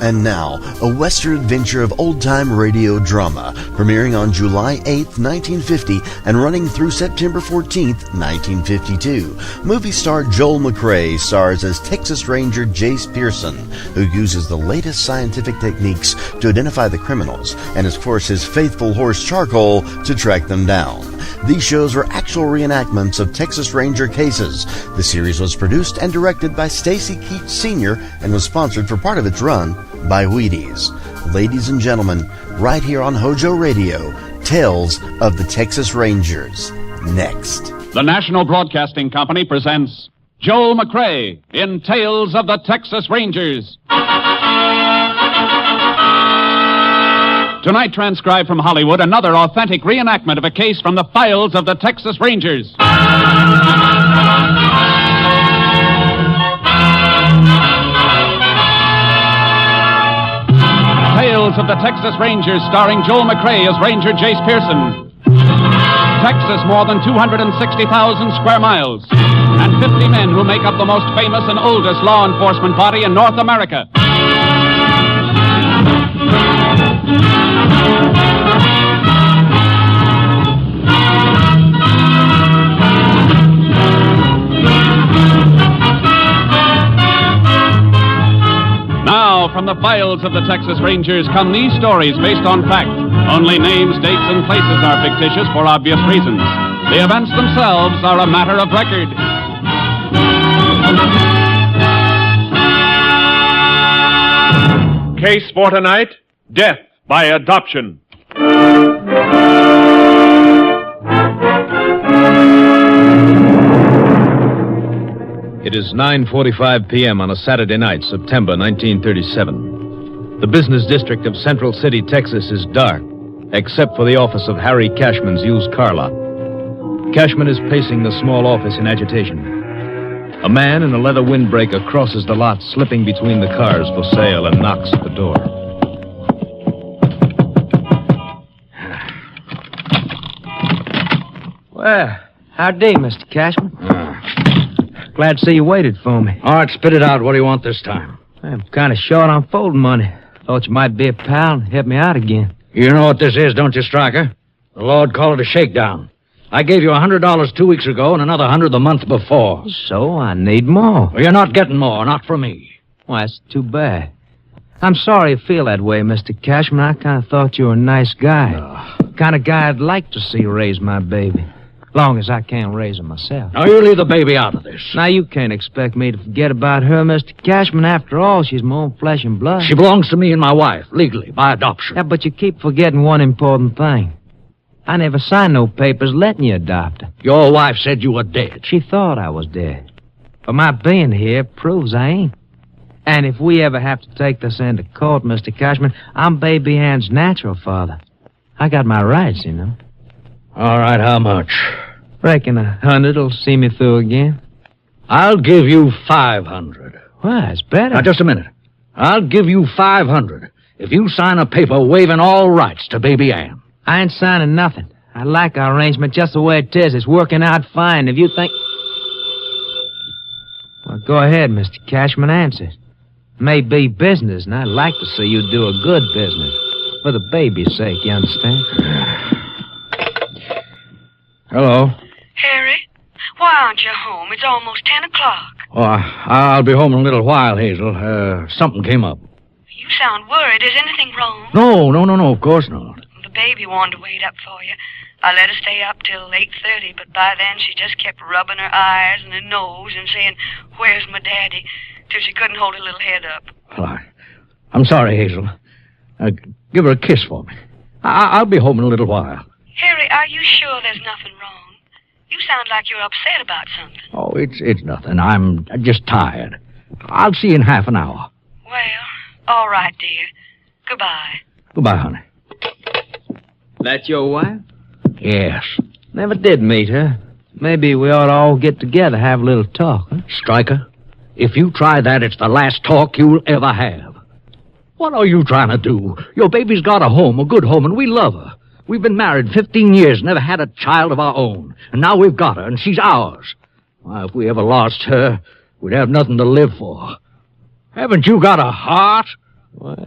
And now, a Western adventure of old-time radio drama, premiering on July 8th, 1950, and running through September 14th, 1952. Movie star Joel McCrea stars as Texas Ranger Jace Pearson, who uses the latest scientific techniques to identify the criminals, and of course his faithful horse Charcoal to track them down. These shows were actual reenactments of Texas Ranger cases. The series was produced and directed by Stacy Keach Sr. and was sponsored for part of its run by Wheaties. Ladies and gentlemen, right here on HOJO Radio, Tales of the Texas Rangers. Next. The National Broadcasting Company presents Joel McCrea in Tales of the Texas Rangers. Tonight, transcribed from Hollywood, another authentic reenactment of a case from the files of the Texas Rangers. Tales of the Texas Rangers, starring Joel McCrea as Ranger Jace Pearson. Texas, more than 260,000 square miles, and 50 men who make up the most famous and oldest law enforcement body in North America. Now, from the files of the Texas Rangers come these stories based on fact. Only names, dates, and places are fictitious for obvious reasons. The events themselves are a matter of record. Case for tonight, death by adoption. It is 9:45 p.m. on a Saturday night, September 1937. The business district of Central City, Texas is dark, except for the office of Harry Cashman's used car lot. Cashman is pacing the small office in agitation. A man in a leather windbreaker crosses the lot, slipping between the cars for sale, and knocks at the door. Well, howdy, Mr. Cashman. Glad to see you waited for me. All right, spit it out. What do you want this time? I'm kind of short on folding money. Thought you might be a pal and help me out again. You know what this is, don't you, Stryker? The Lord called it a shakedown. I gave you $100 2 weeks ago and another $100 the month before. So I need more. Well, you're not getting more, not from me. Well, that's too bad. I'm sorry you feel that way, Mr. Cashman. I kind of thought you were a nice guy. Kind of guy I'd like to see raise my baby. Long as I can't raise her myself. Now, you leave the baby out of this. Now, you can't expect me to forget about her, Mr. Cashman. After all, she's my own flesh and blood. She belongs to me and my wife, legally, by adoption. Yeah, but you keep forgetting one important thing. I never signed no papers letting you adopt her. Your wife said you were dead. She thought I was dead. But my being here proves I ain't. And if we ever have to take this into court, Mr. Cashman, I'm Baby Ann's natural father. I got my rights, you know. All right, how much? Reckon 100'll see me through again. I'll give you 500. Well, that's better. Now, just a minute. I'll give you 500 if you sign a paper waiving all rights to Baby Ann. I ain't signing nothing. I like our arrangement just the way it is. It's working out fine. If you think... Well, go ahead, Mr. Cashman, answer it. May be business, and I'd like to see you do a good business. For the baby's sake, you understand? Hello. Harry, why aren't you home? It's almost 10 o'clock. Oh, I'll be home in a little while, Hazel. Something came up. You sound worried. Is anything wrong? No, of course not. The baby wanted to wait up for you. I let her stay up till 8:30, but by then she just kept rubbing her eyes and her nose and saying, "Where's my daddy?" till she couldn't hold her little head up. Well, I'm sorry, Hazel. Give her a kiss for me. I'll be home in a little while. Harry, are you sure there's nothing wrong? You sound like you're upset about something. Oh, it's nothing. I'm just tired. I'll see you in half an hour. Well, all right, dear. Goodbye. Goodbye, honey. That your wife? Yes. Never did meet her. Maybe we ought to all get together, have a little talk, huh? Stryker, if you try that, it's the last talk you'll ever have. What are you trying to do? Your baby's got a home, a good home, and we love her. We've been married 15 years, never had a child of our own. And now we've got her, and she's ours. Why, if we ever lost her, we'd have nothing to live for. Haven't you got a heart? Well,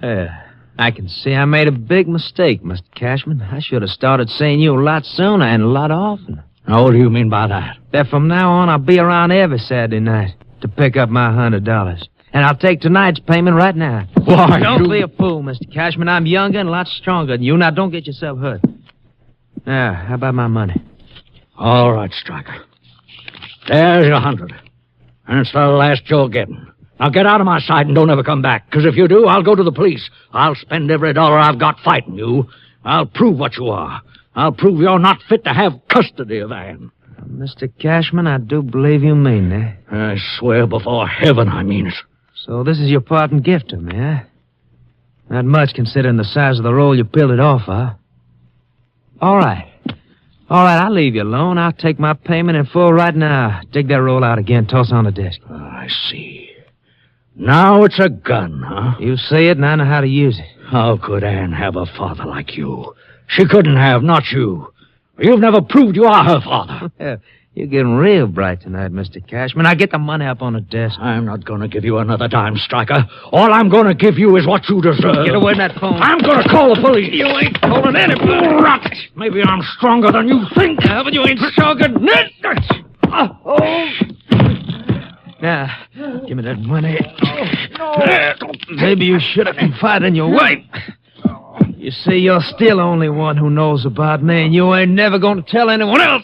I can see I made a big mistake, Mr. Cashman. I should have started seeing you a lot sooner and a lot oftener. Now, what do you mean by that? That from now on, I'll be around every Saturday night to pick up my $100. And I'll take tonight's payment right now. Why, Don't be a fool, Mr. Cashman. I'm younger and a lot stronger than you. Now, don't get yourself hurt. Now, how about my money? All right, Stryker. There's your 100. And it's the last you're getting. Now get out of my sight and don't ever come back, because if you do, I'll go to the police. I'll spend every dollar I've got fighting you. I'll prove what you are. I'll prove you're not fit to have custody of Anne. Mr. Cashman, I do believe you mean that. I swear before heaven I mean it. So this is your parting gift to me, huh? Not much considering the size of the roll you peeled it off, huh? All right, I'll leave you alone. I'll take my payment in full right now. Dig that roll out again, toss it on the desk. I see. Now it's a gun, huh? You see it, and I know how to use it. How could Anne have a father like you? She couldn't have, not you. You've never proved you are her father. You're getting real bright tonight, Mr. Cashman. Now get the money up on the desk. I'm not going to give you another dime, Stryker. All I'm going to give you is what you deserve. Get away from that phone. I'm going to call the police. You ain't calling anybody. Rot. Maybe I'm stronger than you think. But you ain't stronger than Now, give me that money. Maybe you should have confided in your wife. You see, you're still the only one who knows about me, and you ain't never going to tell anyone else.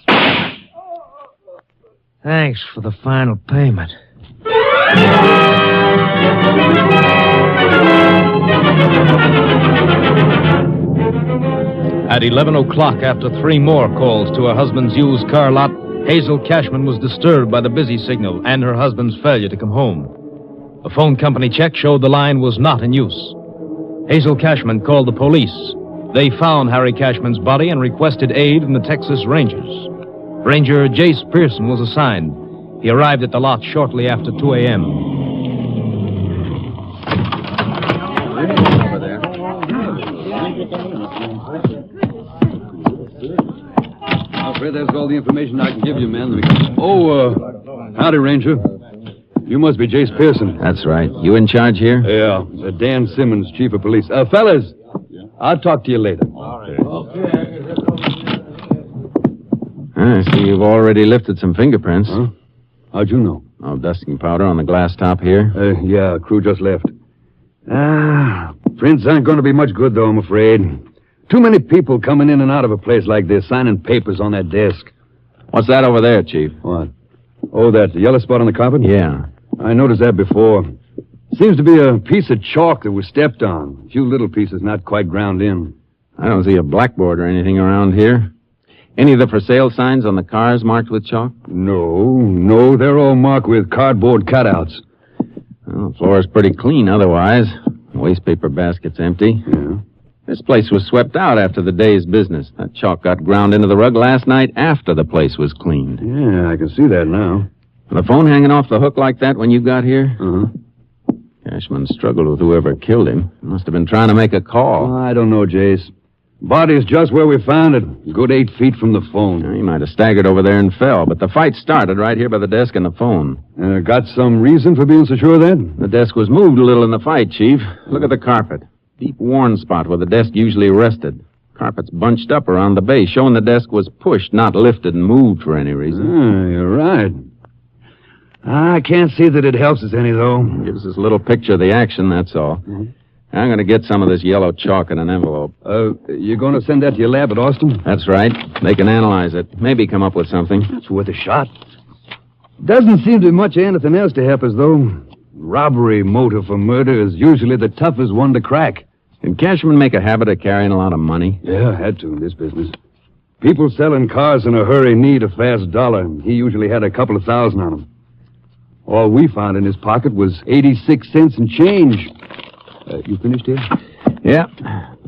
Thanks for the final payment. At 11 o'clock, after 3 more calls to her husband's used car lot, Hazel Cashman was disturbed by the busy signal and her husband's failure to come home. A phone company check showed the line was not in use. Hazel Cashman called the police. They found Harry Cashman's body and requested aid from the Texas Rangers. Ranger Jace Pearson was assigned. He arrived at the lot shortly after 2 a.m. I'm afraid that's all the information I can give you, man. Howdy, Ranger. You must be Jace Pearson. That's right. You in charge here? Yeah, Dan Simmons, chief of police. Fellas, I'll talk to you later. I see you've already lifted some fingerprints. Huh? How'd you know? Oh, dusting powder on the glass top here? Yeah, crew just left. Prints aren't going to be much good, though, I'm afraid. Too many people coming in and out of a place like this, signing papers on that desk. What's that over there, Chief? What? Oh, that yellow spot on the carpet? Yeah. I noticed that before. Seems to be a piece of chalk that was stepped on. A few little pieces not quite ground in. I don't see a blackboard or anything around here. Any of the for sale signs on the cars marked with chalk? No, they're all marked with cardboard cutouts. Well, the floor is pretty clean otherwise. The waste paper basket's empty. Yeah. This place was swept out after the day's business. That chalk got ground into the rug last night after the place was cleaned. Yeah, I can see that now. The phone hanging off the hook like that when you got here? Uh-huh. Cashman struggled with whoever killed him. Must have been trying to make a call. I don't know, Jace. Body's just where we found it. A good 8 feet from the phone. He might have staggered over there and fell, but the fight started right here by the desk and the phone. Got some reason for being so sure of that? The desk was moved a little in the fight, Chief. Look at the carpet. Deep worn spot where the desk usually rested. Carpet's bunched up around the base, showing the desk was pushed, not lifted and moved for any reason. You're right. I can't see that it helps us any, though. Gives us a little picture of the action, that's all. Mm-hmm. I'm going to get some of this yellow chalk in an envelope. You're going to send that to your lab at Austin? That's right. They can analyze it. Maybe come up with something. It's worth a shot. Doesn't seem to be much anything else to help us, though. Robbery motive for murder is usually the toughest one to crack. Did Cashman make a habit of carrying a lot of money? Yeah, had to in this business. People selling cars in a hurry need a fast dollar. He usually had a couple of thousand on him. All we found in his pocket was 86 cents and change. You finished here? Yeah.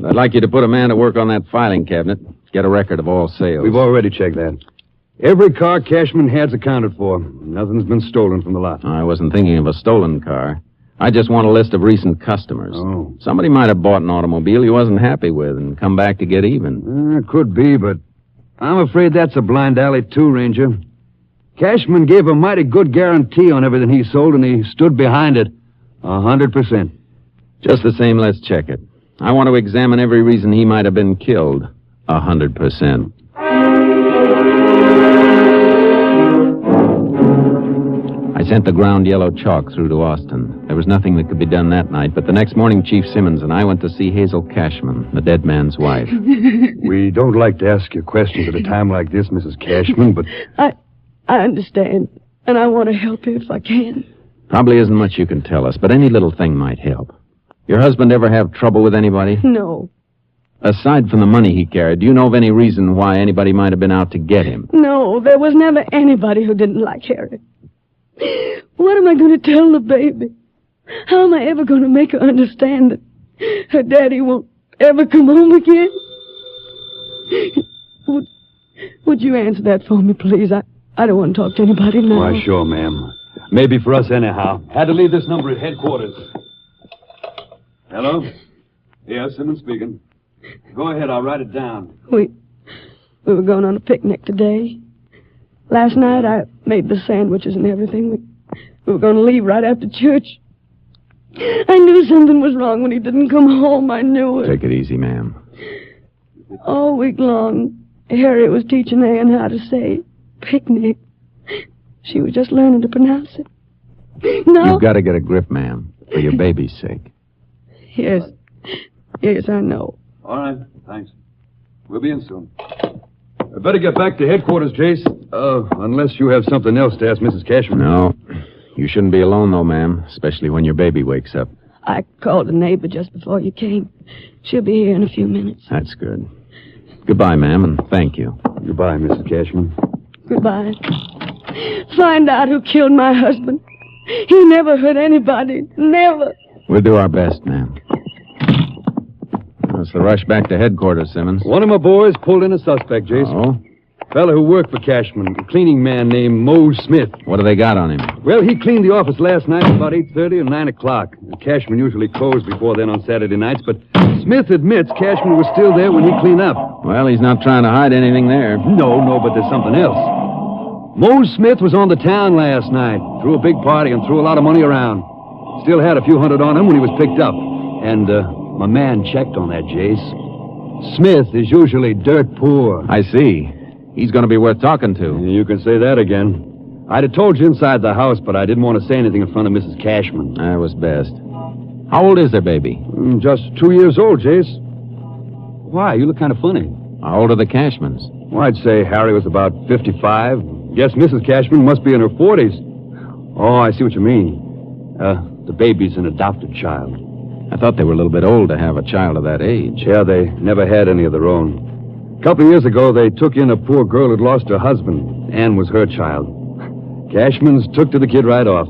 I'd like you to put a man to work on that filing cabinet. Get a record of all sales. We've already checked that. Every car Cashman had's accounted for. Nothing's been stolen from the lot. I wasn't thinking of a stolen car. I just want a list of recent customers. Oh. Somebody might have bought an automobile he wasn't happy with and come back to get even. Could be, but I'm afraid that's a blind alley, too, Ranger. Cashman gave a mighty good guarantee on everything he sold, and he stood behind it 100%. Just the same, let's check it. I want to examine every reason he might have been killed 100%. I sent the ground yellow chalk through to Austin. There was nothing that could be done that night, but the next morning Chief Simmons and I went to see Hazel Cashman, the dead man's wife. We don't like to ask you questions at a time like this, Mrs. Cashman, but... I understand, and I want to help you if I can. Probably isn't much you can tell us, but any little thing might help. Your husband ever have trouble with anybody? No. Aside from the money he carried, do you know of any reason why anybody might have been out to get him? No, there was never anybody who didn't like Harry. What am I going to tell the baby? How am I ever going to make her understand that her daddy won't ever come home again? Would you answer that for me, please? I don't want to talk to anybody now. Why, sure, ma'am. Maybe for us anyhow. Had to leave this number at headquarters. Hello? Yeah, Simmons speaking. Go ahead, I'll write it down. We were going on a picnic today. Last night I made the sandwiches and everything. We were going to leave right after church. I knew something was wrong when he didn't come home. I knew it. Take it easy, ma'am. All week long, Harry was teaching Ann how to say picnic. She was just learning to pronounce it. No. You've got to get a grip, ma'am, for your baby's sake. Yes, I know. All right, thanks. We'll be in soon. I better get back to headquarters, Jace. Unless you have something else to ask Mrs. Cashman. No. You shouldn't be alone, though, ma'am, especially when your baby wakes up. I called a neighbor just before you came. She'll be here in a few minutes. That's good. Goodbye, ma'am, and thank you. Goodbye, Mrs. Cashman. Goodbye. Find out who killed my husband. He never hurt anybody. Never. We'll do our best, ma'am. That's the rush back to headquarters, Simmons. One of my boys pulled in a suspect, Jason. Oh? Fella who worked for Cashman, a cleaning man named Mo Smith. What do they got on him? Well, he cleaned the office last night at about 8:30 and 9 o'clock. Cashman usually closed before then on Saturday nights, but Smith admits Cashman was still there when he cleaned up. Well, he's not trying to hide anything there. No, but there's something else. Mo Smith was on the town last night, threw a big party and threw a lot of money around. Still had a few hundred on him when he was picked up. And my man checked on that, Jace. Smith is usually dirt poor. I see. He's going to be worth talking to. You can say that again. I'd have told you inside the house, but I didn't want to say anything in front of Mrs. Cashman. That was best. How old is their baby? Just 2 years old, Jace. Why? You look kind of funny. How old are the Cashmans? Well, I'd say Harry was about 55. Guess Mrs. Cashman must be in her 40s. Oh, I see what you mean. The baby's an adopted child. I thought they were a little bit old to have a child of that age. Yeah, they never had any of their own. A couple of years ago, they took in a poor girl who'd lost her husband. Ann was her child. Cashmans took to the kid right off.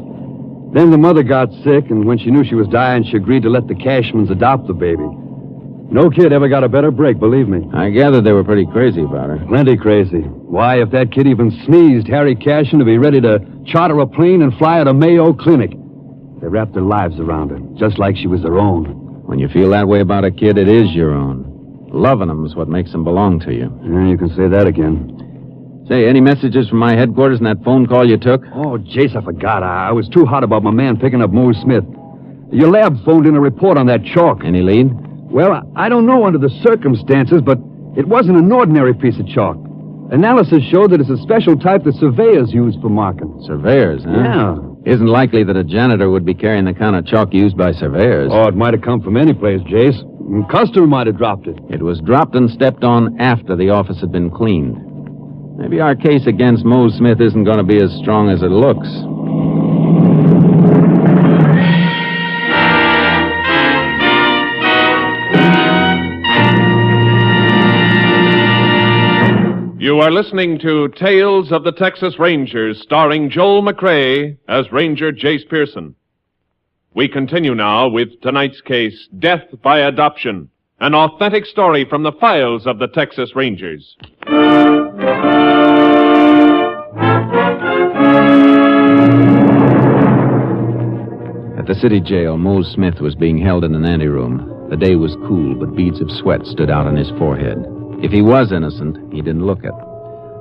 Then the mother got sick, and when she knew she was dying, she agreed to let the Cashmans adopt the baby. No kid ever got a better break, believe me. I gathered they were pretty crazy about her. Plenty crazy. Why, if that kid even sneezed, Harry Cashman would be ready to charter a plane and fly her to Mayo Clinic. They wrapped their lives around her, just like she was their own. When you feel that way about a kid, it is your own. Loving them is what makes them belong to you. Yeah, you can say that again. Say, any messages from my headquarters in that phone call you took? Oh, Jace, I forgot. I was too hot about my man picking up Mo Smith. Your lab phoned in a report on that chalk. Any lead? Well, I don't know under the circumstances, but it wasn't an ordinary piece of chalk. Analysis showed that it's a special type that surveyors use for marking. Surveyors, huh? Yeah. Isn't likely that a janitor would be carrying the kind of chalk used by surveyors. Oh, it might have come from any place, Jace. A customer might have dropped it. It was dropped and stepped on after the office had been cleaned. Maybe our case against Mo Smith isn't going to be as strong as it looks. You are listening to Tales of the Texas Rangers, starring Joel McCrea as Ranger Jace Pearson. We continue now with tonight's case, Death by Adoption, an authentic story from the files of the Texas Rangers. At the city jail, Mo Smith was being held in an anteroom. The day was cool, but beads of sweat stood out on his forehead. If he was innocent, he didn't look it.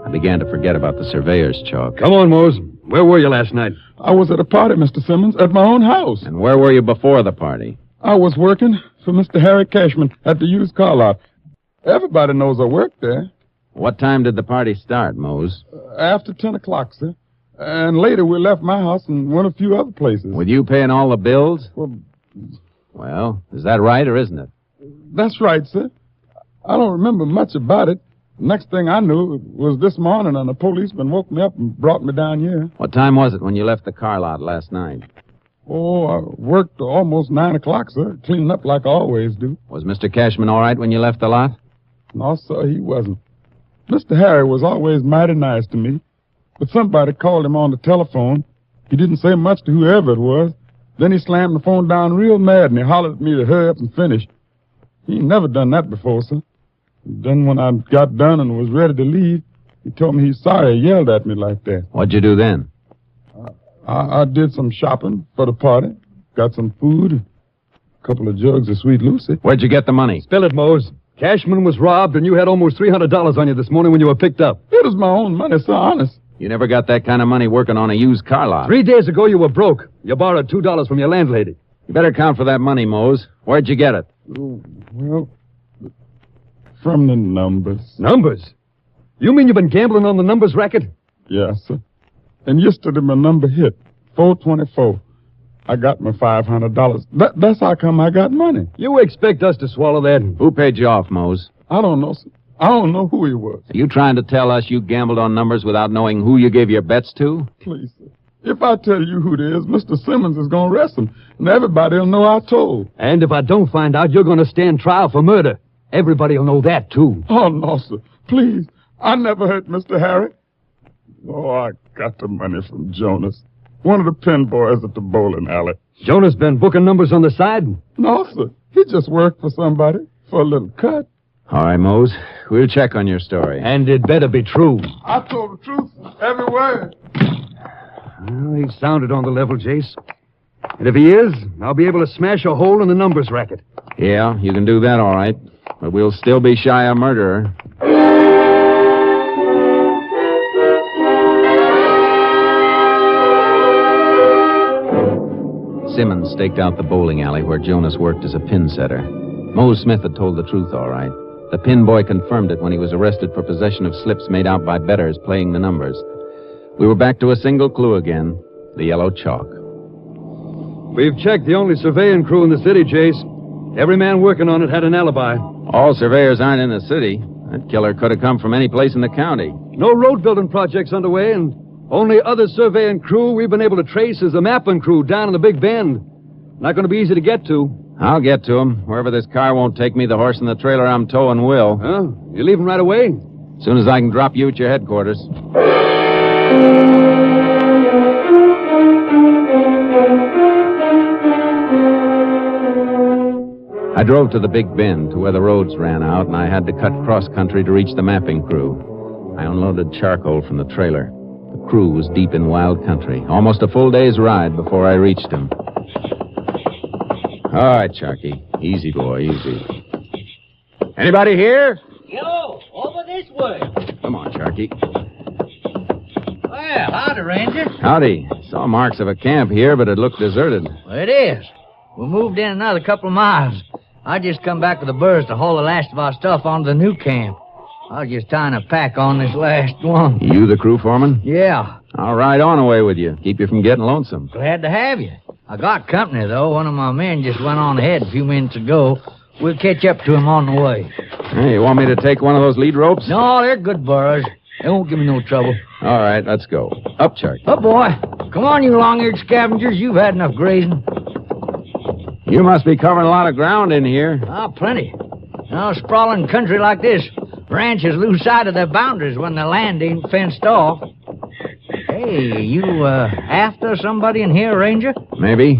I began to forget about the surveyor's chalk. Come on, Mose. Where were you last night? I was at a party, Mr. Simmons, at my own house. And where were you before the party? I was working for Mr. Harry Cashman at the used car lot. Everybody knows I work there. What time did the party start, Mose? After 10 o'clock, sir. And later we left my house and went a few other places. With you paying all the bills? Well, is that right or isn't it? That's right, sir. I don't remember much about it. Next thing I knew was this morning, and a policeman woke me up and brought me down here. What time was it when you left the car lot last night? Oh, I worked almost 9 o'clock, sir, cleaning up like I always do. Was Mr. Cashman all right when you left the lot? No, sir, he wasn't. Mr. Harry was always mighty nice to me, but somebody called him on the telephone. He didn't say much to whoever it was. Then he slammed the phone down real mad, and he hollered at me to hurry up and finish. He ain't never done that before, sir. Then when I got done and was ready to leave, he told me he's sorry he yelled at me like that. What'd you do then? I did some shopping for the party. Got some food, a couple of jugs of Sweet Lucy. Where'd you get the money? Spill it, Mose. Cashman was robbed, and you had almost $300 on you this morning when you were picked up. It was my own money, sir, honest. You never got that kind of money working on a used car lot. 3 days ago, you were broke. You borrowed $2 from your landlady. You better count for that money, Mose. Where'd you get it? Oh, well, from the numbers. Numbers? You mean you've been gambling on the numbers racket? Yes, sir. And yesterday my number hit, 424. I got my $500. That's how come I got money. You expect us to swallow that? Who paid you off, Mose? I don't know, sir. I don't know who he was. Are you trying to tell us you gambled on numbers without knowing who you gave your bets to? Please, sir. If I tell you who it is, Mr. Simmons is going to arrest him, and everybody will know I told. And if I don't find out, you're going to stand trial for murder. Everybody will know that, too. Oh, no, sir. Please. I never hurt Mr. Harry. Oh, I got the money from Jonas, one of the pen boys at the bowling alley. Jonas been booking numbers on the side? No, sir. He just worked for somebody for a little cut. All right, Mose. We'll check on your story. And it better be true. I told the truth, every word. Well, he sounded on the level, Jace. And if he is, I'll be able to smash a hole in the numbers racket. Yeah, you can do that all right. But we'll still be shy of murderer. Simmons staked out the bowling alley where Jonas worked as a pin setter. Mose Smith had told the truth all right. The pin boy confirmed it when he was arrested for possession of slips made out by bettors playing the numbers. We were back to a single clue again, the yellow chalk. We've checked the only surveying crew in the city, Jace. Every man working on it had an alibi. All surveyors aren't in the city. That killer could have come from any place in the county. No road building projects underway, and only other surveying crew we've been able to trace is the mapping crew down in the Big Bend. Not going to be easy to get to. I'll get to him. Wherever this car won't take me, the horse and the trailer I'm towing will. Huh? You leaving right away? As soon as I can drop you at your headquarters. I drove to the Big Bend, to where the roads ran out, and I had to cut cross-country to reach the mapping crew. I unloaded charcoal from the trailer. The crew was deep in wild country, almost a full day's ride before I reached them. All right, Sharky. Easy, boy, easy. Anybody here? Yo, over this way. Come on, Sharky. Well, howdy, Ranger. Howdy. Saw marks of a camp here, but it looked deserted. Well, it is. We moved in another couple of miles. I just come back with the birds to haul the last of our stuff onto the new camp. I was just tying a pack on this last one. You the crew foreman? Yeah. I'll ride on away with you. Keep you from getting lonesome. Glad to have you. I got company, though. One of my men just went on ahead a few minutes ago. We'll catch up to him on the way. Hey, you want me to take one of those lead ropes? No, they're good burros. They won't give me no trouble. All right, let's go. Up, Sharky. Oh, boy. Come on, you long-eared scavengers. You've had enough grazing. You must be covering a lot of ground in here. Ah, plenty. Now, sprawling country like this, ranches lose sight of their boundaries when the land ain't fenced off. Hey, you, after somebody in here, Ranger? Maybe.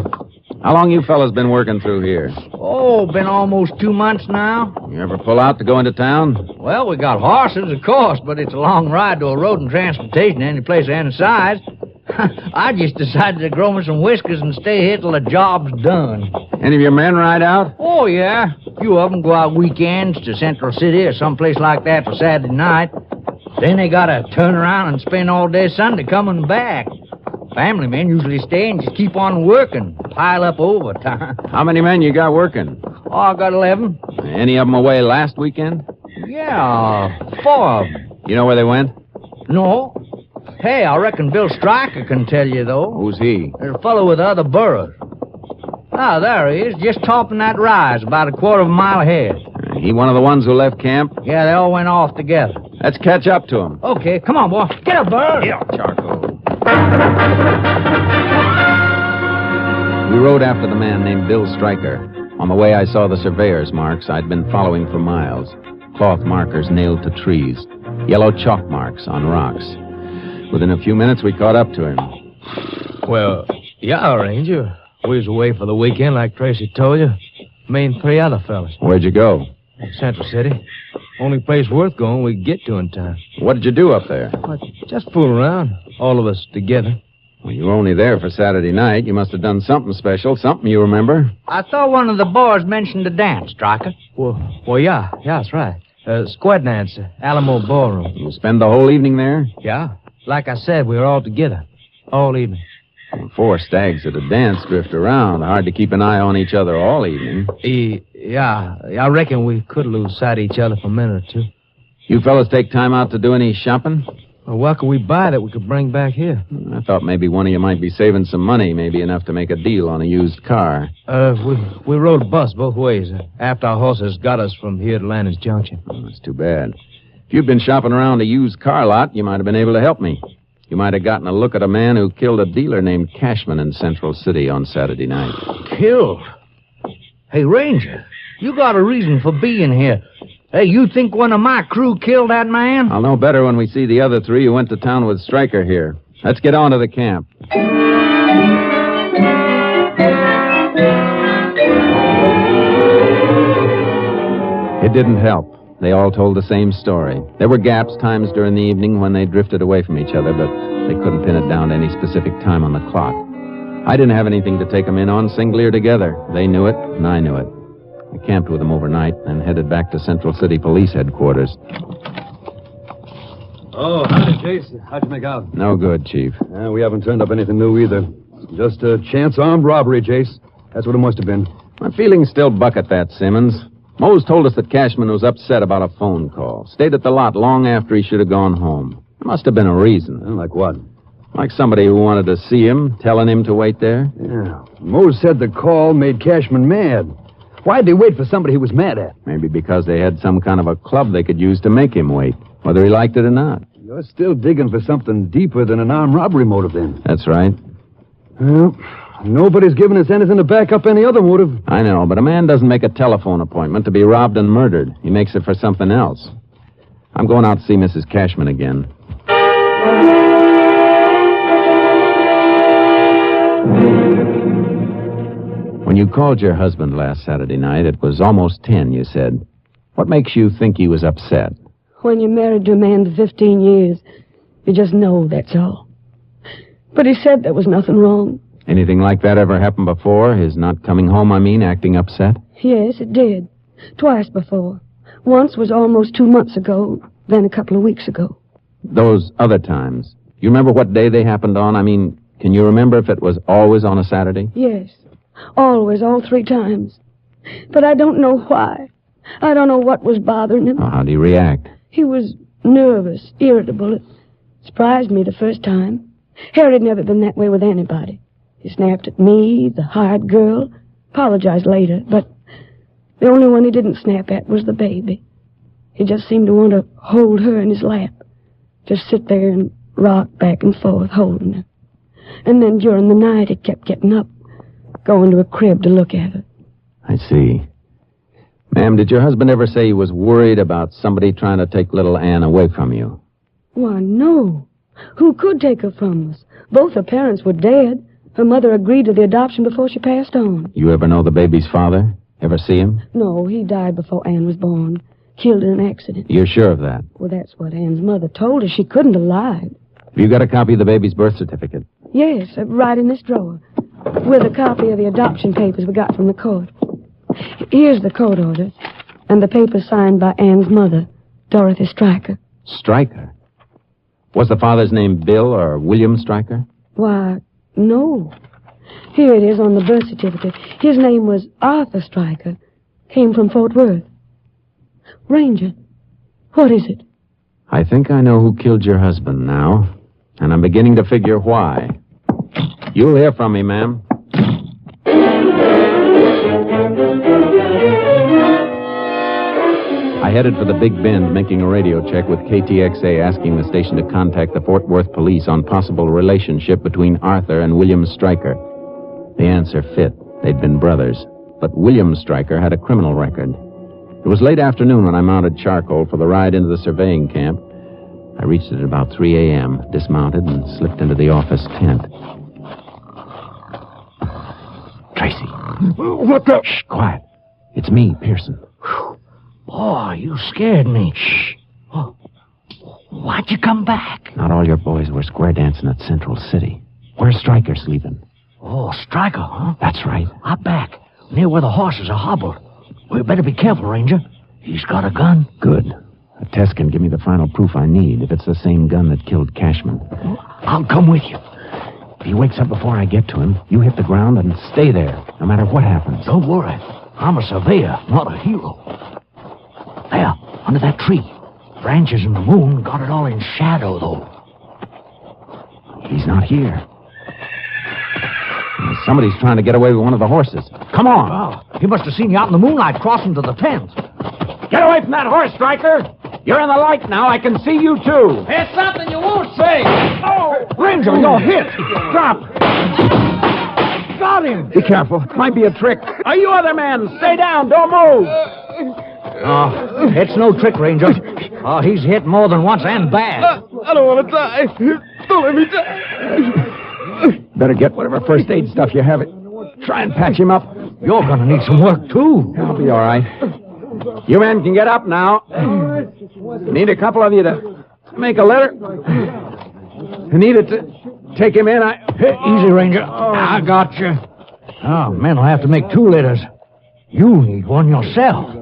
How long you fellas been working through here? Oh, been almost 2 months now. You ever pull out to go into town? Well, we got horses, of course, but it's a long ride to a road and transportation any place of any size. I just decided to grow me some whiskers and stay here till the job's done. Any of your men ride out? Oh, yeah. A few of them go out weekends to Central City or someplace like that for Saturday night. Then they gotta turn around and spend all day Sunday coming back. Family men usually stay and just keep on working, pile up overtime. How many men you got working? Oh, I got 11. Any of them away last weekend? Yeah, 4 of them. You know where they went? No. Hey, I reckon Bill Stryker can tell you, though. Who's he? There's a fellow with the other boroughs. Ah, there he is, just topping that rise about a quarter of a mile ahead. He one of the ones who left camp? Yeah, they all went off together. Let's catch up to him. Okay, come on, boy. Get up, Bird. Yeah, charcoal. We rode after the man named Bill Stryker. On the way, I saw the surveyor's marks I'd been following for miles. Cloth markers nailed to trees. Yellow chalk marks on rocks. Within a few minutes, we caught up to him. Well, yeah, Ranger. We was away for the weekend, like Tracy told you. Me and 3 other fellas. Where'd you go? Central City. Only place worth going we could get to in time. What did you do up there? Just fool around. All of us together. Well, you were only there for Saturday night. You must have done something special, something you remember. I thought one of the boys mentioned the dance, Stryker. Well, yeah, that's right. Squad dance, Alamo Ballroom. You spend the whole evening there? Yeah. Like I said, we were all together. All evening. 4 stags at a dance drift around. Hard to keep an eye on each other all evening. Yeah, I reckon we could lose sight of each other for a minute or two. You fellas take time out to do any shopping? Well, what could we buy that we could bring back here? I thought maybe one of you might be saving some money, maybe enough to make a deal on a used car. We rode a bus both ways after our horses got us from here to Landon's Junction. Oh, that's too bad. If you'd been shopping around a used car lot, you might have been able to help me. You might have gotten a look at a man who killed a dealer named Cashman in Central City on Saturday night. Killed? Hey, Ranger, you got a reason for being here. Hey, you think one of my crew killed that man? I'll know better when we see the other 3 who went to town with Stryker here. Let's get on to the camp. It didn't help. They all told the same story. There were gaps, times during the evening when they drifted away from each other, but they couldn't pin it down to any specific time on the clock. I didn't have anything to take them in on, singly or together. They knew it, and I knew it. I camped with them overnight and headed back to Central City Police Headquarters. Oh, howdy, Chase. How'd you make out? No good, Chief. We haven't turned up anything new either. Just a chance armed robbery, Chase. That's what it must have been. My feelings still buck at that, Simmons. Mose told us that Cashman was upset about a phone call. Stayed at the lot long after he should have gone home. There must have been a reason. Like what? Like somebody who wanted to see him, telling him to wait there. Yeah. Mose said the call made Cashman mad. Why'd they wait for somebody he was mad at? Maybe because they had some kind of a club they could use to make him wait, whether he liked it or not. You're still digging for something deeper than an armed robbery motive, then. That's right. Well, nobody's given us anything to back up any other motive. I know, but a man doesn't make a telephone appointment to be robbed and murdered. He makes it for something else. I'm going out to see Mrs. Cashman again. When you called your husband last Saturday night, it was almost 10, you said. What makes you think he was upset? When you're married to a man for 15 years, you just know, that's all. But he said there was nothing wrong. Anything like that ever happened before? His not coming home, acting upset? Yes, it did. Twice before. Once was almost 2 months ago, then a couple of weeks ago. Those other times, you remember what day they happened on? Can you remember if it was always on a Saturday? Yes. Always, all 3 times. But I don't know why. I don't know what was bothering him. Oh, how'd he react? He was nervous, irritable. It surprised me the first time. Harry'd never been that way with anybody. He snapped at me, the hired girl, apologized later, but the only one he didn't snap at was the baby. He just seemed to want to hold her in his lap. Just sit there and rock back and forth, holding her. And then during the night, he kept getting up, going to a crib to look at her. I see. Ma'am, did your husband ever say he was worried about somebody trying to take little Ann away from you? Why, no. Who could take her from us? Both her parents were dead. Her mother agreed to the adoption before she passed on. You ever know the baby's father? Ever see him? No, he died before Ann was born. Killed in an accident. You're sure of that? Well, that's what Ann's mother told her. She couldn't have lied. Have you got a copy of the baby's birth certificate? Yes, right in this drawer. With a copy of the adoption papers we got from the court. Here's the court order. And the paper signed by Ann's mother, Dorothy Stryker. Stryker? Was the father's name Bill or William Stryker? Why, no. Here it is on the birth certificate. His name was Arthur Stryker. Came from Fort Worth. Ranger, what is it? I think I know who killed your husband now, and I'm beginning to figure why. You'll hear from me, ma'am. I headed for the Big Bend, making a radio check with KTXA, asking the station to contact the Fort Worth police on possible relationship between Arthur and William Stryker. The answer fit. They'd been brothers. But William Stryker had a criminal record. It was late afternoon when I mounted charcoal for the ride into the surveying camp. I reached it at about 3 a.m., dismounted, and slipped into the office tent. Tracy. What the? Shh, quiet. It's me, Pearson. Boy, you scared me. Shh. Oh. Why'd you come back? Not all your boys were square dancing at Central City. Where's Stryker sleeping? Oh, Stryker, huh? That's right. Out back, near where the horses are hobbled. We better be careful, Ranger. He's got a gun. Good. A test can give me the final proof I need if it's the same gun that killed Cashman. I'll come with you. If he wakes up before I get to him, you hit the ground and stay there, no matter what happens. Don't worry. I'm a surveyor, not a hero. There, under that tree. Branches and the moon got it all in shadow, though. He's not here. Somebody's trying to get away with one of the horses. Come on. Oh, he must have seen you out in the moonlight crossing to the tent. Get away from that horse, Stryker. You're in the light now. I can see you, too. It's something you won't say. Oh, Ranger, you're hit. Drop. Got him. Be careful. Might be a trick. Are you other men? Stay down. Don't move. Oh, it's no trick, Ranger. Oh, he's hit more than once and bad. I don't want to die. Don't let me die. Better get whatever first aid stuff you have. Try and patch him up. You're going to need some work, too. I'll be all right. You men can get up now. Need a couple of you to make a litter. I need it to take him in. Easy, Ranger. I got you. Oh, men will have to make 2 litters. You need one yourself.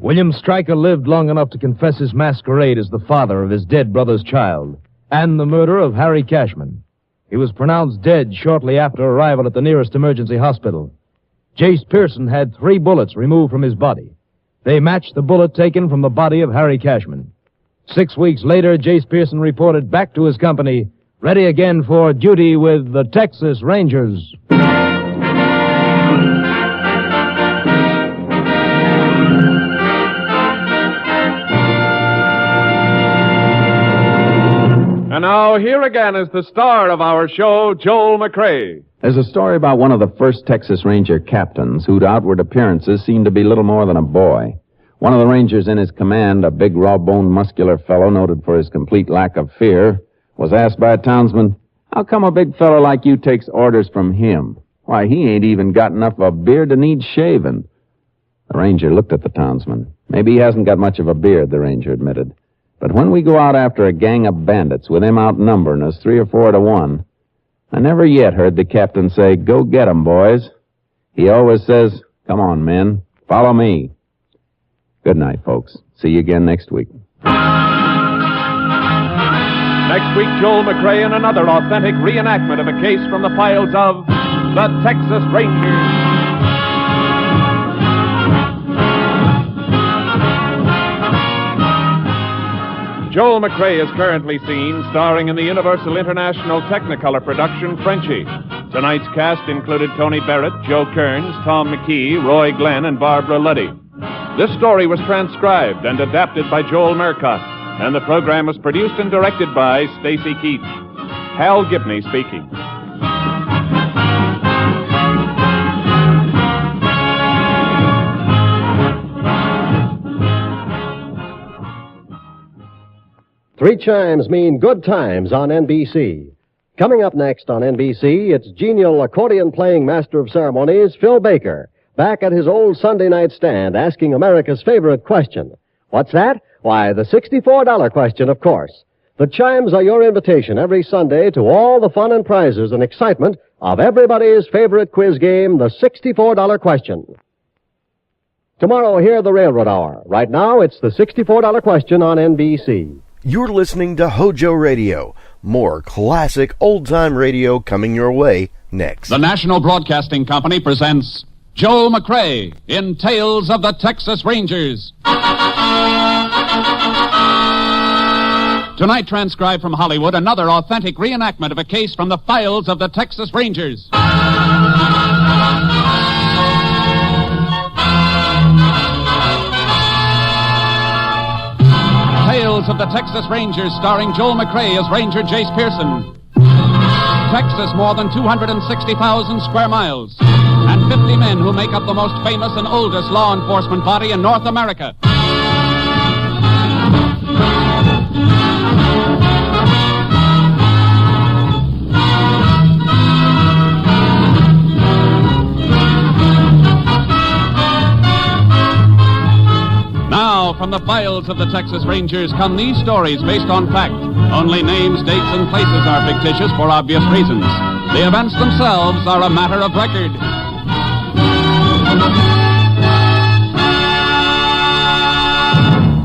William Stryker lived long enough to confess his masquerade as the father of his dead brother's child and the murder of Harry Cashman. He was pronounced dead shortly after arrival at the nearest emergency hospital. Jace Pearson had 3 bullets removed from his body. They matched the bullet taken from the body of Harry Cashman. 6 weeks later, Jace Pearson reported back to his company, ready again for duty with the Texas Rangers. And now, here again is the star of our show, Joel McCrea. There's a story about one of the first Texas Ranger captains whose outward appearances seemed to be little more than a boy. One of the Rangers in his command, a big, raw-boned, muscular fellow noted for his complete lack of fear, was asked by a townsman, "How come a big fellow like you takes orders from him? Why, he ain't even got enough of a beard to need shaving." The Ranger looked at the townsman. "Maybe he hasn't got much of a beard," the Ranger admitted. "But when we go out after a gang of bandits with him outnumbering us 3 or 4 to 1, I never yet heard the captain say, 'Go get 'em, boys.' He always says, 'Come on, men, follow me.' Good night, folks. See you again next week." Next week, Joel McCrea in another authentic reenactment of a case from the files of the Texas Rangers. Joel McCrea is currently seen starring in the Universal International Technicolor production Frenchie. Tonight's cast included Tony Barrett, Joe Kearns, Tom McKee, Roy Glenn, and Barbara Luddy. This story was transcribed and adapted by Joel Murcott, and the program was produced and directed by Stacy Keats. Hal Gibney speaking. Three chimes mean good times on NBC. Coming up next on NBC, it's genial accordion-playing master of ceremonies, Phil Baker, back at his old Sunday night stand asking America's favorite question. What's that? Why, the $64 question, of course. The chimes are your invitation every Sunday to all the fun and prizes and excitement of everybody's favorite quiz game, the $64 question. Tomorrow, hear the Railroad Hour. Right now, it's the $64 question on NBC. You're listening to HOJO Radio. More classic old-time radio coming your way next. The National Broadcasting Company presents Joe McCrae in Tales of the Texas Rangers. Tonight, transcribed from Hollywood, another authentic reenactment of a case from the files of the Texas Rangers. Tales of the Texas Rangers, starring Joel McCrae as Ranger Jace Pearson. Texas, more than 260,000 square miles, and 50 men who make up the most famous and oldest law enforcement body in North America. Now, from the files of the Texas Rangers come these stories based on fact. Only names, dates, and places are fictitious for obvious reasons. The events themselves are a matter of record.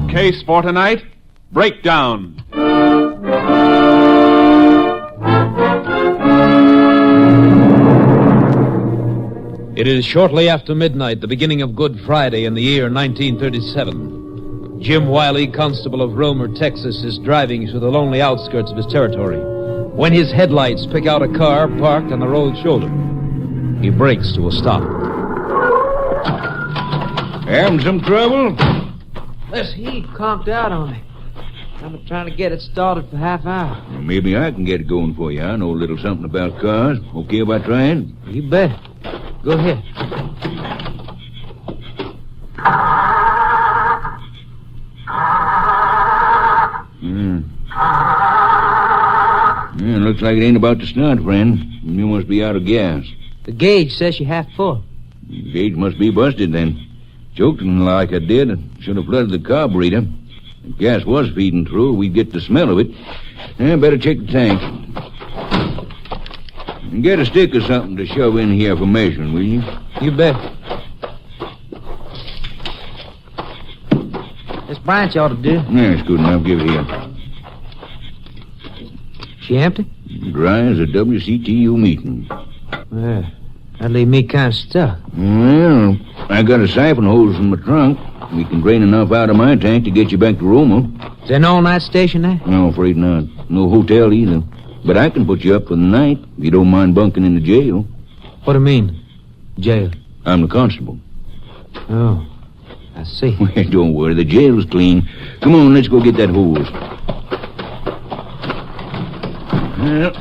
Case for tonight, Breakdown. It is shortly after midnight, the beginning of Good Friday in the year 1937. Jim Wiley, constable of Romer, Texas, is driving through the lonely outskirts of his territory when his headlights pick out a car parked on the road shoulder. He brakes to a stop. Having some trouble? This heat conked out on me. I've been trying to get it started for half an hour. Well, maybe I can get it going for you. I know a little something about cars. Okay about trying? You bet. Go ahead. Yeah, looks like it ain't about to start, friend. You must be out of gas. The gauge says you're half full. The gauge must be busted then. Choking like I did, I should have flooded the carburetor. If gas was feeding through, we'd get the smell of it. Better check the tank. And get a stick or something to shove in here for measuring, will you? You bet. This branch ought to do. Yeah, it's good enough. Give it here. She empty? Dry as a WCTU meeting. Yeah, that'd leave me kind of stuck. Well, I got a siphon hose in my trunk. We can drain enough out of my tank to get you back to Roma. Is there an all-night station there? No, afraid not. No hotel either. But I can put you up for the night if you don't mind bunking in the jail. What do you mean, jail? I'm the constable. Oh, I see. Well, don't worry, the jail's clean. Come on, let's go get that hose. Well,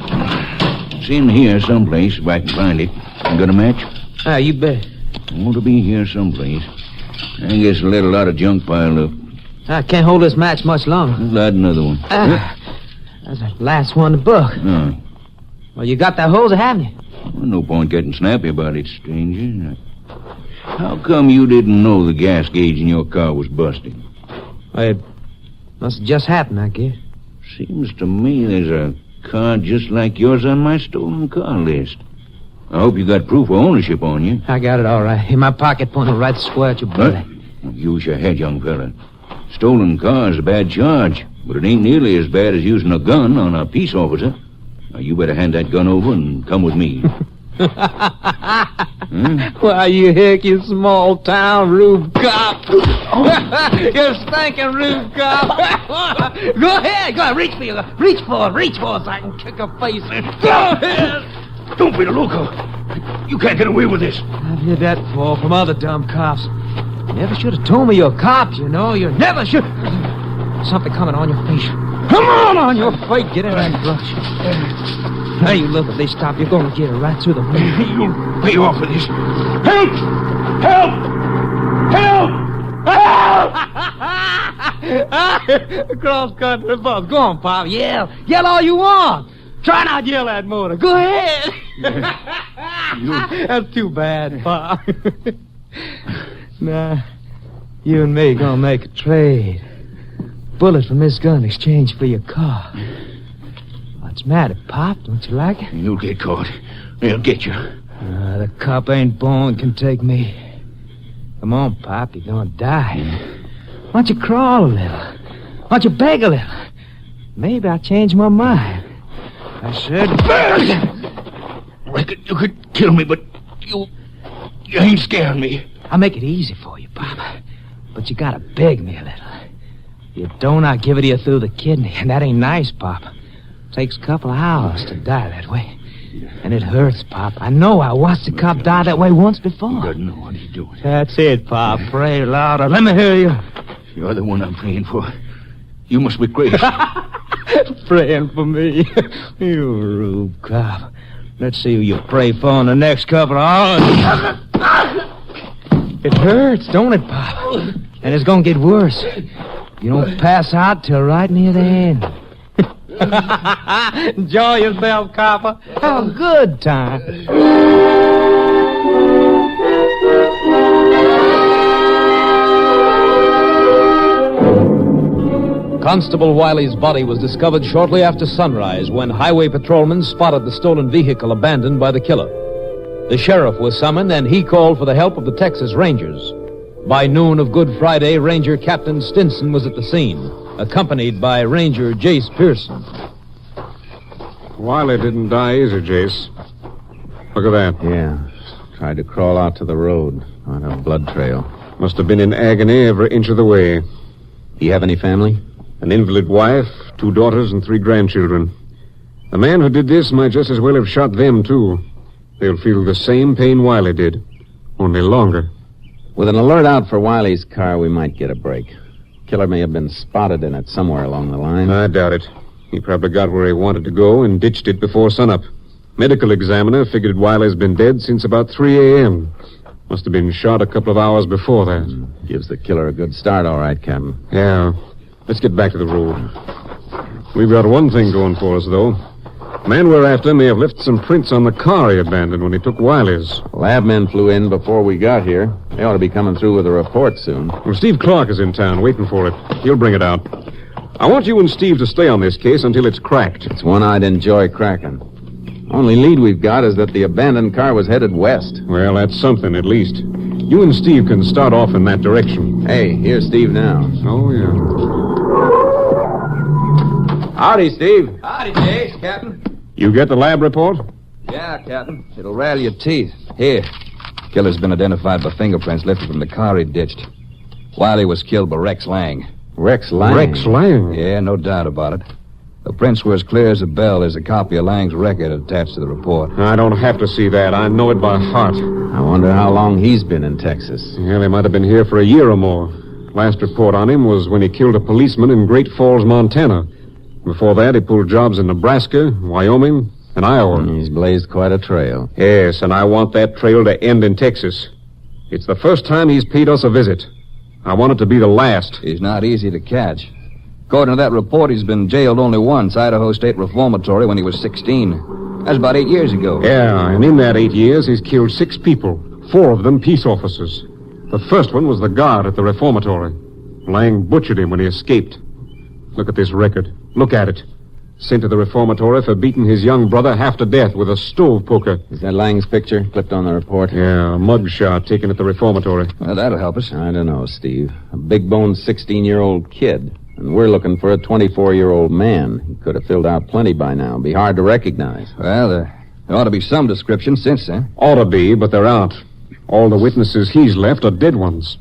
it's in here someplace if I can find it. You got a match? Ah, you bet. Ought to be here someplace. I guess I let a lot of junk pile up. I can't hold this match much longer. Light another one. That's the last one to book. Oh. Well, you got that hose, haven't you? Well, no point getting snappy about it, stranger. How come you didn't know the gas gauge in your car was busted? It must have just happened, I guess. Seems to me there's a car just like yours on my stolen car list. I hope you got proof of ownership on you. I got it all right. In my pocket, pointing right square at your belly. Use your head, young fella. Stolen car's a bad charge, but it ain't nearly as bad as using a gun on a peace officer. Now, you better hand that gun over and come with me. Why, you hick, you small-town rube cop. You stinking rube cop. Go ahead. Reach for it. Reach for it so I can kick a face in. Go ahead. Don't be a loco. You can't get away with this. I've heard that before from other dumb cops. You never should have told me you're cops, you know. You never should. Something coming on your face. Come on your face. Get in that brush. Now you look, if they stop, you're going to get it right through the middle. You'll pay off for this. Help! Help! Help! Cross-country bus. Go on, Pop. Yell. Yell all you want. Try not to yell at motor. Go ahead. That's too bad, Pop. Nah, you and me gonna make a trade. bullet from this gun in exchange for your car. What's the matter, Pop? Don't you like it? You'll get caught. They'll get you. The cop ain't born can take me. Come on, Pop, you're gonna die. Why don't you crawl a little? Why don't you beg a little? Maybe I'll change my mind. I said... Reckon you could kill me, but you ain't scaring me. I'll make it easy for you, Pop. But you gotta beg me a little. You don't, I'll give it to you through the kidney, and that ain't nice, Pop. Takes a couple of hours to die that way. And it hurts, Pop. I know. I watched a cop die that way once before. You gotta know what he's doing. That's it, Pop. Pray louder. Let me hear you. You're the one I'm praying for. You must be crazy. Praying for me? You rube cop. Let's see who you pray for in the next couple of hours. It hurts, don't it, Pop? And it's gonna get worse. You don't pass out till right near the end. Enjoy yourself, copper. Have a good time. Constable Wiley's body was discovered shortly after sunrise when highway patrolmen spotted the stolen vehicle abandoned by the killer. The sheriff was summoned and he called for the help of the Texas Rangers. By noon of Good Friday, Ranger Captain Stinson was at the scene, accompanied by Ranger Jace Pearson. Wiley didn't die easy, Jace. Look at that. Yeah. Tried to crawl out to the road on a blood trail. Must have been in agony every inch of the way. Do you have any family? An invalid wife, 2 daughters, and 3 grandchildren. The man who did this might just as well have shot them, too. They'll feel the same pain Wiley did, only longer. With an alert out for Wiley's car, we might get a break. Killer may have been spotted in it somewhere along the line. I doubt it. He probably got where he wanted to go and ditched it before sunup. Medical examiner figured Wiley's been dead since about 3 a.m. Must have been shot a couple of hours before that. Gives the killer a good start, all right, Captain. Yeah. Let's get back to the road. We've got one thing going for us, though. The man we're after may have left some prints on the car he abandoned when he took Wiley's. Lab men flew in before we got here. They ought to be coming through with a report soon. Well, Steve Clark is in town waiting for it. He'll bring it out. I want you and Steve to stay on this case until it's cracked. It's one I'd enjoy cracking. Only lead we've got is that the abandoned car was headed west. Well, that's something, at least. You and Steve can start off in that direction. Hey, here's Steve now. Oh, yeah. Howdy, Steve. Howdy, Jace, Captain. You get the lab report? Yeah, Captain. It'll rattle your teeth. Here. Killer's been identified by fingerprints lifted from the car he ditched. Wiley was killed by Rex Lang. Rex Lang? Rex Lang? Yeah, no doubt about it. The prints were as clear as a bell. There's a copy of Lang's record attached to the report. I don't have to see that. I know it by heart. I wonder how long he's been in Texas. Well, he might have been here for a year or more. Last report on him was when he killed a policeman in Great Falls, Montana. Before that, he pulled jobs in Nebraska, Wyoming, and Iowa. He's blazed quite a trail. Yes, and I want that trail to end in Texas. It's the first time he's paid us a visit. I want it to be the last. He's not easy to catch. According to that report, he's been jailed only once, Idaho State Reformatory, when he was 16. That's about 8 years ago. Yeah, and in that 8 years, he's killed 6 people, 4 of them peace officers. The first one was the guard at the reformatory. Lang butchered him when he escaped. Look at this record. Look at it. Sent to the reformatory for beating his young brother half to death with a stove poker. Is that Lang's picture clipped on the report? Yeah, a mug shot taken at the reformatory. Well, that'll help us. I don't know, Steve. A big-boned 16-year-old kid. And we're looking for a 24-year-old man. He could have filled out plenty by now. Be hard to recognize. Well, there ought to be some description since then. Ought to be, but there aren't. All the witnesses he's left are dead ones.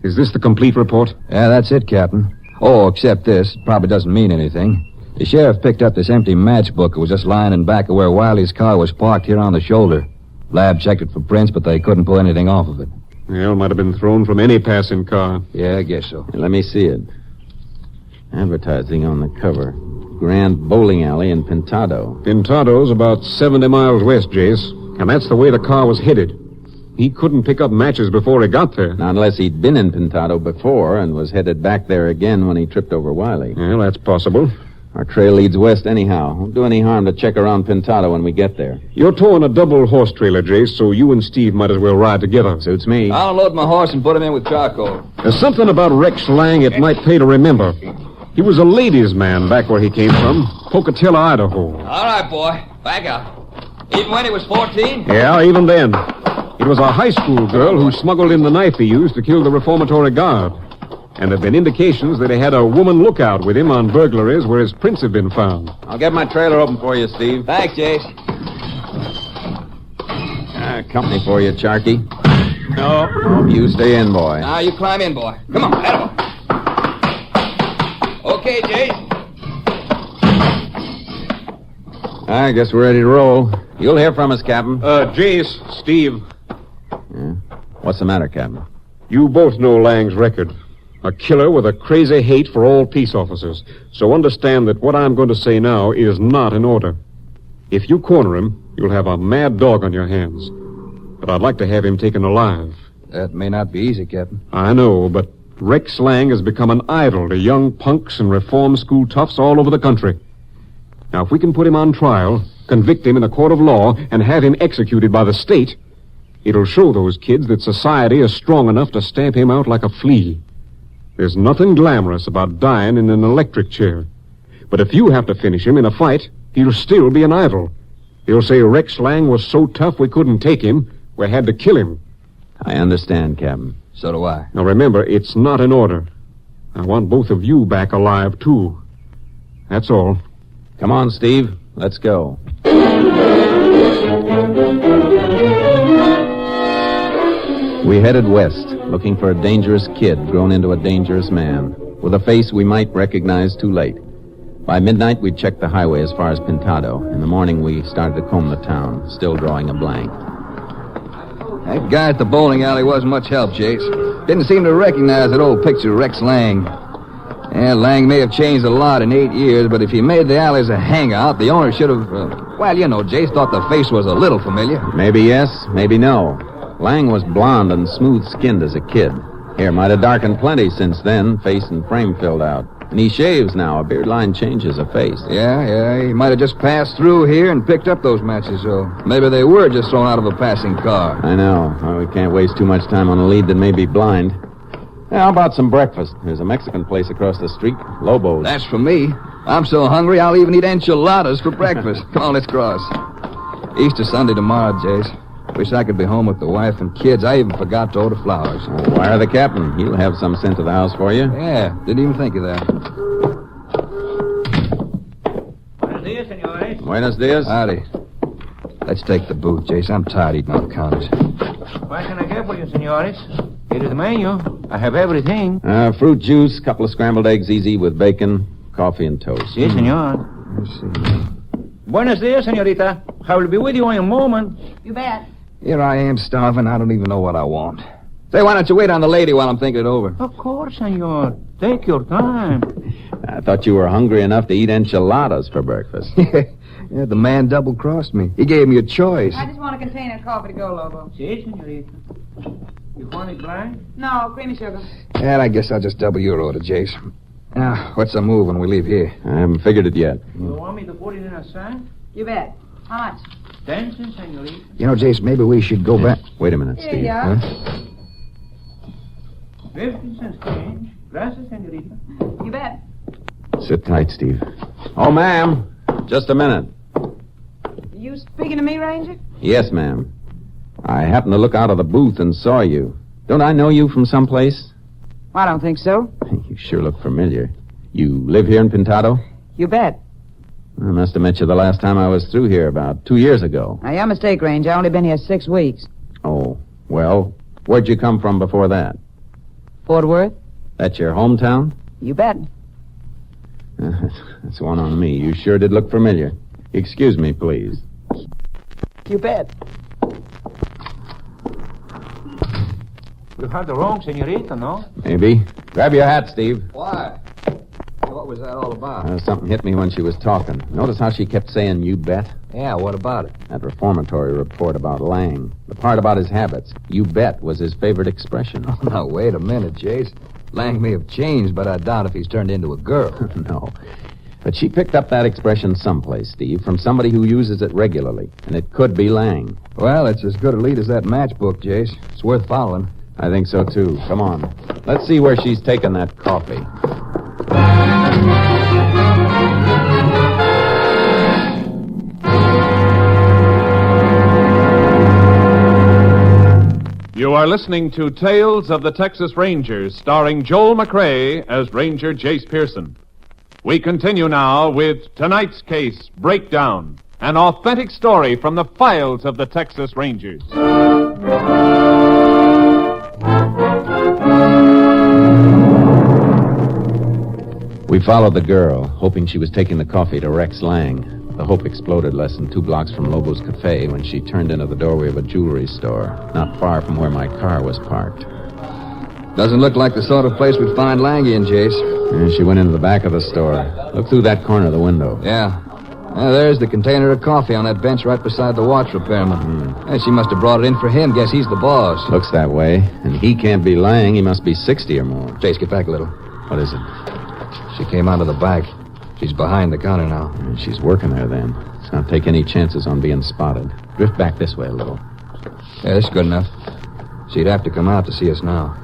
Is this the complete report? Yeah, that's it, Captain. Oh, except this. It probably doesn't mean anything. The sheriff picked up this empty matchbook that was just lying in back of where Wiley's car was parked here on the shoulder. Lab checked it for prints, but they couldn't pull anything off of it. Well, it might have been thrown from any passing car. Yeah, I guess so. Let me see it. Advertising on the cover. Grand Bowling Alley in Pintado. Pintado's about 70 miles west, Jace. And that's the way the car was headed. He couldn't pick up matches before he got there. Not unless he'd been in Pintado before and was headed back there again when he tripped over Wiley. Well, that's possible. Our trail leads west anyhow. Won't do any harm to check around Pintado when we get there. You're towing a double horse trailer, Jace, so you and Steve might as well ride together. Suits me. I'll load my horse and put him in with charcoal. There's something about Rex Lang it might pay to remember. He was a ladies' man back where he came from, Pocatello, Idaho. All right, boy. Back up. Even when he was 14? Yeah, even then. It was a high school girl who smuggled in the knife he used to kill the reformatory guard. And there have been indications that he had a woman lookout with him on burglaries where his prints have been found. I'll get my trailer open for you, Steve. Thanks, Jace. Company for you, Charky. No. You stay in, boy. Now you climb in, boy. Come on, attaboy. Okay, Jace. I guess we're ready to roll. You'll hear from us, Captain. Jace, Steve. Yeah? What's the matter, Captain? You both know Lang's record. A killer with a crazy hate for all peace officers. So understand that what I'm going to say now is not in order. If you corner him, you'll have a mad dog on your hands. But I'd like to have him taken alive. That may not be easy, Captain. I know, but Rex Lang has become an idol to young punks and reform school toughs all over the country. Now, if we can put him on trial, convict him in a court of law, and have him executed by the state, it'll show those kids that society is strong enough to stamp him out like a flea. There's nothing glamorous about dying in an electric chair. But if you have to finish him in a fight, he'll still be an idol. They'll say Rex Lang was so tough we couldn't take him, we had to kill him. I understand, Captain. So do I. Now remember, it's not in order. I want both of you back alive, too. That's all. Come on, Steve. Let's go. We headed west, looking for a dangerous kid grown into a dangerous man, with a face we might recognize too late. By midnight, we'd checked the highway as far as Pintado. In the morning, we started to comb the town, still drawing a blank. That guy at the bowling alley wasn't much help, Jace. Didn't seem to recognize that old picture of Rex Lang. Yeah, Lang may have changed a lot in 8 years, but if he made the alleys a hangout, the owner should have... well, you know, Jace thought the face was a little familiar. Maybe yes, maybe no. Lang was blond and smooth-skinned as a kid. Hair might have darkened plenty since then, face and frame filled out. And he shaves now. A beard line changes a face. Yeah, he might have just passed through here and picked up those matches, so maybe they were just thrown out of a passing car. I know. Well, we can't waste too much time on a lead that may be blind. Yeah, how about some breakfast? There's a Mexican place across the street, Lobo's. That's for me. I'm so hungry I'll even eat enchiladas for breakfast. Come on, let's cross. Easter Sunday tomorrow, Jace. Wish I could be home with the wife and kids. I even forgot to order flowers. Oh, wire the captain. He'll have some sent to the house for you. Yeah, didn't even think of that. Buenos dias, senores. Buenos dias. Howdy. Let's take the boot, Jace. I'm tired eating on the counters. What can I get for you, senores? Here is the menu. I have everything. Fruit juice, couple of scrambled eggs easy with bacon, coffee and toast. Si, senor. Let's see. Buenos dias, senorita. I will be with you in a moment. You bet. Here I am starving. I don't even know what I want. Say, why don't you wait on the lady while I'm thinking it over? Of course, senor. Take your time. I thought you were hungry enough to eat enchiladas for breakfast. Yeah, the man double-crossed me. He gave me a choice. I just want a container of coffee to go, Lobo. Si, senorita. You want it blind? No, creamy sugar. And I guess I'll just double your order, Jace. Now, what's the move when we leave here? I haven't figured it yet. You want me to put it in a sack? You bet. How much? 10 cents, senorita. You know, Jace, maybe we should go back. Wait a minute, Here Steve. you are. Huh? 15 cents change. Gracias, senorita. You bet. Sit tight, Steve. Oh, ma'am. Just a minute. You speaking to me, Ranger? Yes, ma'am. I happened to look out of the booth and saw you. Don't I know you from someplace? I don't think so. You sure look familiar. You live here in Pintado? You bet. I must have met you the last time I was through here about 2 years ago. Now, your mistake, Ranger. I've only been here 6 weeks. Oh, well, where'd you come from before that? Fort Worth? That's your hometown? You bet. That's one on me. You sure did look familiar. Excuse me, please. You bet. You have the wrong senorita, no? Maybe. Grab your hat, Steve. Why? What was that all about? Something hit me when she was talking. Notice how she kept saying, you bet? Yeah, what about it? That reformatory report about Lang. The part about his habits. You bet was his favorite expression. Oh, now, wait a minute, Jace. Lang may have changed, but I doubt if he's turned into a girl. No. But she picked up that expression someplace, Steve, from somebody who uses it regularly. And it could be Lang. Well, it's as good a lead as that matchbook, Jace. It's worth following. I think so, too. Come on. Let's see where she's taken that coffee. You are listening to Tales of the Texas Rangers, starring Joel McCrea as Ranger Jace Pearson. We continue now with tonight's case, Breakdown, an authentic story from the files of the Texas Rangers. We followed the girl, hoping she was taking the coffee to Rex Lang. The hope exploded less than 2 blocks from Lobo's Cafe when she turned into the doorway of a jewelry store, not far from where my car was parked. Doesn't look like the sort of place we'd find Langy and Jace. And she went into the back of the store. Look through that corner of the window. Yeah. There's the container of coffee on that bench right beside the watch repairman. And she must have brought it in for him. Guess he's the boss. Looks that way. And he can't be Lang. He must be 60 or more. Jace, get back a little. What is it? She came out of the back. She's behind the counter now. She's working there, then. Let's not take any chances on being spotted. Drift back this way a little. Yeah, that's good enough. She'd have to come out to see us now.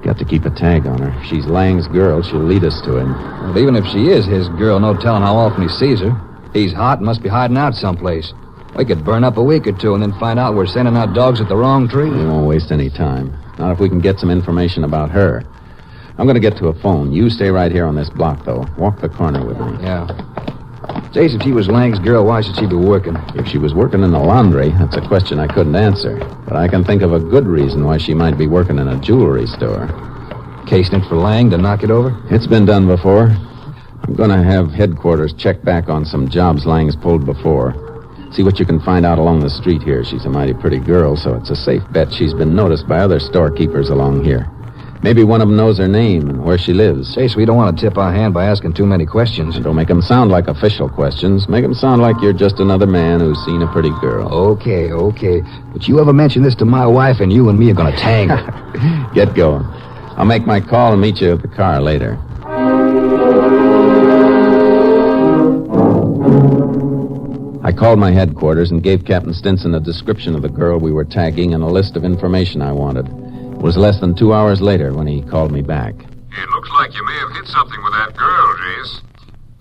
Got to keep a tag on her. If she's Lang's girl, she'll lead us to him. Well, even if she is his girl, no telling how often he sees her. He's hot and must be hiding out someplace. We could burn up a week or two and then find out we're sending out dogs at the wrong tree. We won't waste any time. Not if we can get some information about her. I'm going to get to a phone. You stay right here on this block, though. Walk the corner with me. Yeah. Jace, if she was Lang's girl, why should she be working? If she was working in the laundry, that's a question I couldn't answer. But I can think of a good reason why she might be working in a jewelry store. Casing it for Lang to knock it over? It's been done before. I'm going to have headquarters check back on some jobs Lang's pulled before. See what you can find out along the street here. She's a mighty pretty girl, so it's a safe bet she's been noticed by other storekeepers along here. Maybe one of them knows her name and where she lives. Jace, we don't want to tip our hand by asking too many questions. Don't make them sound like official questions. Make them sound like you're just another man who's seen a pretty girl. Okay. But you ever mention this to my wife, and you and me are going to tangle. Get going. I'll make my call and meet you at the car later. I called my headquarters and gave Captain Stinson a description of the girl we were tagging and a list of information I wanted. It was less than 2 hours later when he called me back. It looks like you may have hit something with that girl, Jace.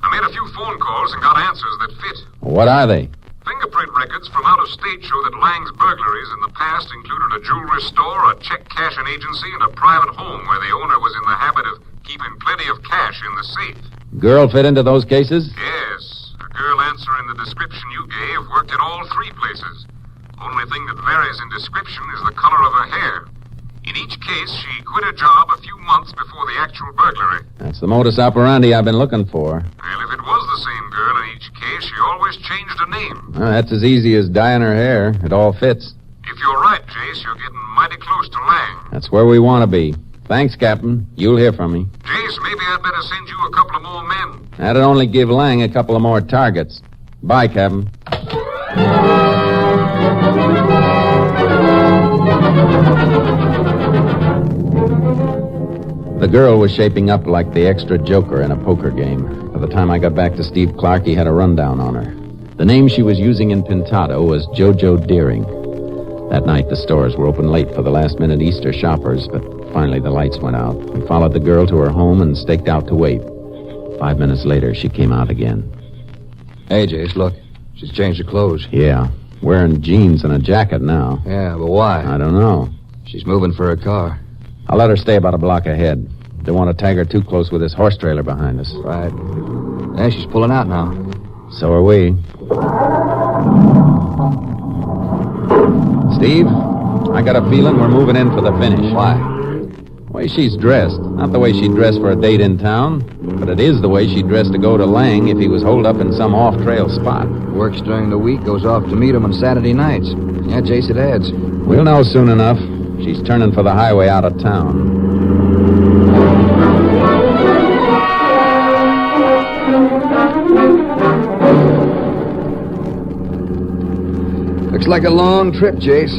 I made a few phone calls and got answers that fit. What are they? Fingerprint records from out of state show that Lang's burglaries in the past included a jewelry store, a check cashing agency, and a private home where the owner was in the habit of keeping plenty of cash in the safe. Girl fit into those cases? Yes. A girl answering the description you gave worked at all 3 places. Only thing that varies in description is the color of her hair. In each case, she quit her job a few months before the actual burglary. That's the modus operandi I've been looking for. Well, if it was the same girl in each case, she always changed her name. That's as easy as dyeing her hair. It all fits. If you're right, Jace, you're getting mighty close to Lang. That's where we want to be. Thanks, Captain. You'll hear from me. Jace, maybe I'd better send you a couple of more men. That'd only give Lang a couple of more targets. Bye, Captain. The girl was shaping up like the extra joker in a poker game. By the time I got back to Steve Clark, he had a rundown on her. The name she was using in Pintado was JoJo Deering. That night, the stores were open late for the last-minute Easter shoppers, but finally the lights went out. We followed the girl to her home and staked out to wait. 5 minutes later, she came out again. Hey, Jace, look. She's changed her clothes. Yeah, wearing jeans and a jacket now. Yeah, but why? I don't know. She's moving for her car. I'll let her stay about a block ahead. Don't want to tag her too close with this horse trailer behind us. Right. Yeah, she's pulling out now. So are we. Steve, I got a feeling we're moving in for the finish. Why? The way she's dressed. Not the way she'd dress for a date in town, but it is the way she'd dress to go to Lang if he was holed up in some off-trail spot. Works during the week, goes off to meet him on Saturday nights. Yeah, Jace, it adds. We'll know soon enough. She's turning for the highway out of town. Looks like a long trip, Jace.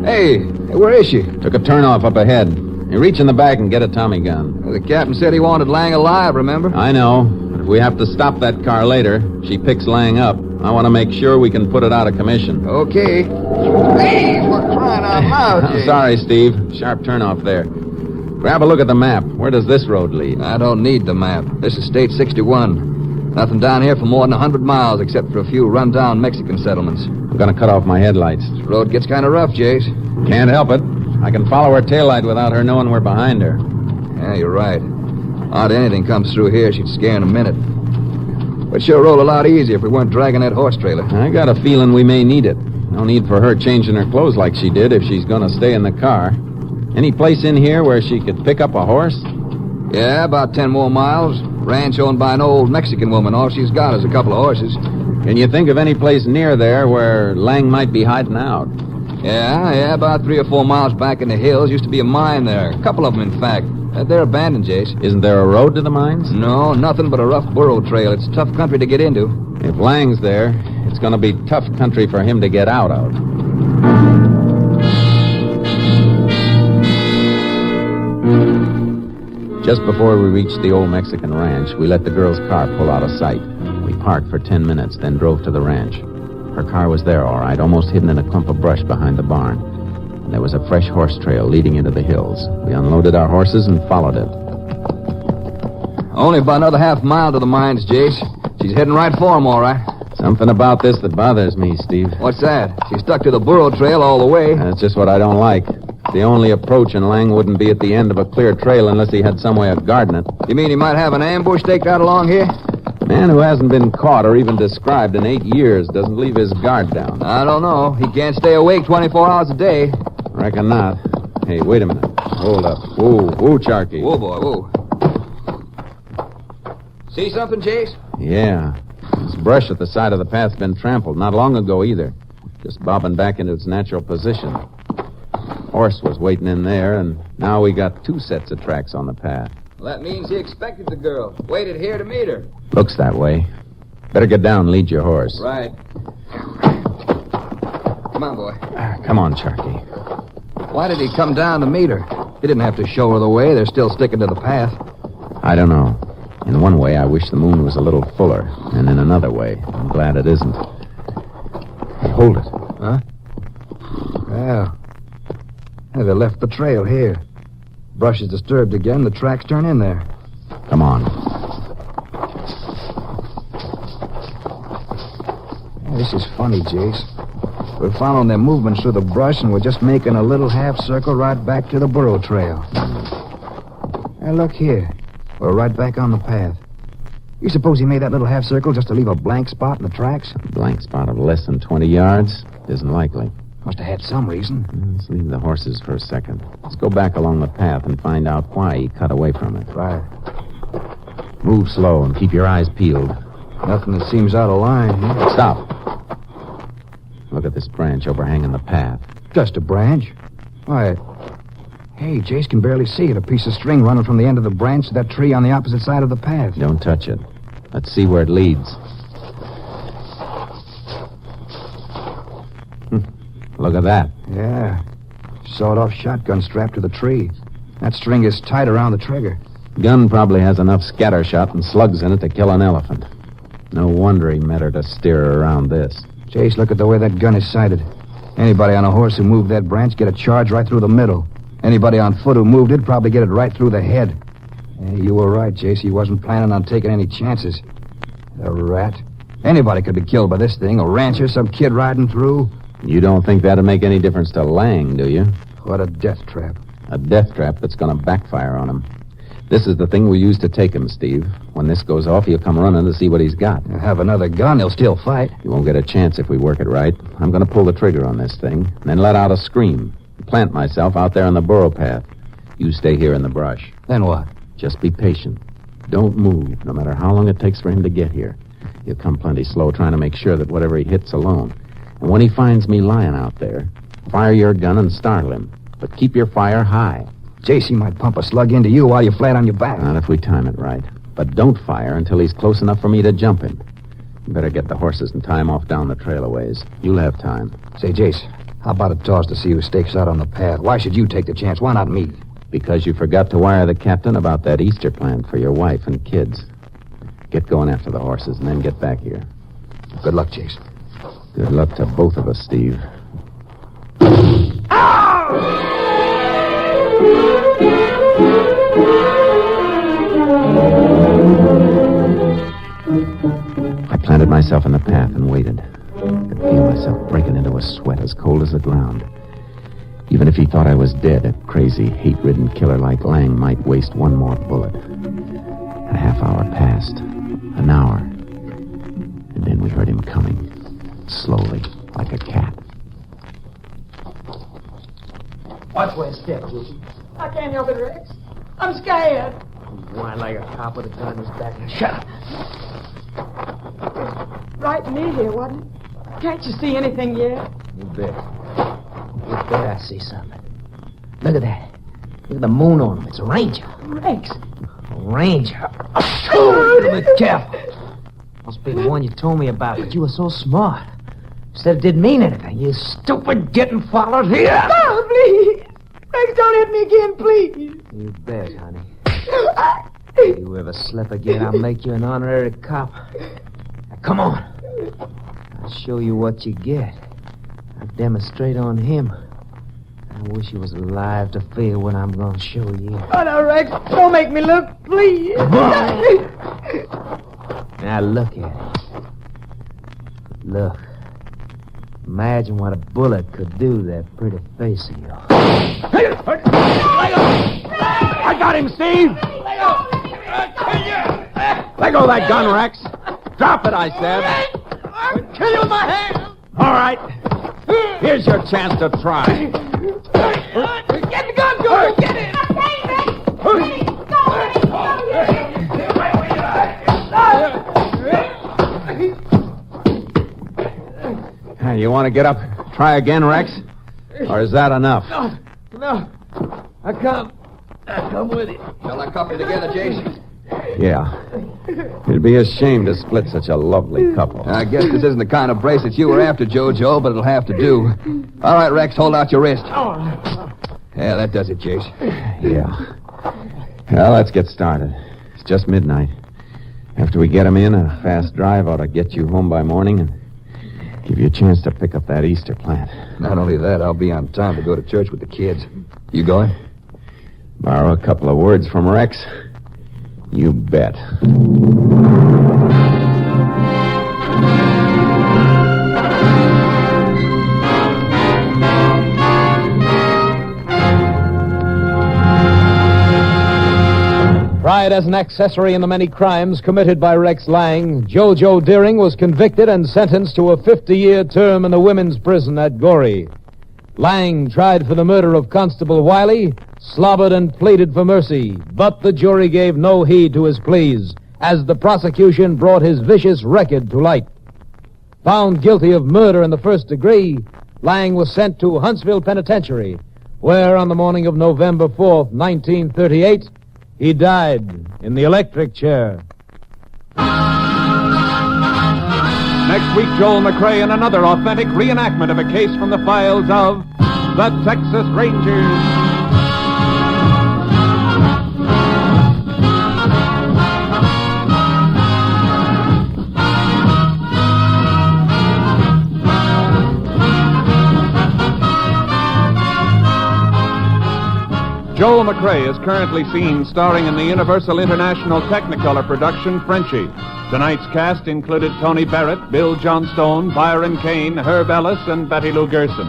Hey, where is she? Took a turnoff up ahead. You reach in the back and get a Tommy gun. Well, the captain said he wanted Lang alive, remember? I know. But if we have to stop that car later, she picks Lang up. I want to make sure we can put it out of commission. Okay. Hey, for crying out loud, I'm sorry, Steve. Sharp turnoff there. Grab a look at the map. Where does this road lead? I don't need the map. This is State 61. Nothing down here for more than 100 miles except for a few run-down Mexican settlements. I'm gonna cut off my headlights. This road gets kind of rough, Jace. Can't help it. I can follow her taillight without her knowing we're behind her. Yeah, you're right. Hardly anything comes through here, she'd scare in a minute. We'd sure roll a lot easier if we weren't dragging that horse trailer. I got a feeling we may need it. No need for her changing her clothes like she did if she's gonna stay in the car. Any place in here where she could pick up a horse? Yeah, about 10 more miles. Ranch owned by an old Mexican woman. All she's got is a couple of horses. Can you think of any place near there where Lang might be hiding out? Yeah, about 3 or 4 miles back in the hills used to be a mine there. A couple of them, in fact. They're abandoned, Jace. Isn't there a road to the mines? No, nothing but a rough burro trail. It's tough country to get into. If Lang's there, it's going to be tough country for him to get out of. Just before we reached the old Mexican ranch, we let the girl's car pull out of sight. We parked for 10 minutes, then drove to the ranch. Her car was there, all right, almost hidden in a clump of brush behind the barn. And there was a fresh horse trail leading into the hills. We unloaded our horses and followed it. Only about another half mile to the mines, Jace. She's heading right for them, all right. Something about this that bothers me, Steve. What's that? She stuck to the burro trail all the way. That's just what I don't like. The only approach, and Lang wouldn't be at the end of a clear trail unless he had some way of guarding it. You mean he might have an ambush staked out along here? A man who hasn't been caught or even described in 8 years doesn't leave his guard down. I don't know. He can't stay awake 24 hours a day. Reckon not. Hey, wait a minute. Hold up. Whoa, Charky. Whoa, boy, whoa. See something, Chase? Yeah. This brush at the side of the path's been trampled. Not long ago, either. Just bobbing back into its natural position. Horse was waiting in there, and now we got 2 sets of tracks on the path. Well, that means he expected the girl. Waited here to meet her. Looks that way. Better get down and lead your horse. Right. Come on, boy. Come on, Charky. Why did he come down to meet her? He didn't have to show her the way. They're still sticking to the path. I don't know. In one way, I wish the moon was a little fuller. And in another way, I'm glad it isn't. Hey, hold it. Huh? Well, they left the trail here. Brush is disturbed again. The tracks turn in there. Come on. Yeah, this is funny, Jace. We're following their movements through the brush, and we're just making a little half circle right back to the burro trail. Now, look here. We're right back on the path. You suppose he made that little half circle just to leave a blank spot in the tracks? A blank spot of less than 20 yards? Isn't likely. Must have had some reason. Let's leave the horses for a second. Let's go back along the path and find out why he cut away from it. Right. Move slow and keep your eyes peeled. Nothing that seems out of line here. Stop. Look at this branch overhanging the path. Just a branch? Why, hey, Jace can barely see it. A piece of string running from the end of the branch to that tree on the opposite side of the path. Don't touch it. Let's see where it leads. Look at that. Yeah. Sawed-off shotgun strapped to the tree. That string is tight around the trigger. Gun probably has enough scatter shot and slugs in it to kill an elephant. No wonder he met her to steer her around this. Chase, look at the way that gun is sighted. Anybody on a horse who moved that branch get a charge right through the middle. Anybody on foot who moved it probably get it right through the head. Hey, you were right, Chase. He wasn't planning on taking any chances. The rat. Anybody could be killed by this thing. A rancher, some kid riding through. You don't think that'd make any difference to Lang, do you? What a death trap. A death trap that's going to backfire on him. This is the thing we use to take him, Steve. When this goes off, he'll come running to see what he's got. He'll have another gun. He'll still fight. He won't get a chance if we work it right. I'm going to pull the trigger on this thing, and then let out a scream. Plant myself out there on the burro path. You stay here in the brush. Then what? Just be patient. Don't move, no matter how long it takes for him to get here. He'll come plenty slow, trying to make sure that whatever he hits alone. And when he finds me lying out there, fire your gun and startle him. But keep your fire high. Jace, he might pump a slug into you while you're flat on your back. Not if we time it right. But don't fire until he's close enough for me to jump him. You better get the horses and tie him off down the trail a ways. You'll have time. Say, Jace, how about a toss to see who stakes out on the path? Why should you take the chance? Why not me? Because you forgot to wire the captain about that Easter plant for your wife and kids. Get going after the horses and then get back here. Good luck, Jace. Good luck to both of us, Steve. planted myself in the path and waited. I could feel myself breaking into a sweat as cold as the ground. Even if he thought I was dead, a crazy, hate-ridden killer like Lang might waste one more bullet. A half hour passed. An hour. And then we heard him coming. Slowly, like a cat. Watch where you step, Ruthie. I can't help it, Rex. I'm scared. You whine like a cop with a gun in his back. Now, shut up. Right near here, wasn't it? Can't you see anything yet? You bet. You bet I see something. Look at that. Look at the moon on him. It's a ranger. Rex. A ranger. Oh, be careful. Must be the one you told me about, but you were so smart. You said it didn't mean anything. You stupid getting followed here. Oh, please. Rex, don't hit me again, please. You bet, honey. If you ever slip again, I'll make you an honorary cop. Now, come on. I'll show you what you get. I'll demonstrate on him. I wish he was alive to feel what I'm going to show you. Oh, no, Rex. Don't make me look, please. Now, look at it. Look. Imagine what a bullet could do to that pretty face of yours. I got him, Steve! Let go of that gun, Rex. Drop it, I said. I'll kill you with my hand. All right. Here's your chance to try. Get the gun, George. Get it. Hey, you want to get up, try again, Rex? Or is that enough? No. I come with you. Shall I cuff you together, Jason? Yeah. It'd be a shame to split such a lovely couple. I guess this isn't the kind of bracelet you were after, JoJo, but it'll have to do. All right, Rex, hold out your wrist. Yeah, that does it, Jace. Yeah. Well, let's get started. It's just midnight. After we get him in, a fast drive ought to get you home by morning and give you a chance to pick up that Easter plant. Not only that, I'll be on time to go to church with the kids. You going? Borrow a couple of words from Rex? You bet. Tried as an accessory in the many crimes committed by Rex Lang, JoJo Deering was convicted and sentenced to a 50-year term in the women's prison at Goree. Lang, tried for the murder of Constable Wiley, slobbered and pleaded for mercy, but the jury gave no heed to his pleas as the prosecution brought his vicious record to light. Found guilty of murder in the first degree, Lang was sent to Huntsville Penitentiary, where on the morning of November 4th, 1938, he died in the electric chair. Next week, Joel McCrea in another authentic reenactment of a case from the files of the Texas Rangers. Joel McCrea is currently seen starring in the Universal International Technicolor production Frenchie. Tonight's cast included Tony Barrett, Bill Johnstone, Byron Kane, Herb Ellis, and Betty Lou Gerson.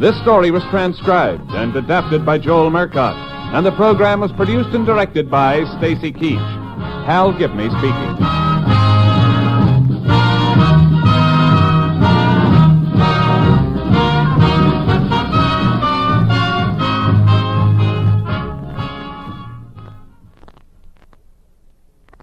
This story was transcribed and adapted by Joel Murcott, and the program was produced and directed by Stacy Keach. Hal Gibney speaking.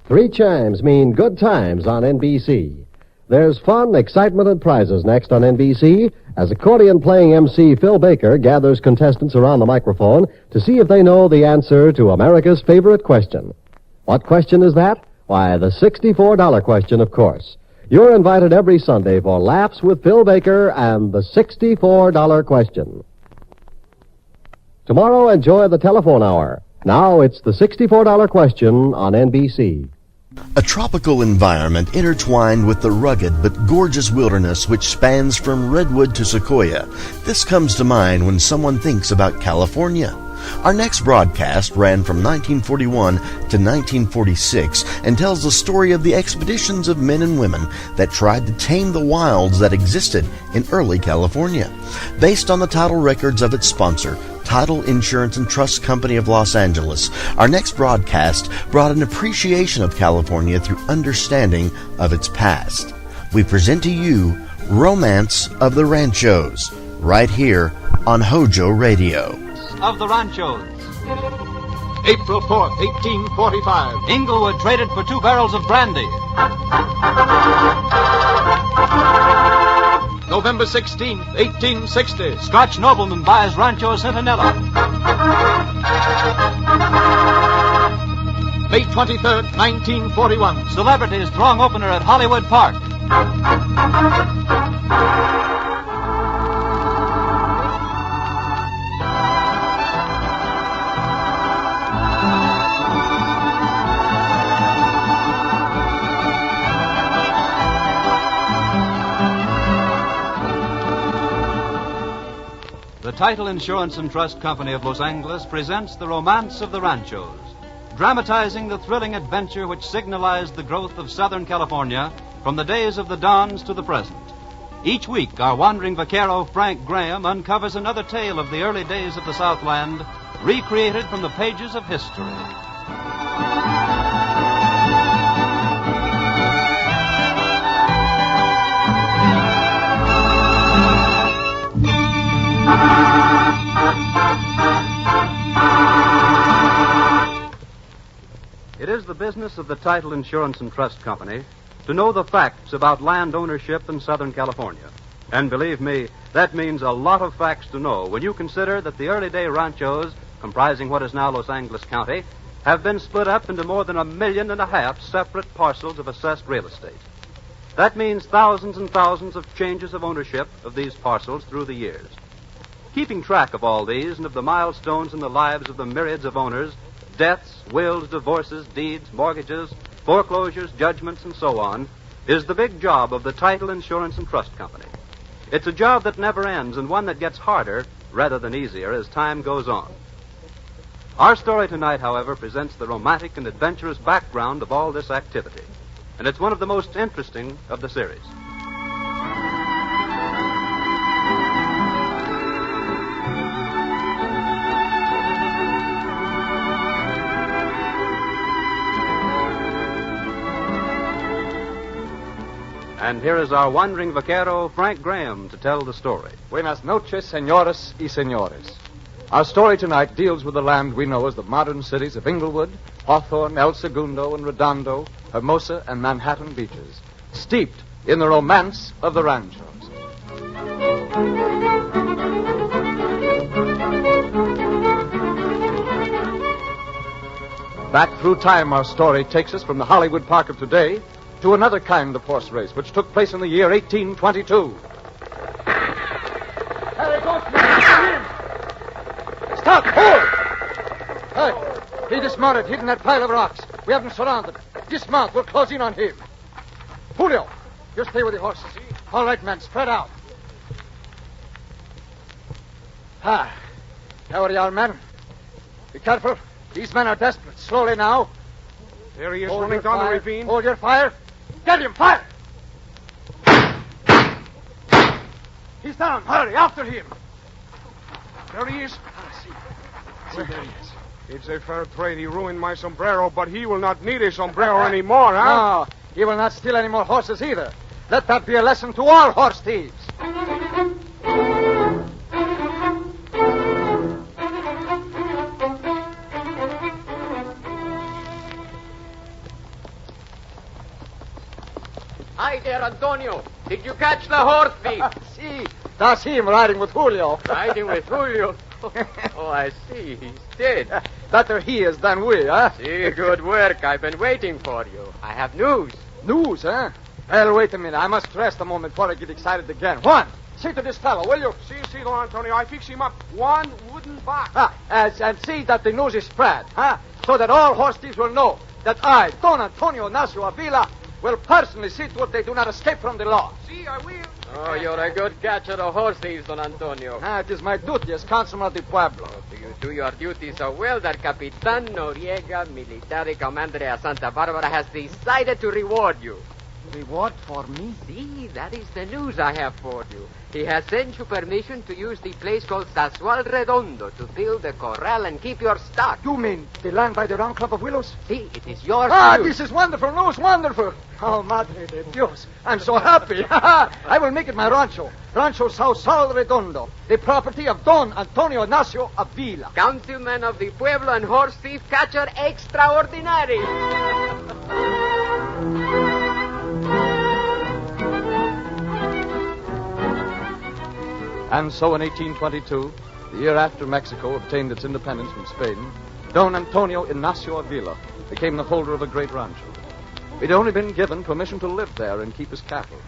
Three chimes mean good times on NBC. There's fun, excitement, and prizes next on NBC as accordion-playing MC Phil Baker gathers contestants around the microphone to see if they know the answer to America's favorite question. What question is that? Why, the $64 question, of course. You're invited every Sunday for Laughs with Phil Baker and the $64 question. Tomorrow, enjoy the telephone hour. Now it's the $64 question on NBC. A tropical environment intertwined with the rugged but gorgeous wilderness which spans from redwood to sequoia. This comes to mind when someone thinks about California. Our next broadcast ran from 1941 to 1946 and tells the story of the expeditions of men and women that tried to tame the wilds that existed in early California. Based on the title records of its sponsor, Title Insurance and Trust Company of Los Angeles, our next broadcast brought an appreciation of California through understanding of its past. We present to you Romance of the Ranchos, right here on HOJO Radio. Of the Ranchos. April 4th, 1845. Inglewood traded for 2 barrels of brandy. November 16th, 1860. Scotch nobleman buys Rancho Centinela. May 23rd, 1941. Celebrities throng opener at Hollywood Park. The Title Insurance and Trust Company of Los Angeles presents The Romance of the Ranchos, dramatizing the thrilling adventure which signalized the growth of Southern California from the days of the Dons to the present. Each week, our wandering vaquero, Frank Graham, uncovers another tale of the early days of the Southland, recreated from the pages of history. It is the business of the Title Insurance and Trust Company to know the facts about land ownership in Southern California. And believe me, that means a lot of facts to know when you consider that the early day ranchos, comprising what is now Los Angeles County, have been split up into more than 1.5 million separate parcels of assessed real estate. That means thousands and thousands of changes of ownership of these parcels through the years. Keeping track of all these and of the milestones in the lives of the myriads of owners, deaths, wills, divorces, deeds, mortgages, foreclosures, judgments, and so on, is the big job of the Title Insurance and Trust Company. It's a job that never ends and one that gets harder rather than easier as time goes on. Our story tonight, however, presents the romantic and adventurous background of all this activity, and it's one of the most interesting of the series. And here is our wandering vaquero, Frank Graham, to tell the story. Buenas noches, señoras y señores. Our story tonight deals with the land we know as the modern cities of Inglewood, Hawthorne, El Segundo, and Redondo, Hermosa, and Manhattan beaches, steeped in the romance of the ranchos. Back through time, our story takes us from the Hollywood Park of today to another kind of horse race, which took place in the year 1822. Harry, go him! Stop! Hold! Hey, he dismounted, hid in that pile of rocks. We have him surrounded. Dismount, we'll close in on him. Julio, you stay with the horses. All right, men, spread out. How are you, men? Be careful. These men are desperate. Slowly now. There he is, running down the ravine. Hold your fire. Get him! Fire! He's down. Hurry, after him. There he is. See, there he is. It's a fair trade. He ruined my sombrero, but he will not need a sombrero anymore, huh? No, he will not steal any more horses either. Let that be a lesson to all horse thieves. Hi there, Antonio. Did you catch the horse thief? See, that's him riding with Julio. Riding with Julio? Oh, I see. He's dead. Better he is than we, huh? See, good work. I've been waiting for you. I have news. News, huh? Well, wait a minute. I must rest a moment before I get excited again. Juan, see to this fellow, will you? See, Don Antonio. I fix him up. One wooden box. And see that the news is spread, huh? So that all horse thieves will know that I, Don Antonio Nacio Avila, will personally see to it they do not escape from the law. See, I will. Oh, you're a good catcher of horse thieves, Don Antonio. It is my duty as consular of the Pueblo. You do your duty so well that Capitan Noriega, military commander de Santa Barbara, has decided to reward you. Reward for me? See, that is the news I have for you. He has sent you permission to use the place called Sasual Redondo to build a corral and keep your stock. You mean the land by the round clump of willows? See, it is yours. This is wonderful news, wonderful. Oh, Madre de Dios, I'm so happy. I will make it my rancho. Rancho Sasual Redondo, the property of Don Antonio Ignacio Avila. Councilman of the Pueblo and horse thief catcher extraordinary. And so in 1822, the year after Mexico obtained its independence from Spain, Don Antonio Ignacio Avila became the holder of a great rancho. He'd only been given permission to live there and keep his cattle,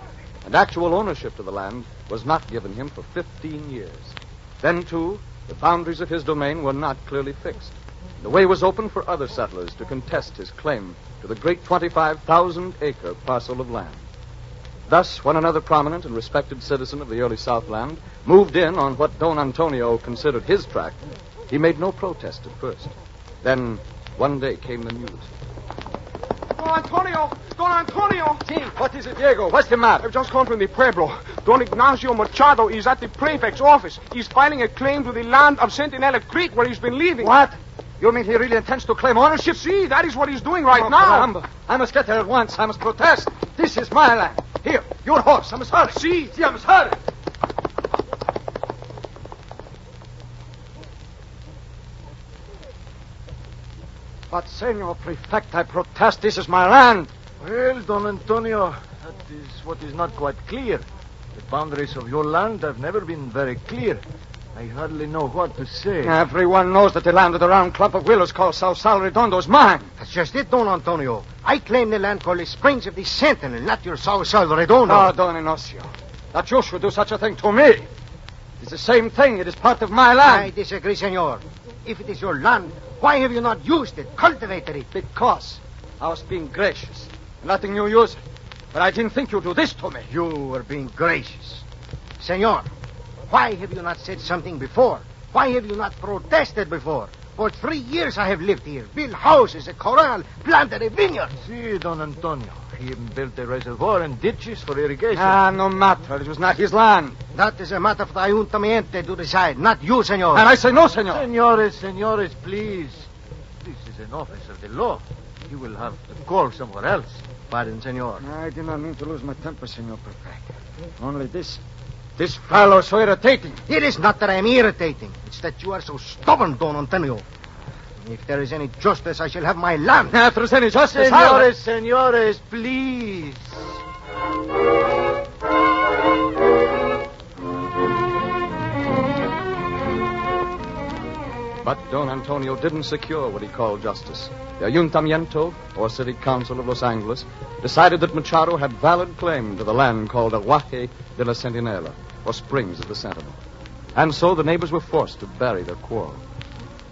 and actual ownership to the land was not given him for 15 years. Then, too, the boundaries of his domain were not clearly fixed. The way was open for other settlers to contest his claim to the great 25,000-acre parcel of land. Thus, when another prominent and respected citizen of the early Southland moved in on what Don Antonio considered his tract, he made no protest at first. Then, one day came the news. Don Antonio! Don Antonio! See, what is it, Diego? What's the matter? I've just come from the Pueblo. Don Ignacio Machado is at the prefect's office. He's filing a claim to the land of Centinela Creek where he's been living. What? You mean he really intends to claim ownership? See, that is what he's doing right now. Caramba. I must get there at once. I must protest. This is my land. Here, your horse. I must hurry. See, I must hurry. But, Senor Prefect, I protest. This is my land. Well, Don Antonio, that is what is not quite clear. The boundaries of your land have never been very clear. I hardly know what to say. Everyone knows that the land of the round clump of willows called Sasual Redondo is mine. That's just it, Don Antonio. I claim the land called the Springs of the Sentinel, not your Sasual Redondo. Oh, Don Ignacio, that you should do such a thing to me. It's the same thing. It is part of my land. I disagree, senor. If it is your land, why have you not used it, cultivated it? Because I was being gracious, letting you use it. But I didn't think you'd do this to me. You were being gracious. Senor, why have you not said something before? Why have you not protested before? For 3 years I have lived here, built houses, a corral, planted a vineyard. See, Don Antonio, he even built a reservoir and ditches for irrigation. No matter. It was not his land. That is a matter for the ayuntamiento to decide, not you, senor. And I say no, senor. Senores, please. This is an office of the law. You will have to call somewhere else. Pardon, senor. I did not mean to lose my temper, senor Prefect. Only this fellow is so irritating. It is not that I am irritating. It's that you are so stubborn, Don Antonio. If there is any justice, I shall have my land. If there is any justice, Senores, please. But Don Antonio didn't secure what he called justice. The Ayuntamiento, or City Council of Los Angeles, decided that Machado had valid claim to the land called Aguaje de la Centinela, or Springs of the Sentinel. And so the neighbors were forced to bury their quarrel.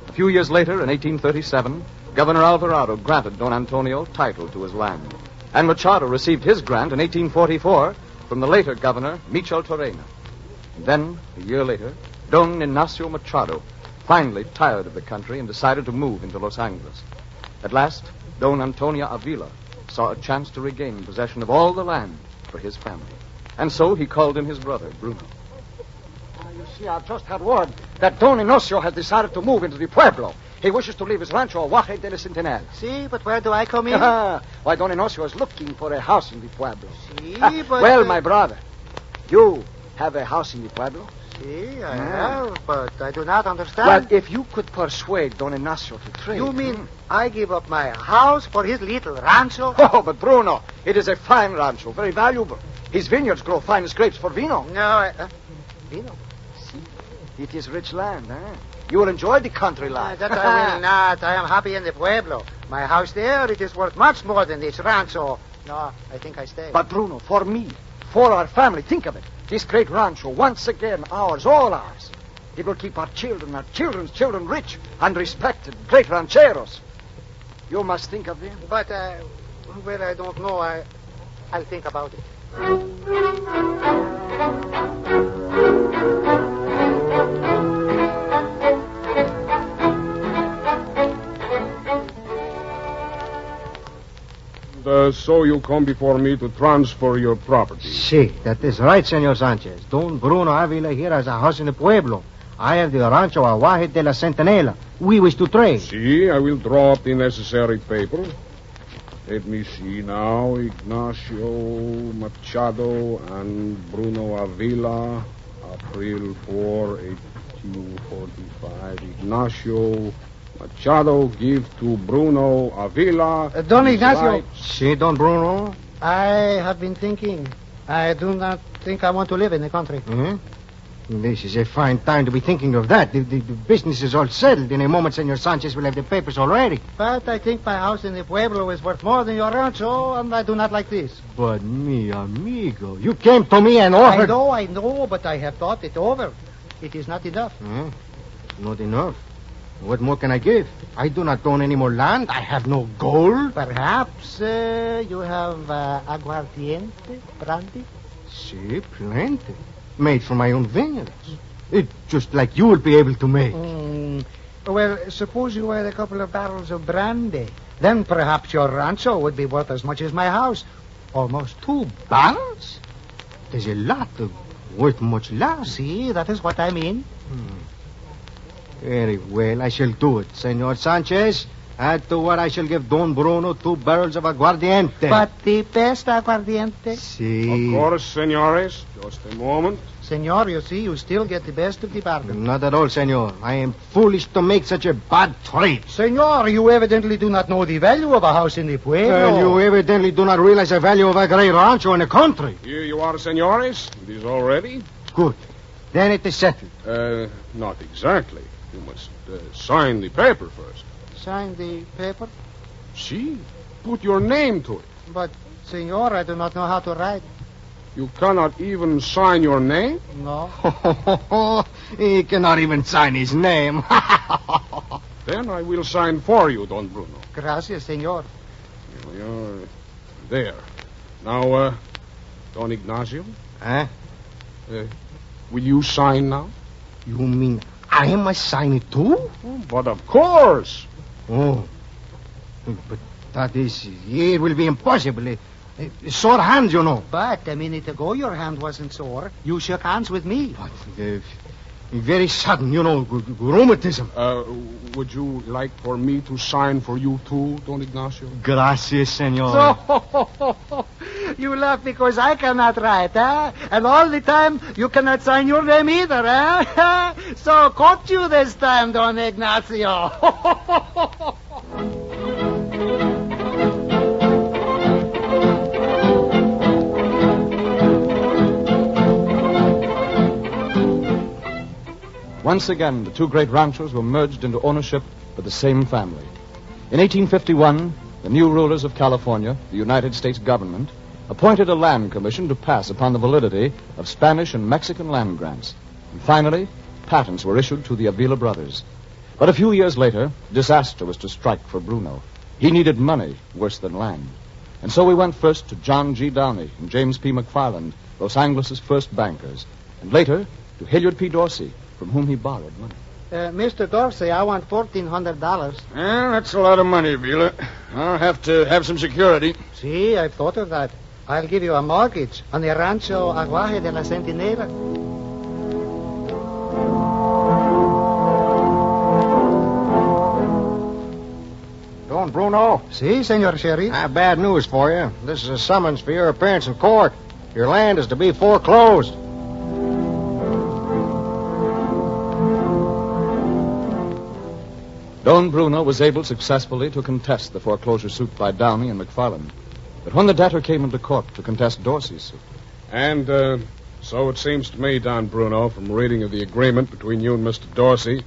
A few years later, in 1837, Governor Alvarado granted Don Antonio title to his land. And Machado received his grant in 1844 from the later governor, Michel Torrena. And then, a year later, Don Ignacio Machado finally tired of the country and decided to move into Los Angeles. At last, Don Antonio Avila saw a chance to regain possession of all the land for his family. And so he called in his brother, Bruno. You see, I've just had word that Don Ignacio has decided to move into the Pueblo. He wishes to leave his rancho Aguaje de la Centinela. See, but where do I come in? Why, Don Ignacio is looking for a house in the Pueblo. See, but... Well, my brother, you have a house in the Pueblo? See, I have, but I do not understand. Well, if you could persuade Don Ignacio to trade... You mean I give up my house for his little rancho? Oh, but Bruno, it is a fine rancho, very valuable. His vineyards grow fine grapes for vino. No, vino? See, it is rich land, You will enjoy the country life. That I will not. I am happy in the Pueblo. My house there, it is worth much more than this rancho. No, I think I stay. But Bruno, for me, for our family, think of it. This great rancho, once again ours, all ours. It will keep our children's children rich and respected, great rancheros. You must think of them. But, well, I don't know. I'll think about it. So you come before me to transfer your property. Si, that is right, Senor Sanchez. Don Bruno Avila here has a house in the Pueblo. I have the Rancho Aguaje de la Centinela. We wish to trade. See, I will draw up the necessary paper. Let me see now. Ignacio Machado and Bruno Avila. April 4, 1845. Ignacio Machado give to Bruno Avila. Don Ignacio. Right. Si, Don Bruno. I have been thinking. I do not think I want to live in the country. Mm-hmm. This is a fine time to be thinking of that. The business is all settled. In a moment, Senor Sanchez will have the papers all ready. But I think my house in the Pueblo is worth more than your rancho, and I do not like this. But, mi amigo, you came to me and offered... I know, but I have thought it over. It is not enough. Not enough. What more can I give? I do not own any more land. I have no gold. Perhaps you have aguardiente, brandy? Si, plenty. Made from my own vineyards. It's just like you will be able to make. Well, suppose you had a couple of barrels of brandy. Then perhaps your rancho would be worth as much as my house. Almost 2 barrels? There's a lot of worth much less. See, that is what I mean. Very well, I shall do it, Senor Sanchez. Add to what I shall give Don Bruno 2 barrels of aguardiente. But the best aguardiente? Si. Of course, senores. Just a moment. Senor, you see, you still get the best of the bargain. Not at all, senor. I am foolish to make such a bad trade. Senor, you evidently do not know the value of a house in the Pueblo. You evidently do not realize the value of a great rancho in the country. Here you are, senores. It is all ready. Good. Then it is settled. Not exactly. You must sign the paper first. Sign the paper? See? Put your name to it. But, senor, I do not know how to write. You cannot even sign your name? No. He cannot even sign his name. Then I will sign for you, Don Bruno. Gracias, senor. Here we are. There. Now, Don Ignacio? Will you sign now? You mean I must sign it too? But of course. Oh. But that is, it will be impossible. Sore hands, you know. But a minute ago your hand wasn't sore. You shook hands with me. But, very sudden, you know, rheumatism. Would you like for me to sign for you too, Don Ignacio? Gracias, senor. So, you laugh because I cannot write, eh? And all the time you cannot sign your name either, eh? So, caught you this time, Don Ignacio. Once again, the 2 great ranchos were merged into ownership with the same family. In 1851, the new rulers of California, the United States government, appointed a land commission to pass upon the validity of Spanish and Mexican land grants. And finally, patents were issued to the Avila brothers. But a few years later, disaster was to strike for Bruno. He needed money worse than land. And so we went first to John G. Downey and James P. McFarland, Los Angeles' first bankers, and later to Hilliard P. Dorsey, from whom he borrowed money. Mr. Dorsey, I want $1,400. That's a lot of money, Avila. I'll have to have some security. See, I've thought of that. I'll give you a mortgage on the Rancho Aguaje de la Centinela. Don Bruno? Si, Senor Sheriff. Bad news for you. This is a summons for your appearance in court. Your land is to be foreclosed. Don Bruno was able successfully to contest the foreclosure suit by Downey and McFarland. But when the debtor came into court to contest Dorsey's suit... And, so it seems to me, Don Bruno, from reading of the agreement between you and Mr. Dorsey,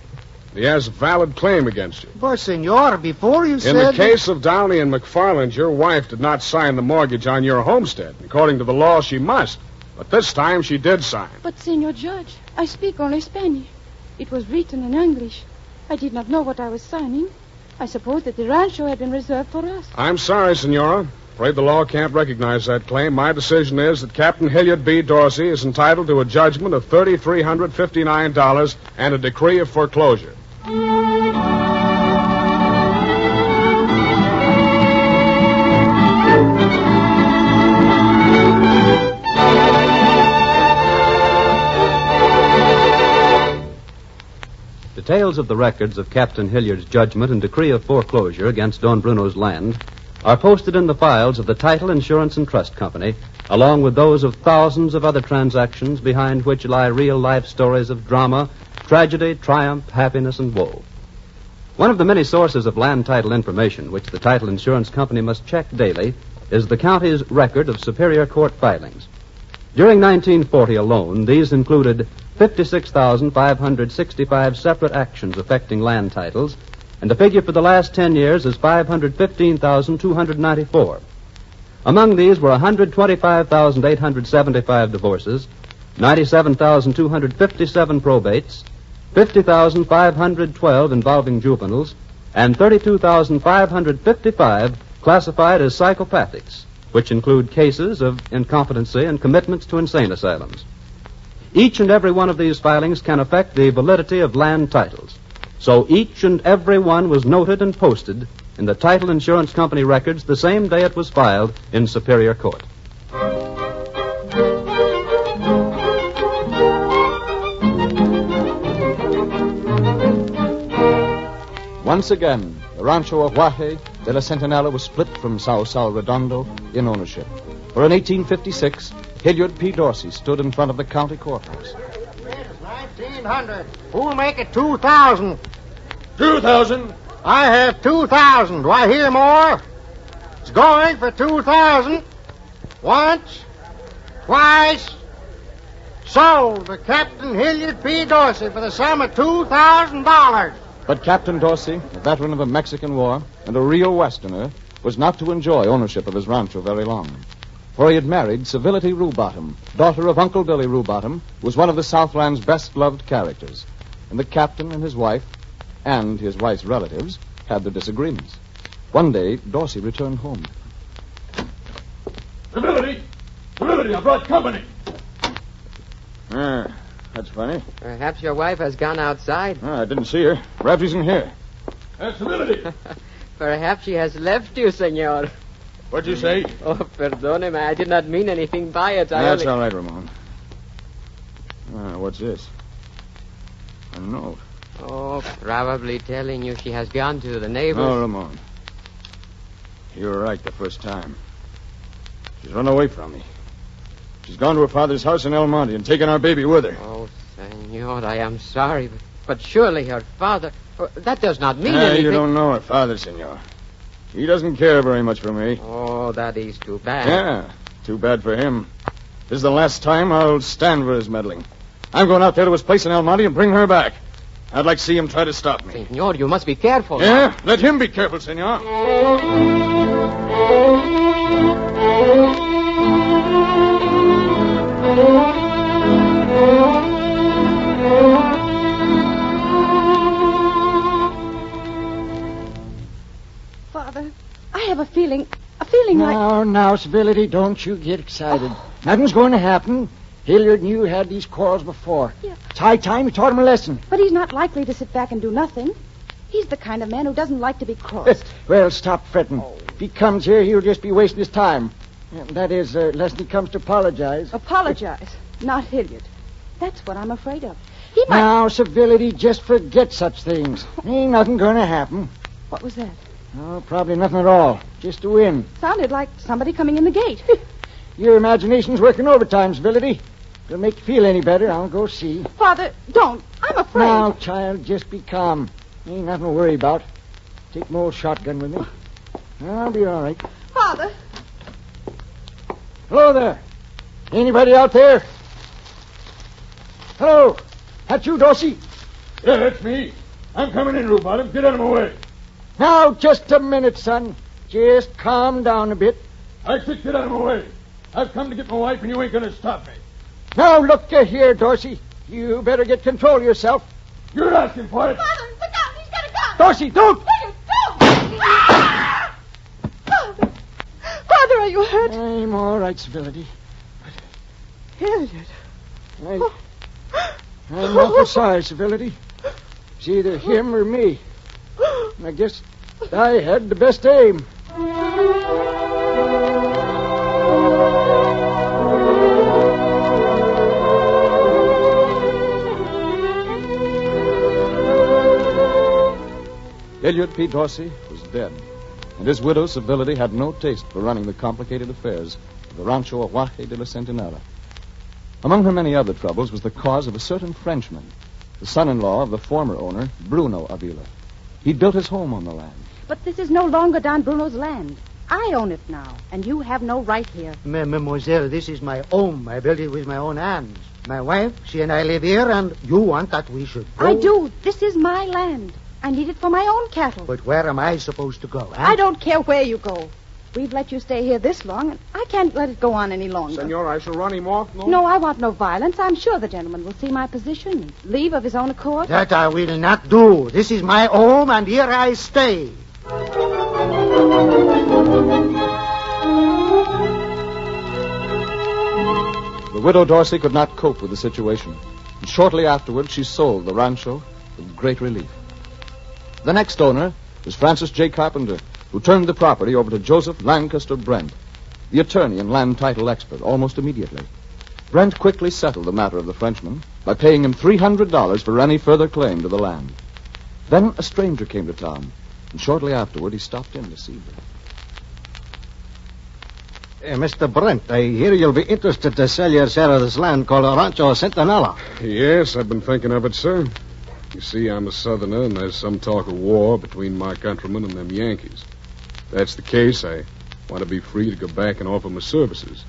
he has a valid claim against you. But, senor, before you said... In the case of Downey and McFarland, your wife did not sign the mortgage on your homestead. According to the law, she must. But this time, she did sign. But, Senor Judge, I speak only Spanish. It was written in English. I did not know what I was signing. I supposed that the rancho had been reserved for us. I'm sorry, Senora. Afraid the law can't recognize that claim. My decision is that Captain Hilliard B. Dorsey is entitled to a judgment of $3,359 and a decree of foreclosure. Details of the records of Captain Hilliard's judgment and decree of foreclosure against Don Bruno's land are posted in the files of the Title Insurance and Trust Company, along with those of thousands of other transactions behind which lie real-life stories of drama, tragedy, triumph, happiness, and woe. One of the many sources of land title information which the Title Insurance Company must check daily is the county's record of Superior Court filings. During 1940 alone, these included 56,565 separate actions affecting land titles, and the figure for the last 10 years is 515,294. Among these were 125,875 divorces, 97,257 probates, 50,512 involving juveniles, and 32,555 classified as psychopathics, which include cases of incompetency and commitments to insane asylums. Each and every one of these filings can affect the validity of land titles. So each and every one was noted and posted in the Title Insurance Company records the same day it was filed in Superior Court. Once again, the Rancho Aguaje de la Centinela was split from Sao Sal Redondo in ownership. For in 1856, Hilliard P. Dorsey stood in front of the county courthouse. 1,900. Who'll make it 2,000? 2,000? I have 2,000. Do I hear more? It's going for 2,000. Once, twice. Sold to Captain Hilliard P. Dorsey for the sum of $2,000. But Captain Dorsey, a veteran of the Mexican War and a real Westerner, was not to enjoy ownership of his rancho very long. For he had married Civility Rubottom, daughter of Uncle Billy Rubottom, who was one of the Southland's best-loved characters. And the captain and his wife, and his wife's relatives, had their disagreements. One day, Dorsey returned home. Civility! Civility, I brought company! That's funny. Perhaps your wife has gone outside. I didn't see her. Perhaps she's in here. Civility! Perhaps she has left you, senor. What'd you say? Oh, perdóneme. I did not mean anything by it. That's all right, Ramon. What's this? A note. Oh, probably telling you she has gone to the neighbors. No, Ramon. You were right the first time. She's run away from me. She's gone to her father's house in El Monte and taken our baby with her. Oh, senor, I am sorry, but surely her father... that does not mean anything. You don't know her father, senor. He doesn't care very much for me. Oh, that is too bad. Yeah, too bad for him. This is the last time I'll stand for his meddling. I'm going out there to his place in El Monte and bring her back. I'd like to see him try to stop me. Senor, you must be careful. Yeah? Let him be careful, senor. Father, I have a feeling like... Now, Civility, don't you get excited. Nothing's going to happen. Hilliard and you had these quarrels before. Yeah. It's high time you taught him a lesson. But he's not likely to sit back and do nothing. He's the kind of man who doesn't like to be crossed. Well, stop fretting. If he comes here, he'll just be wasting his time. That is, unless he comes to apologize. Apologize? Not Hilliard. That's what I'm afraid of. He might... Now, Civility, just forget such things. Ain't nothing going to happen. What was that? Oh, probably nothing at all. Just a wind. Sounded like somebody coming in the gate. Your imagination's working overtime, Civility. If it'll make you feel any better, I'll go see. Father, don't. I'm afraid. Now, child, just be calm. Ain't nothing to worry about. Take my old shotgun with me. I'll be all right. Father. Hello there. Anybody out there? Hello. That you, Dorsey? Yeah, that's me. I'm coming in, Rubottom. Get out of my way. Now, just a minute, son. Just calm down a bit. I said get out of my way. I've come to get my wife, and you ain't going to stop me. Now, look here, Dorsey. You better get control of yourself. You're asking for it. Father, look out. He's got a gun. Dorsey, don't. Hilliard, don't. Ah! Father, you hurt? I'm all right, Civility. Hilliard. I'm awful sorry, Civility. It's either him or me. I guess I had the best aim. Hilliard P. Dorsey was dead, and his widow, Civility, had no taste for running the complicated affairs of the Rancho Aguaje de la Centinela. Among her many other troubles was the cause of a certain Frenchman, the son-in-law of the former owner, Bruno Avila. He'd built his home on the land. But this is no longer Don Bruno's land. I own it now, and you have no right here. Mademoiselle, this is my home. I built it with my own hands. My wife, she and I live here, and you want that we should go? I do. This is my land. I need it for my own cattle. But where am I supposed to go, huh? I don't care where you go. We've let you stay here this long, and I can't let it go on any longer. Senor, I shall run him off, no? No, I want no violence. I'm sure the gentleman will see my position and leave of his own accord. That I will not do. This is my home, and here I stay. The widow Dorsey could not cope with the situation, and shortly afterward she sold the rancho with great relief. The next owner was Francis J. Carpenter, who turned the property over to Joseph Lancaster Brent, the attorney and land title expert, almost immediately. Brent quickly settled the matter of the Frenchman by paying him $300 for any further claim to the land. Then a stranger came to town, and shortly afterward he stopped in to see them. Mr. Brent, I hear you'll be interested to sell your share of this land called Rancho Centinela. Yes, I've been thinking of it, sir. You see, I'm a Southerner, and there's some talk of war between my countrymen and them Yankees. If that's the case, I want to be free to go back and offer my services.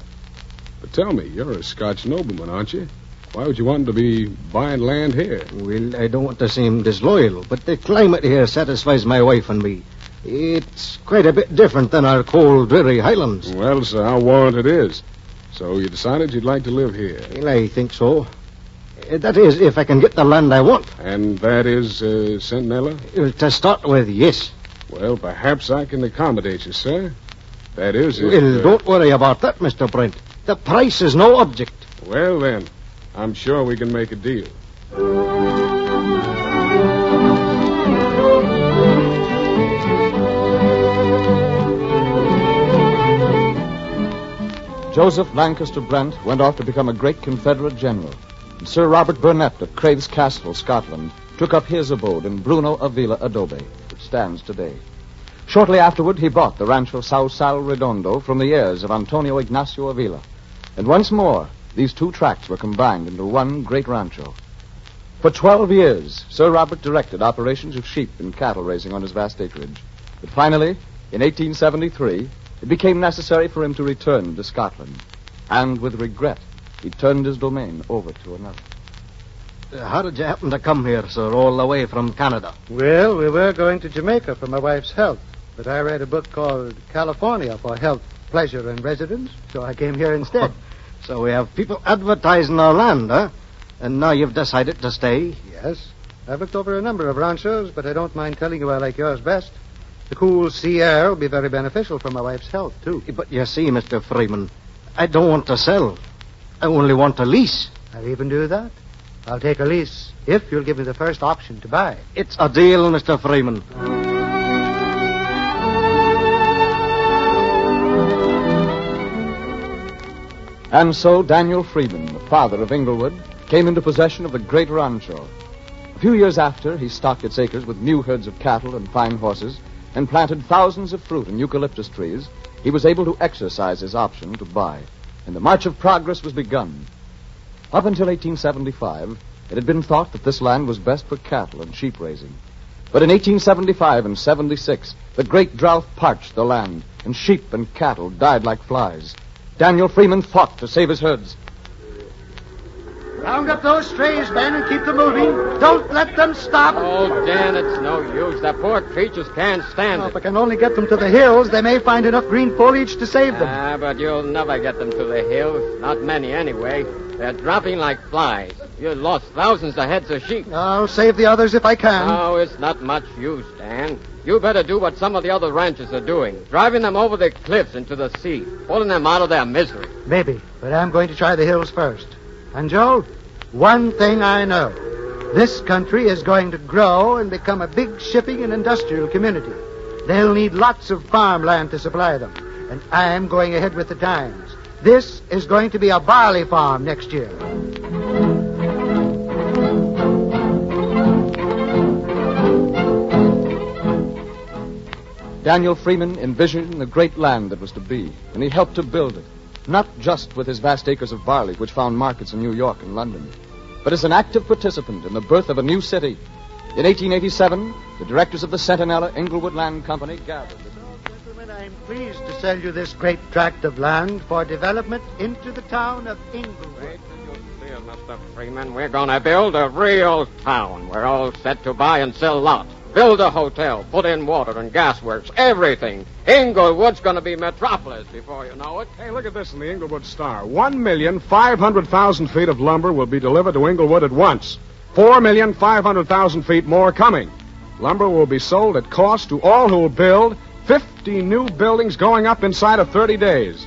But tell me, you're a Scotch nobleman, aren't you? Why would you want to be buying land here? Well, I don't want to seem disloyal, but the climate here satisfies my wife and me. It's quite a bit different than our cold, dreary highlands. Well, sir, I'll warrant it is. So you decided you'd like to live here? Well, I think so. That is, if I can get the land I want. And that is Centinela? To start with, yes. Well, perhaps I can accommodate you, sir. That is, if... Well, don't worry about that, Mr. Brent. The price is no object. Well, then, I'm sure we can make a deal. Joseph Lancaster Brent went off to become a great Confederate general, and Sir Robert Burnett of Craig's Castle, Scotland, took up his abode in Bruno Avila Adobe, which stands today. Shortly afterward, he bought the Rancho Sausal Redondo from the heirs of Antonio Ignacio Avila, and once more, these two tracts were combined into one great rancho. For 12 years, Sir Robert directed operations of sheep and cattle raising on his vast acreage. But finally, in 1873, it became necessary for him to return to Scotland. And with regret, he turned his domain over to another. How did you happen to come here, sir, all the way from Canada? Well, we were going to Jamaica for my wife's health, but I read a book called California for Health, Pleasure, and Residence, so I came here instead. So we have people advertising our land, huh? And now you've decided to stay? Yes. I've looked over a number of ranchos, but I don't mind telling you I like yours best. The cool sea air will be very beneficial for my wife's health, too. But you see, Mr. Freeman, I don't want to sell. I only want to lease. I'll even do that. I'll take a lease if you'll give me the first option to buy. It's a deal, Mr. Freeman. And so Daniel Freeman, the father of Inglewood, came into possession of the great rancho. A few years after, he stocked its acres with new herds of cattle and fine horses, and planted thousands of fruit and eucalyptus trees. He was able to exercise his option to buy, and the march of progress was begun. Up until 1875, it had been thought that this land was best for cattle and sheep raising. But in 1875 and 76, the great drought parched the land, and sheep and cattle died like flies. Daniel Freeman fought to save his herds. Round up those strays, Ben, and keep them moving. Don't let them stop. Oh, Dan, it's no use. The poor creatures can't stand it. If I can only get them to the hills, they may find enough green foliage to save them. But you'll never get them to the hills. Not many, anyway. They're dropping like flies. You lost thousands of heads of sheep. I'll save the others if I can. No, it's not much use, Dan. You better do what some of the other ranchers are doing. Driving them over the cliffs into the sea. Pulling them out of their misery. Maybe, but I'm going to try the hills first. And, Joe, one thing I know. This country is going to grow and become a big shipping and industrial community. They'll need lots of farmland to supply them. And I'm going ahead with the times. This is going to be a barley farm next year. Daniel Freeman envisioned the great land that was to be, and he helped to build it, not just with his vast acres of barley, which found markets in New York and London, but as an active participant in the birth of a new city. In 1887, the directors of the Centinela Englewood Land Company gathered. Gentlemen, I'm pleased to sell you this great tract of land for development into the town of Englewood. Mr. Freeman, we're going to build a real town. We're all set to buy and sell lots. Build a hotel, put in water and gas works, everything. Inglewood's going to be metropolis before you know it. Hey, look at this in the Inglewood Star. 1,500,000 feet of lumber will be delivered to Inglewood at once. 4,500,000 feet more coming. Lumber will be sold at cost to all who will build. 50 new buildings going up inside of 30 days.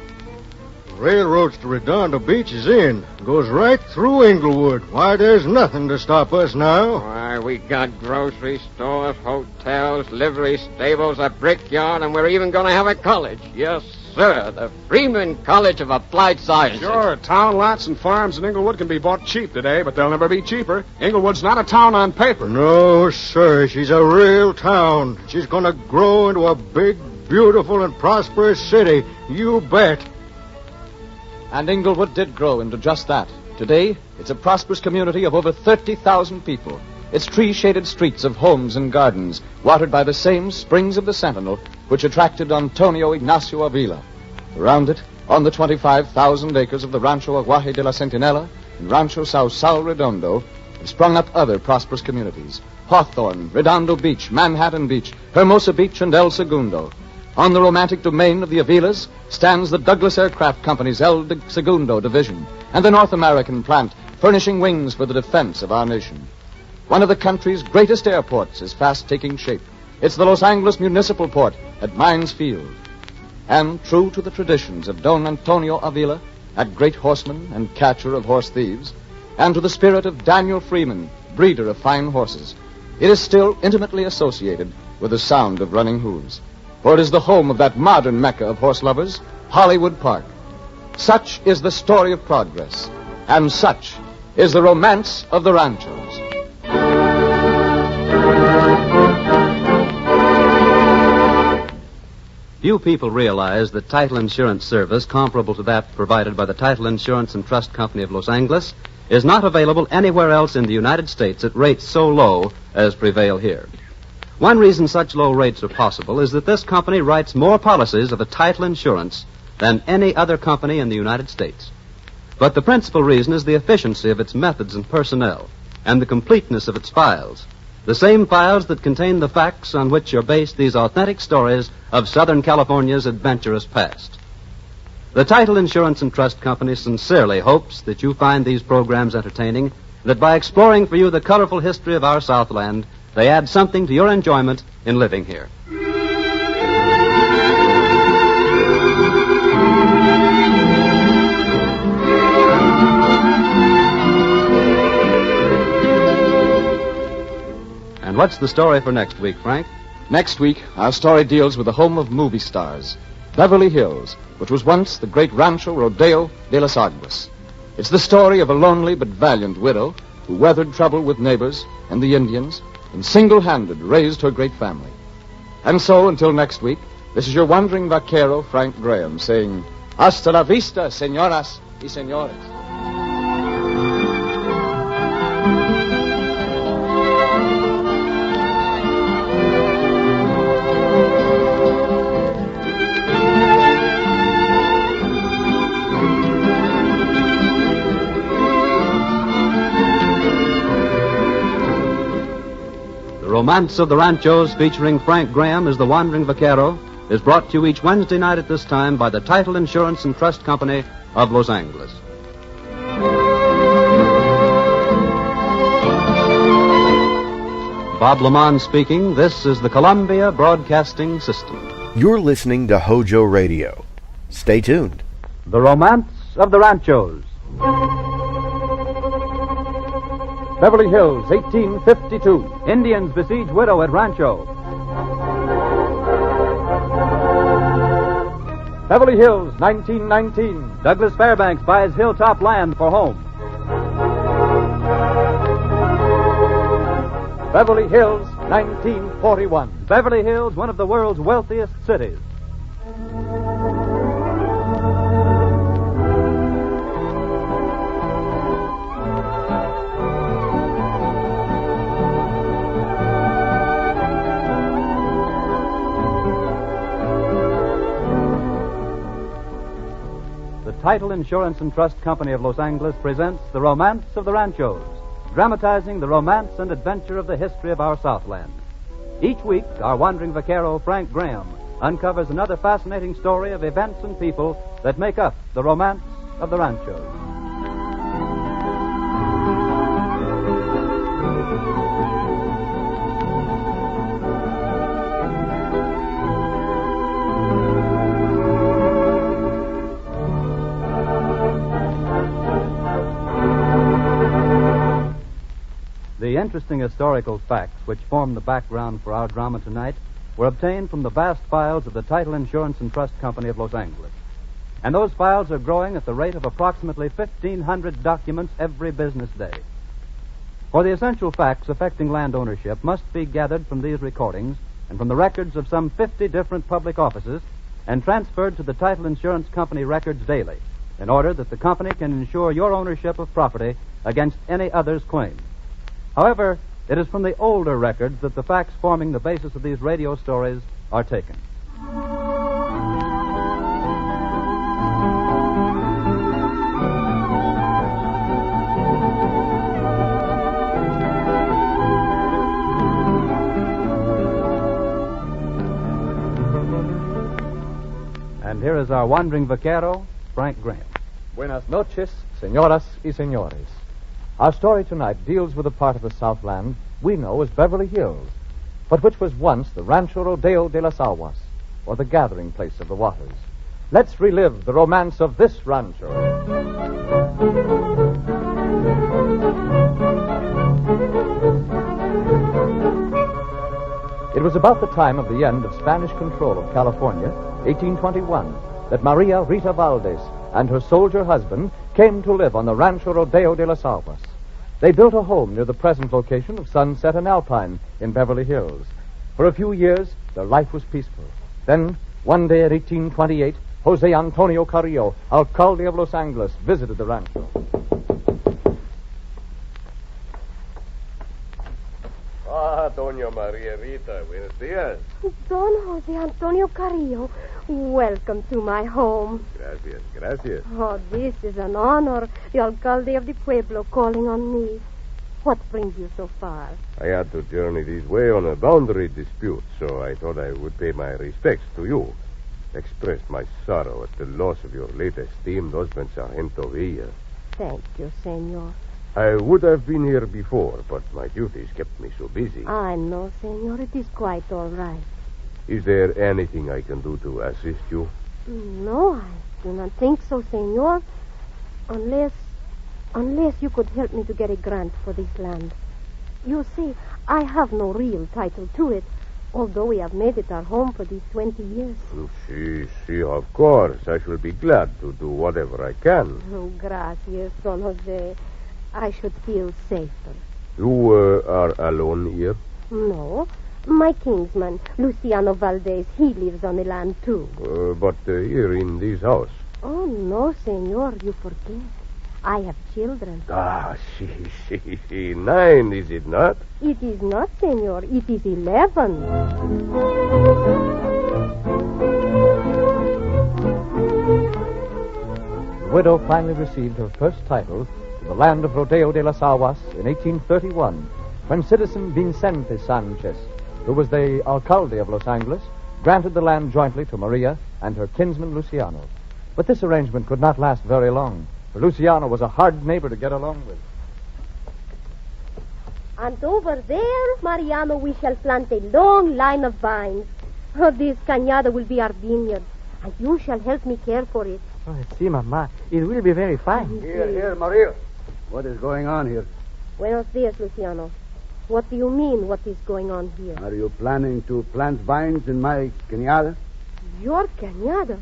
Railroads to Redondo Beach is in. Goes right through Inglewood. Why, there's nothing to stop us now. Why, we got grocery stores, hotels, livery stables, a brickyard, and we're even going to have a college. Yes, sir, the Freeman College of Applied Sciences. Sure, town lots and farms in Inglewood can be bought cheap today, but they'll never be cheaper. Inglewood's not a town on paper. No, sir. She's a real town. She's going to grow into a big, beautiful, and prosperous city. You bet. And Inglewood did grow into just that. Today, it's a prosperous community of over 30,000 people. Its tree-shaded streets of homes and gardens, watered by the same springs of the Sentinel, which attracted Antonio Ignacio Avila. Around it, on the 25,000 acres of the Rancho Aguaje de la Centinela and Rancho Sausal Redondo, have sprung up other prosperous communities. Hawthorne, Redondo Beach, Manhattan Beach, Hermosa Beach, and El Segundo. On the romantic domain of the Avilas stands the Douglas Aircraft Company's El Segundo Division and the North American plant furnishing wings for the defense of our nation. One of the country's greatest airports is fast taking shape. It's the Los Angeles Municipal Port at Mines Field. And true to the traditions of Don Antonio Avila, that great horseman and catcher of horse thieves, and to the spirit of Daniel Freeman, breeder of fine horses, it is still intimately associated with the sound of running hooves. For it is the home of that modern mecca of horse lovers, Hollywood Park. Such is the story of progress, and such is the romance of the ranchos. Few people realize that title insurance service comparable to that provided by the Title Insurance and Trust Company of Los Angeles is not available anywhere else in the United States at rates so low as prevail here. One reason such low rates are possible is that this company writes more policies of a title insurance than any other company in the United States. But the principal reason is the efficiency of its methods and personnel and the completeness of its files, the same files that contain the facts on which are based these authentic stories of Southern California's adventurous past. The Title Insurance and Trust Company sincerely hopes that you find these programs entertaining, that by exploring for you the colorful history of our Southland, they add something to your enjoyment in living here. And what's the story for next week, Frank? Next week, our story deals with the home of movie stars, Beverly Hills, which was once the great Rancho Rodeo de las Aguas. It's the story of a lonely but valiant widow who weathered trouble with neighbors and the Indians and single-handed raised her great family. And so, until next week, this is your wandering vaquero, Frank Graham, saying, Hasta la vista, señoras y señores. Romance of the Ranchos, featuring Frank Graham as the Wandering Vaquero, is brought to you each Wednesday night at this time by the Title Insurance and Trust Company of Los Angeles. Bob Lamont speaking. This is the Columbia Broadcasting System. You're listening to HOJO Radio. Stay tuned. The Romance of the Ranchos. Beverly Hills, 1852. Indians besiege widow at Rancho. Beverly Hills, 1919. Douglas Fairbanks buys hilltop land for home. Beverly Hills, 1941. Beverly Hills, one of the world's wealthiest cities. The Title Insurance and Trust Company of Los Angeles presents The Romance of the Ranchos, dramatizing the romance and adventure of the history of our Southland. Each week, our wandering vaquero, Frank Graham, uncovers another fascinating story of events and people that make up the romance of the Ranchos. The interesting historical facts which form the background for our drama tonight were obtained from the vast files of the Title Insurance and Trust Company of Los Angeles. And those files are growing at the rate of approximately 1,500 documents every business day. For the essential facts affecting land ownership must be gathered from these recordings and from the records of some 50 different public offices and transferred to the Title Insurance Company records daily in order that the company can ensure your ownership of property against any other's claims. However, it is from the older records that the facts forming the basis of these radio stories are taken. And here is our wandering vaquero, Frank Graham. Buenas noches, señoras y señores. Our story tonight deals with a part of the Southland we know as Beverly Hills, but which was once the Rancho Rodeo de las Aguas, or the gathering place of the waters. Let's relive the romance of this rancho. It was about the time of the end of Spanish control of California, 1821, that Maria Rita Valdez and her soldier husband came to live on the Rancho Rodeo de las Aguas. They built a home near the present location of Sunset and Alpine in Beverly Hills. For a few years, their life was peaceful. Then, one day in 1828, Jose Antonio Carrillo, alcalde of Los Angeles, visited the rancho. Doña Maria Rita, buenos dias. Don Jose Antonio Carrillo, welcome to my home. Gracias, gracias. Oh, this is an honor. The alcalde of the pueblo calling on me. What brings you so far? I had to journey this way on a boundary dispute, so I thought I would pay my respects to you. Express my sorrow at the loss of your late esteemed husband, Sargento Villa. Thank you, senor. I would have been here before, but my duties kept me so busy. I know, senor. It is quite all right. Is there anything I can do to assist you? No, I do not think so, senor. Unless you could help me to get a grant for this land. You see, I have no real title to it, although we have made it our home for these 20 years. See, of course. I shall be glad to do whatever I can. Oh, gracias, Don Jose. I should feel safer. You are alone here? No. My kinsman, Luciano Valdez, he lives on the land, too. But here in this house? Oh, no, senor, you forget. I have children. See. 9, is it not? It is not, senor. It is 11. The widow finally received her first title to the land of Rodeo de las Aguas in 1831, when citizen Vicente Sanchez, who was the alcalde of Los Angeles, granted the land jointly to Maria and her kinsman Luciano. But this arrangement could not last very long, for Luciano was a hard neighbor to get along with. And over there, Mariano, we shall plant a long line of vines. Oh, this cañada will be our vineyard, and you shall help me care for it. Oh, see, Mama, it will be very fine. Here, Maria. What is going on here? Buenos dias, Luciano. What do you mean, what is going on here? Are you planning to plant vines in my cañada? Your cañada?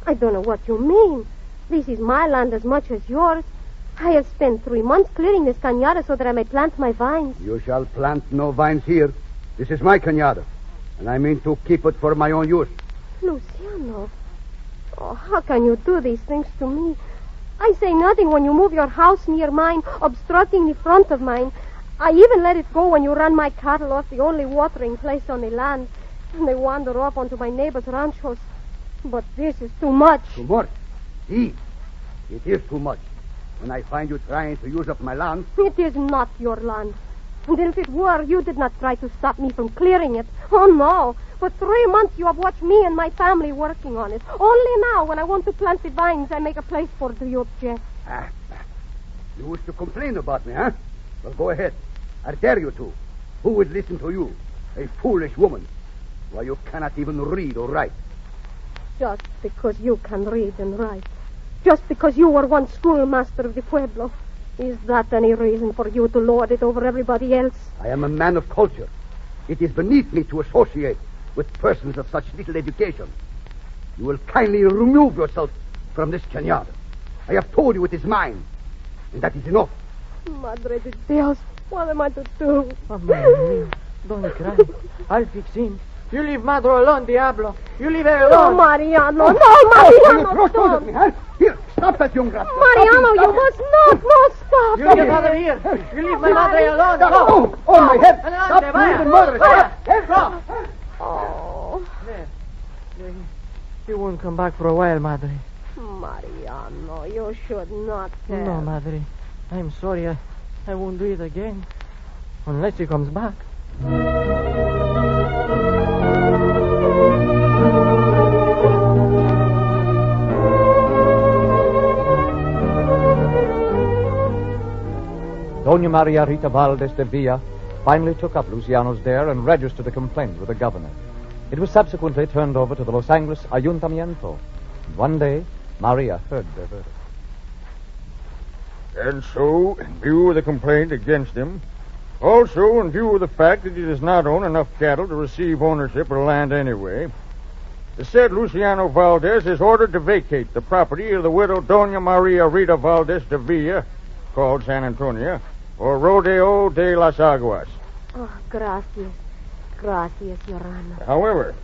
I don't know what you mean. This is my land as much as yours. I have spent 3 months clearing this cañada so that I may plant my vines. You shall plant no vines here. This is my cañada, and I mean to keep it for my own use. Luciano, oh, how can you do these things to me? I say nothing when you move your house near mine, obstructing the front of mine. I even let it go when you run my cattle off the only watering place on the land, and they wander off onto my neighbor's ranchos. But this is too much. Too much? See, it is too much. When I find you trying to use up my land... It is not your land. And if it were, you did not try to stop me from clearing it. Oh, no. For 3 months you have watched me and my family working on it. Only now, when I want to plant the vines, I make a place for the object. You wish to complain about me, huh? Well, go ahead. I dare you to. Who would listen to you? A foolish woman. Why, you cannot even read or write. Just because you can read and write. Just because you were once schoolmaster of the pueblo. Is that any reason for you to lord it over everybody else? I am a man of culture. It is beneath me to associate with persons of such little education. You will kindly remove yourself from this cañada. I have told you it is mine, and that is enough. Madre de Dios, what am I to do? Oh, Maria, don't cry. I'll fix him. You leave Madro alone, Diablo. You leave her alone. No, Mariano. No, Mariano. Stop it, huh? Here, stop that young rascal. Mariano, you must not. No, stop. You leave your mother here. You leave my madre alone. Go. Oh, my head. Stop moving, mother. Stop. Oh. There. You won't come back for a while, Madre. Mariano, you should not tell. No, Madre. I'm sorry. I won't do it again. Unless he comes back. Doña Maria Rita Valdez de Villa finally took up Luciano's dare and registered a complaint with the governor. It was subsequently turned over to the Los Angeles Ayuntamiento. And one day, Maria heard their verdict. And so, in view of the complaint against him, also in view of the fact that he does not own enough cattle to receive ownership of the land anyway, the said Luciano Valdez is ordered to vacate the property of the widow Doña Maria Rita Valdez de Villa, called San Antonio, or Rodeo de las Aguas. Oh, gracias. Gracias, Your Honor. However,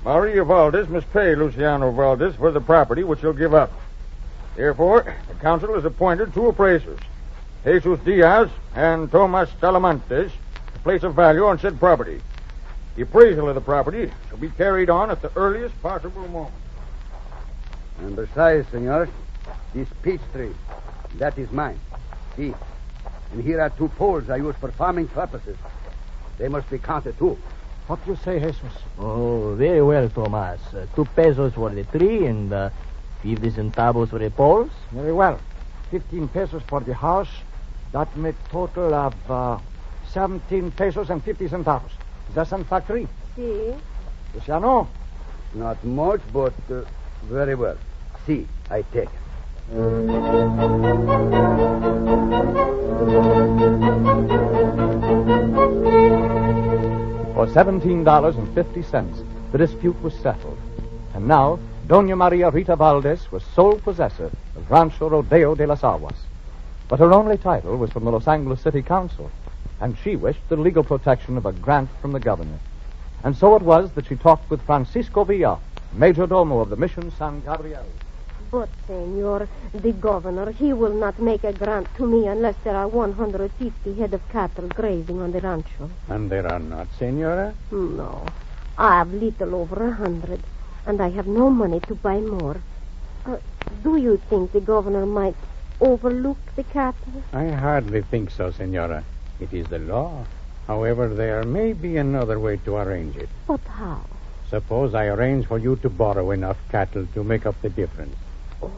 Maria Valdez must pay Luciano Valdez for the property which he'll give up. Therefore, the council has appointed 2 appraisers, Jesus Diaz and Tomas Talamantes, to place a value on said property. The appraisal of the property shall be carried on at the earliest possible moment. And besides, senor, this peach tree, that is mine. See, and here are 2 poles I use for farming purposes. They must be counted, too. What do you say, Jesus? Oh, very well, Tomas. 2 pesos for the tree and 50 centavos for the poles. Very well. 15 pesos for the house. That makes total of 17 pesos and 50 centavos. Is that satisfactory? Si. Luciano? Not much, but very well. See, I take it. For $17.50, the dispute was settled. And now, Doña Maria Rita Valdez was sole possessor of Rancho Rodeo de las Aguas. But her only title was from the Los Angeles City Council, and she wished the legal protection of a grant from the governor. And so it was that she talked with Francisco Villa, major domo of the Mission San Gabriel. But, senor, the governor, he will not make a grant to me unless there are 150 head of cattle grazing on the rancho. And there are not, senora? No. I have little over 100, and I have no money to buy more. Do you think the governor might overlook the cattle? I hardly think so, senora. It is the law. However, there may be another way to arrange it. But how? Suppose I arrange for you to borrow enough cattle to make up the difference. Oh,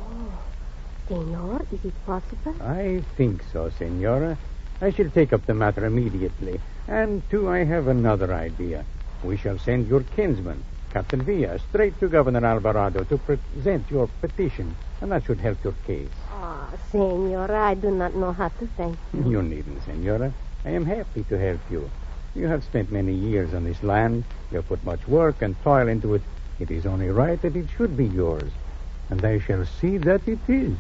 senor, is it possible? I think so, senora. I shall take up the matter immediately. And, too, I have another idea. We shall send your kinsman, Captain Villa, straight to Governor Alvarado to present your petition, and that should help your case. Ah, Senora, I do not know how to thank you. You needn't, Senora. I am happy to help you. You have spent many years on this land. You have put much work and toil into it. It is only right that it should be yours. And I shall see that it is.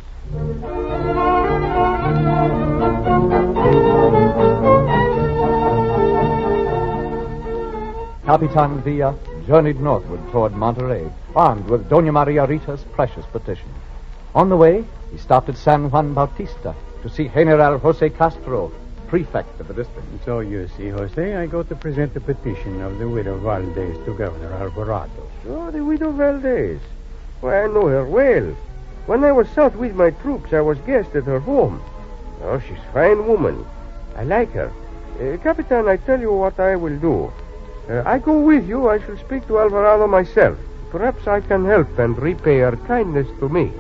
Capitan Villa journeyed northward toward Monterey, armed with Doña Maria Rita's precious petition. On the way, he stopped at San Juan Bautista to see General Jose Castro, prefect of the district. So you see, Jose, I go to present the petition of the widow Valdez to Governor Alvarado. Oh, the widow Valdez. Why, I know her well. When I was south with my troops, I was guest at her home. Oh, she's a fine woman. I like her. Capitan, I tell you what I will do. I go with you. I shall speak to Alvarado myself. Perhaps I can help and repay her kindness to me.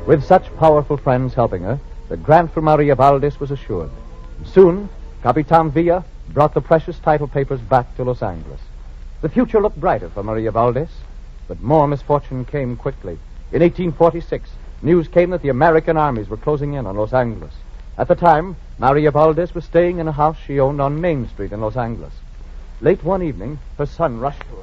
With such powerful friends helping her, the grant for Maria Valdez was assured. Soon, Capitan Villa brought the precious title papers back to Los Angeles. The future looked brighter for Maria Valdez, but more misfortune came quickly. In 1846, news came that the American armies were closing in on Los Angeles. At the time, Maria Valdez was staying in a house she owned on Main Street in Los Angeles. Late one evening, her son rushed to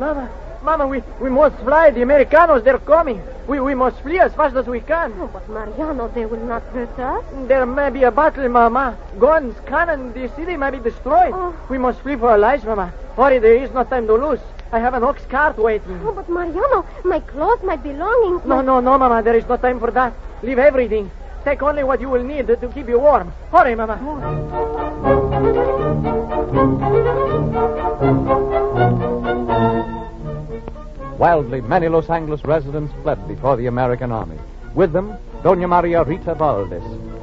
her. Mama, we must fly. The Americanos, they're coming. We must flee as fast as we can. Oh, but Mariano, they will not hurt us. There may be a battle, Mama. Guns, cannon, the city may be destroyed. Oh. We must flee for our lives, Mama. Hurry, there is no time to lose. I have an ox cart waiting. Oh, but Mariano, my clothes, my belongings... No, Mama, there is no time for that. Leave everything. Take only what you will need to keep you warm. Hurry, Mama. Wildly, many Los Angeles residents fled before the American army. With them, Doña Maria Rita Valdez.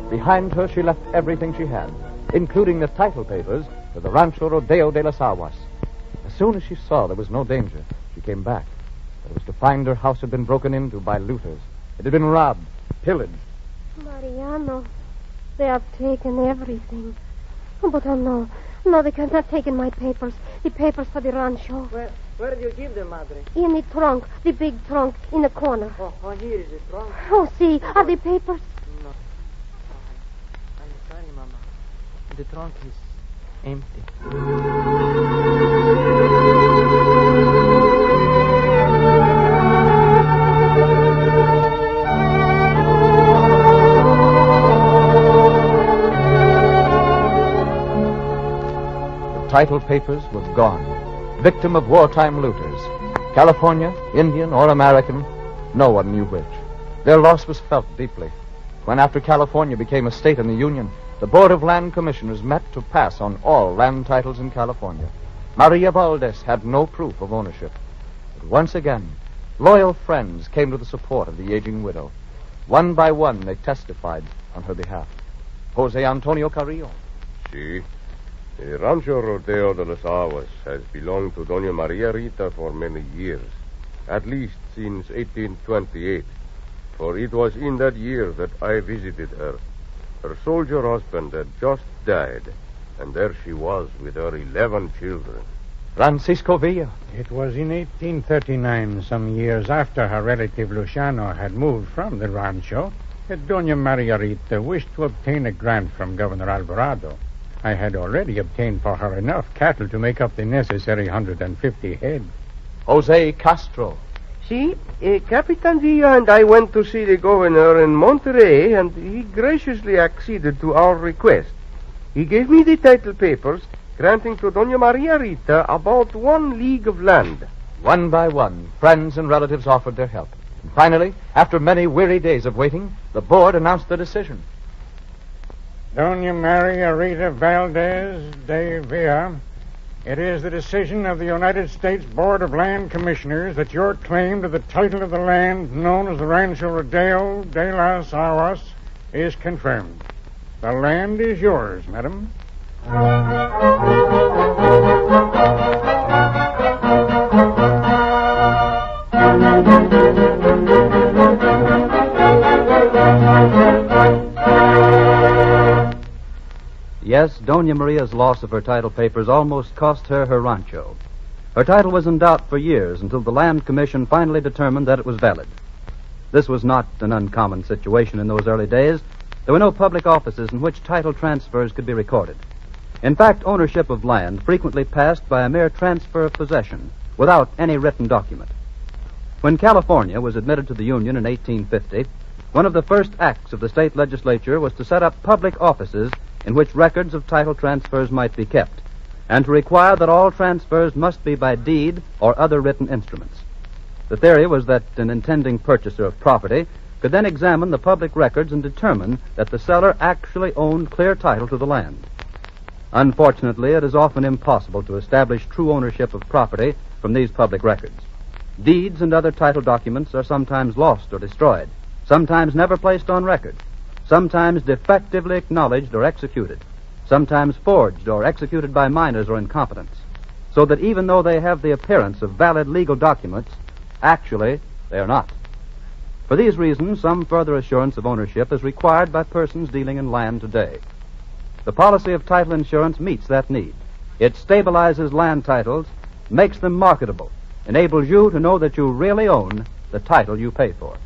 Behind her, she left everything she had, including the title papers to the Rancho Rodeo de las Aguas. As soon as she saw there was no danger, she came back. But it was to find her house had been broken into by looters. It had been robbed, pillaged. Mariano, they have taken everything. Oh, but no, they have not taken my papers. The papers for the rancho. Where do you give them, Madre? In the trunk, the big trunk, in the corner. Oh, here is the trunk. Oh, see, are the papers? No. I'm sorry, Mama. The trunk is empty. The title papers were gone. Victim of wartime looters. California, Indian, or American, no one knew which. Their loss was felt deeply. When after California became a state in the Union, the Board of Land Commissioners met to pass on all land titles in California. Maria Valdez had no proof of ownership. But once again, loyal friends came to the support of the aging widow. One by one, they testified on her behalf. Jose Antonio Carrillo. See? The Rancho Rodeo de las Aguas has belonged to Doña Maria Rita for many years, at least since 1828, for it was in that year that I visited her. Her soldier husband had just died, and there she was with her 11 children. Francisco Villa. It was in 1839, some years after her relative Luciano had moved from the rancho, that Doña Maria Rita wished to obtain a grant from Governor Alvarado. I had already obtained for her enough cattle to make up the necessary 150 head. Jose Castro. See, Capitan Villa and I went to see the governor in Monterey, and he graciously acceded to our request. He gave me the title papers, granting to Doña Maria Rita about 1 league of land. One by one, friends and relatives offered their help. And finally, after many weary days of waiting, the board announced the decision. Doña Maria Rita Valdez de Villa, it is the decision of the United States Board of Land Commissioners that your claim to the title of the land known as the Rancho Rodeo de las Aguas is confirmed. The land is yours, madam. Yes, Doña Maria's loss of her title papers almost cost her her rancho. Her title was in doubt for years until the Land Commission finally determined that it was valid. This was not an uncommon situation in those early days. There were no public offices in which title transfers could be recorded. In fact, ownership of land frequently passed by a mere transfer of possession without any written document. When California was admitted to the Union in 1850, one of the first acts of the state legislature was to set up public offices in which records of title transfers might be kept, and to require that all transfers must be by deed or other written instruments. The theory was that an intending purchaser of property could then examine the public records and determine that the seller actually owned clear title to the land. Unfortunately, it is often impossible to establish true ownership of property from these public records. Deeds and other title documents are sometimes lost or destroyed, sometimes never placed on record, sometimes defectively acknowledged or executed, sometimes forged or executed by minors or incompetents, so that even though they have the appearance of valid legal documents, actually they are not. For these reasons, some further assurance of ownership is required by persons dealing in land today. The policy of title insurance meets that need. It stabilizes land titles, makes them marketable, enables you to know that you really own the title you pay for.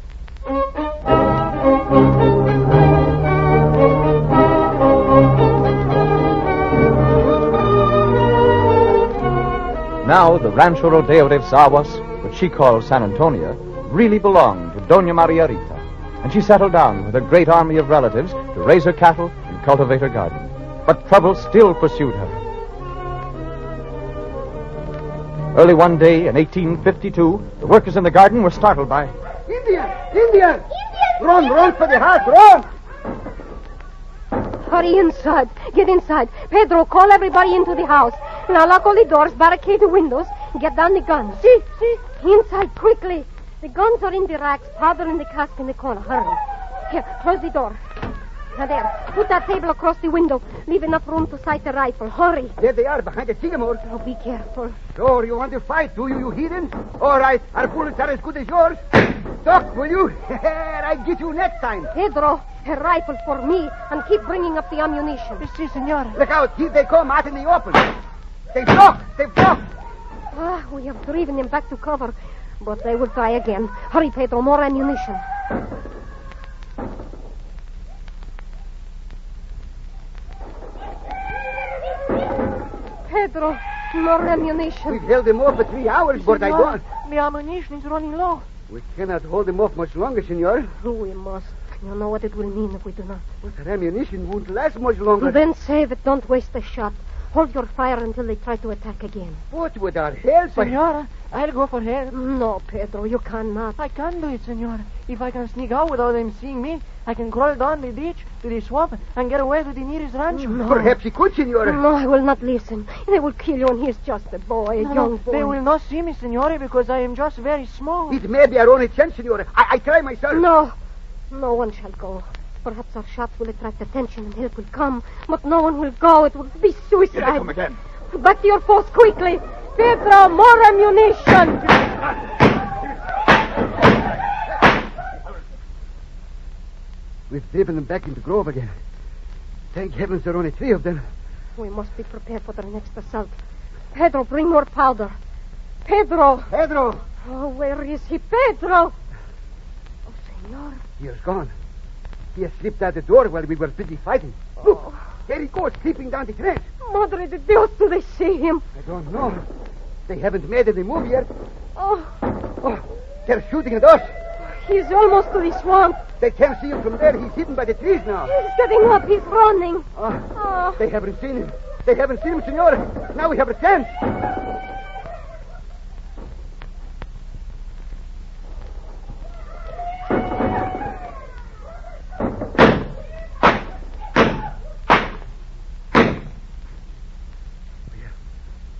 Now, the Rancho Rodeo de Saguas, which she called San Antonio, really belonged to Doña Maria Rita, and she settled down with a great army of relatives to raise her cattle and cultivate her garden. But trouble still pursued her. Early one day in 1852, the workers in the garden were startled by... Indian! Indian! Run for the house, run! Hurry inside. Get inside. Pedro, call everybody into the house. Now lock all the doors, barricade the windows, get down the guns. See? Inside, quickly. The guns are in the racks, powder in the cask in the corner. Hurry. Here, close the door. Now there, put that table across the window. Leave enough room to sight the rifle. Hurry. There they are, behind the sycamore. Oh, be careful. So, you want to fight, do you, you heathens? All right, our bullets are as good as yours. Duck, will you? I get you next time. Pedro, a rifle for me, and keep bringing up the ammunition. Si, senora. Look out, here they come out in the open. They've dropped. Ah, we have driven them back to cover, but they will try again. Hurry, Pedro, more ammunition. Pedro, more ammunition. We've held them off for 3 hours, but I don't. The ammunition is running low. We cannot hold them off much longer, senor. We must. You know what it will mean if we do not. But that ammunition won't last much longer. Then save it. Don't waste a shot. Hold your fire until they try to attack again. What, without help? Senora, I'll go for help. No, Pedro, you cannot. I can do it, senora. If I can sneak out without them seeing me, I can crawl down the ditch to the swamp and get away to the nearest rancho. No. Perhaps you could, senora. No, I will not listen. They will kill you, and he's just a boy, a young boy. They will not see me, senora, because I am just very small. It may be our only chance, senora. I try myself. No one shall go. Perhaps our shots will attract attention and help will come, but no one will go. It will be suicide. Here they come again. Back to your post quickly. Pedro, more ammunition. We've driven them back into Grove again. Thank heavens there are only 3 of them. We must be prepared for their next assault. Pedro, bring more powder. Pedro! Oh, where is he? Pedro! Oh, senor. He is gone. He has slipped out the door while we were busy fighting. Look, there he goes, creeping down the trench. Madre de Dios, do they see him? I don't know. They haven't made any move yet. Oh, they're shooting at us. He's almost to the swamp. They can't see him from there. He's hidden by the trees now. He's getting up. He's running. They haven't seen him. They haven't seen him, senora. Now we have a chance.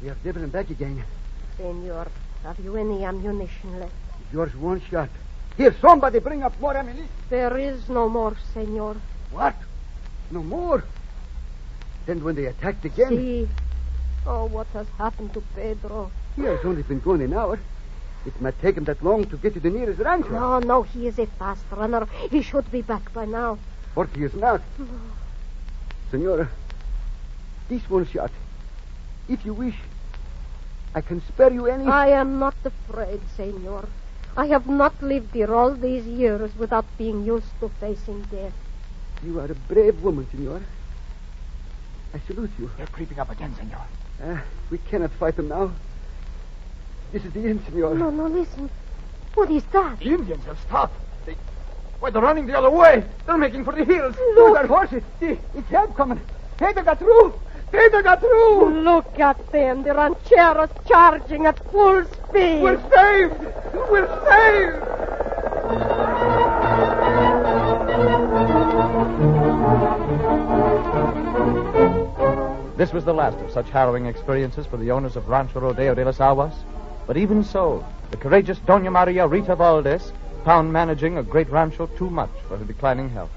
We have driven him back again. Senor, have you any ammunition left? Yours one shot. Here, somebody bring up more ammunition. There is no more, senor. What? No more? Then when they attacked again... See. Oh, what has happened to Pedro? He has only been gone an hour. It might take him that long to get to the nearest rancho. No, he is a fast runner. He should be back by now. But he is not. Senora, this one shot. If you wish, I can spare you any... I am not afraid, senor. I have not lived here all these years without being used to facing death. You are a brave woman, senor. I salute you. They're creeping up again, senor. We cannot fight them now. This is the end, senor. No, listen. What is that? The Indians have stopped. They're running the other way. They're making for the hills. Look at horses. It's help coming. Hey, they got through. Look at them. The rancheros charging at full speed. We're saved. This was the last of such harrowing experiences for the owners of Rancho Rodeo de las Aguas. But even so, the courageous Doña Maria Rita Valdez found managing a great rancho too much for her declining health.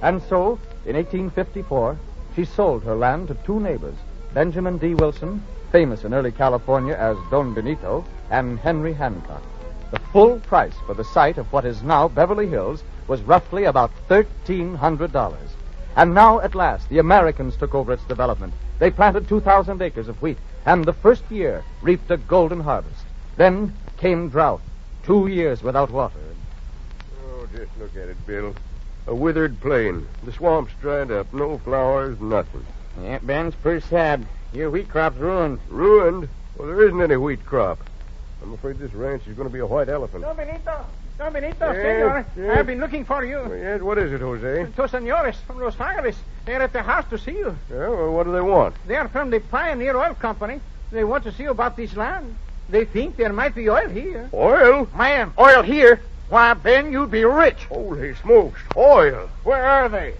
And so, in 1854, she sold her land to two neighbors, Benjamin D. Wilson, famous in early California as Don Benito, and Henry Hancock. The full price for the site of what is now Beverly Hills was roughly about $1,300. And now, at last, the Americans took over its development. They planted 2,000 acres of wheat, and the first year reaped a golden harvest. Then came drought, 2 years without water. Oh, just look at it, Bill. A withered plain. The swamp's dried up. No flowers, nothing. Yeah, Ben's pretty sad. Your wheat crop's ruined. Ruined? Well, there isn't any wheat crop. I'm afraid this ranch is going to be a white elephant. Don Benito, senor. Yes. I've been looking for you. Well, yes, what is it, Jose? Two senores from Los Angeles. They're at the house to see you. Yeah, well, what do they want? They are from the Pioneer Oil Company. They want to see you about this land. They think there might be oil here. Oil? Man, oil here? Why, Ben, you'd be rich. Holy smokes, oil. Where are they?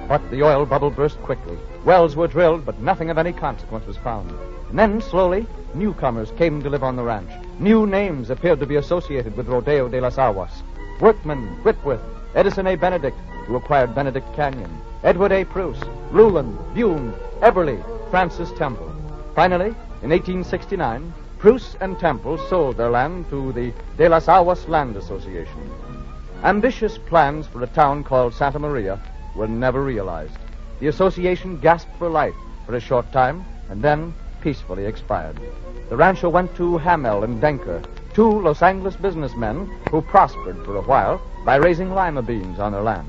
But the oil bubble burst quickly. Wells were drilled, but nothing of any consequence was found. And then, slowly, newcomers came to live on the ranch. New names appeared to be associated with Rodeo de las Aguas. Workman, Whitworth, Edison A. Benedict, who acquired Benedict Canyon, Edward A. Pruce, Ruland, Bune, Eberly, Francis Temple. Finally, in 1869, Pruce and Temple sold their land to the De las Aguas Land Association. Ambitious plans for a town called Santa Maria were never realized. The association gasped for life for a short time and then peacefully expired. The rancho went to Hamel and Denker, two Los Angeles businessmen who prospered for a while by raising lima beans on their land.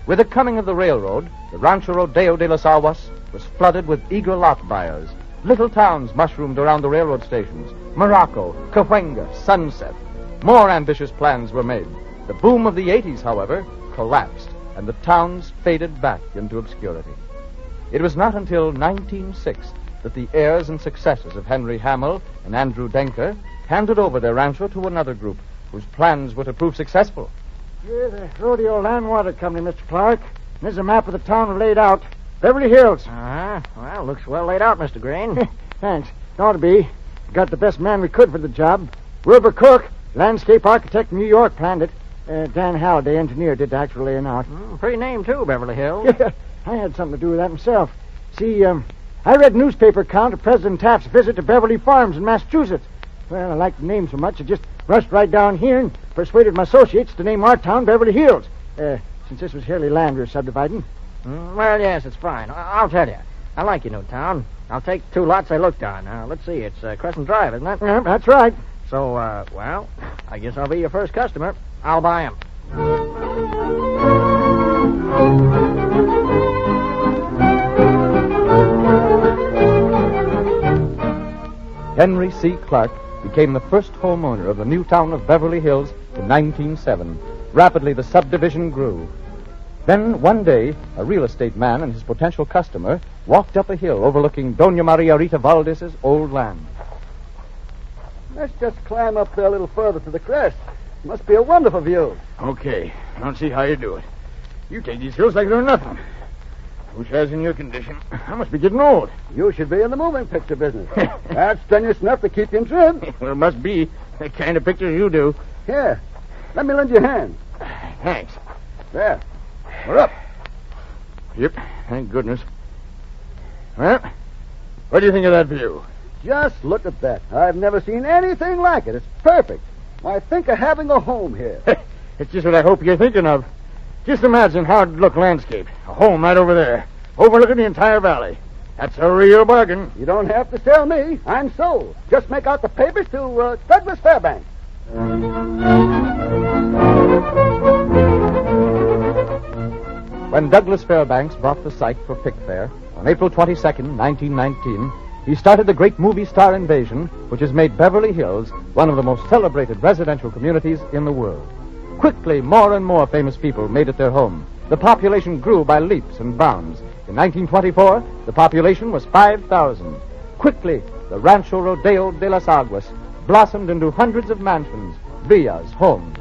With the coming of the railroad, the Rancho Rodeo de las Aguas was flooded with eager lot buyers. Little towns mushroomed around the railroad stations. Morocco, Cahuenga, Sunset. More ambitious plans were made. The boom of the 80s, however, collapsed, and the towns faded back into obscurity. It was not until 1906 that the heirs and successors of Henry Hamel and Andrew Denker handed over their rancho to another group whose plans were to prove successful. Here's the Rodeo Land Water Company, Mr. Clark. There's a map of the town laid out. Beverly Hills. Well, looks well laid out, Mr. Green. Thanks. It ought to be. Got the best man we could for the job. Wilbur Cook, landscape architect from New York, planned it. Dan Halliday, engineer, did the actual laying out. Pretty name, too, Beverly Hills. Yeah, I had something to do with that myself. See, I read a newspaper account of President Taft's visit to Beverly Farms in Massachusetts. Well, I liked the name so much, I just rushed right down here and persuaded my associates to name our town Beverly Hills. Since this was Hurley land we were subdividing. Well, yes, it's fine. I'll tell you. I like your new town. I'll take 2 lots I looked on. Let's see, it's Crescent Drive, isn't it? Yeah, that's right. So, well, I guess I'll be your first customer. I'll buy 'em. Henry C. Clark became the first homeowner of the new town of Beverly Hills in 1907. Rapidly, the subdivision grew. Then, one day, a real estate man and his potential customer walked up a hill overlooking Doña Maria Rita Valdez's old land. Let's just climb up there a little further to the crest. Must be a wonderful view. Okay. I don't see how you do it. You take these hills like they're nothing. Who says in your condition? I must be getting old. You should be in the moving picture business. That's strenuous enough to keep you in trim. Well, it must be. The kind of pictures you do. Here, let me lend you a hand. Thanks. There. We're up. Yep. Thank goodness. Well, what do you think of that view? Just look at that. I've never seen anything like it. It's perfect. Why, think of having a home here. It's just what I hope you're thinking of. Just imagine how it'd look landscaped. A home right over there, overlooking the entire valley. That's a real bargain. You don't have to sell me. I'm sold. Just make out the papers to Douglas Fairbanks. When Douglas Fairbanks bought the site for Pickfair on April 22nd, 1919, he started the great movie star invasion, which has made Beverly Hills one of the most celebrated residential communities in the world. Quickly, more and more famous people made it their home. The population grew by leaps and bounds. In 1924, the population was 5,000. Quickly, the Rancho Rodeo de las Aguas blossomed into hundreds of mansions, villas, homes.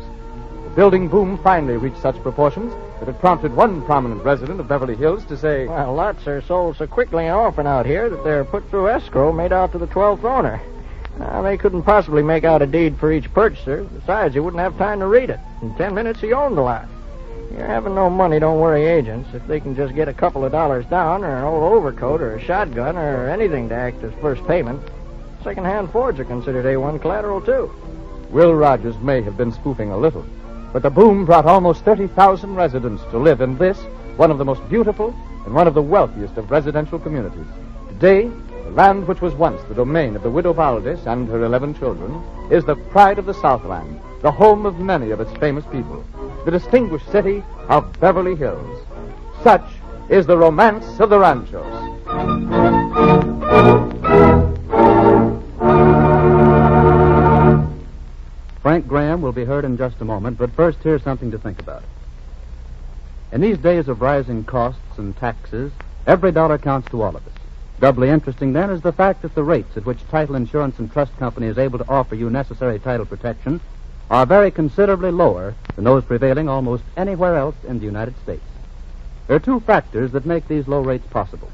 The building boom finally reached such proportions that it prompted one prominent resident of Beverly Hills to say, "Well, lots are sold so quickly and often out here that they're put through escrow made out to the 12th owner. Now, they couldn't possibly make out a deed for each purchaser. Besides, you wouldn't have time to read it. In 10 minutes, he owned the lot. You're having no money, don't worry agents. If they can just get a couple of dollars down or an old overcoat or a shotgun or anything to act as first payment, second-hand Fords are considered A1 collateral, too." Will Rogers may have been spoofing a little, but the boom brought almost 30,000 residents to live in this, one of the most beautiful and one of the wealthiest of residential communities. Today, the land which was once the domain of the widow Valdez and her 11 children is the pride of the Southland, the home of many of its famous people, the distinguished city of Beverly Hills. Such is the romance of the ranchos. Frank Graham will be heard in just a moment, but first here's something to think about. In these days of rising costs and taxes, every dollar counts to all of us. Doubly interesting, then, is the fact that the rates at which Title Insurance and Trust Company is able to offer you necessary title protection are very considerably lower than those prevailing almost anywhere else in the United States. There are two factors that make these low rates possible.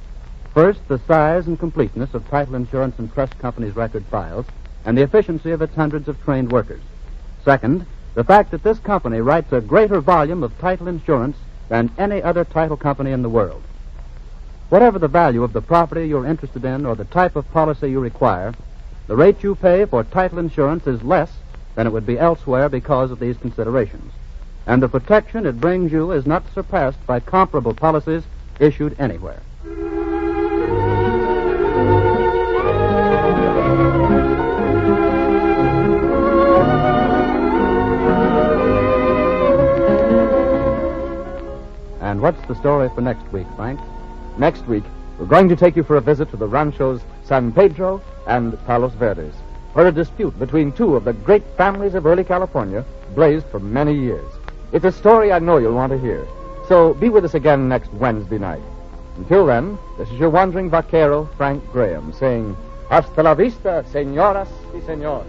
First, the size and completeness of Title Insurance and Trust Company's record files and the efficiency of its hundreds of trained workers. Second, the fact that this company writes a greater volume of title insurance than any other title company in the world. Whatever the value of the property you're interested in or the type of policy you require, the rate you pay for title insurance is less than it would be elsewhere because of these considerations. And the protection it brings you is not surpassed by comparable policies issued anywhere. And what's the story for next week, Frank? Next week, we're going to take you for a visit to the ranchos San Pedro and Palos Verdes, where a dispute between two of the great families of early California blazed for many years. It's a story I know you'll want to hear. So be with us again next Wednesday night. Until then, this is your wandering vaquero, Frank Graham, saying, "Hasta la vista, señoras y señores."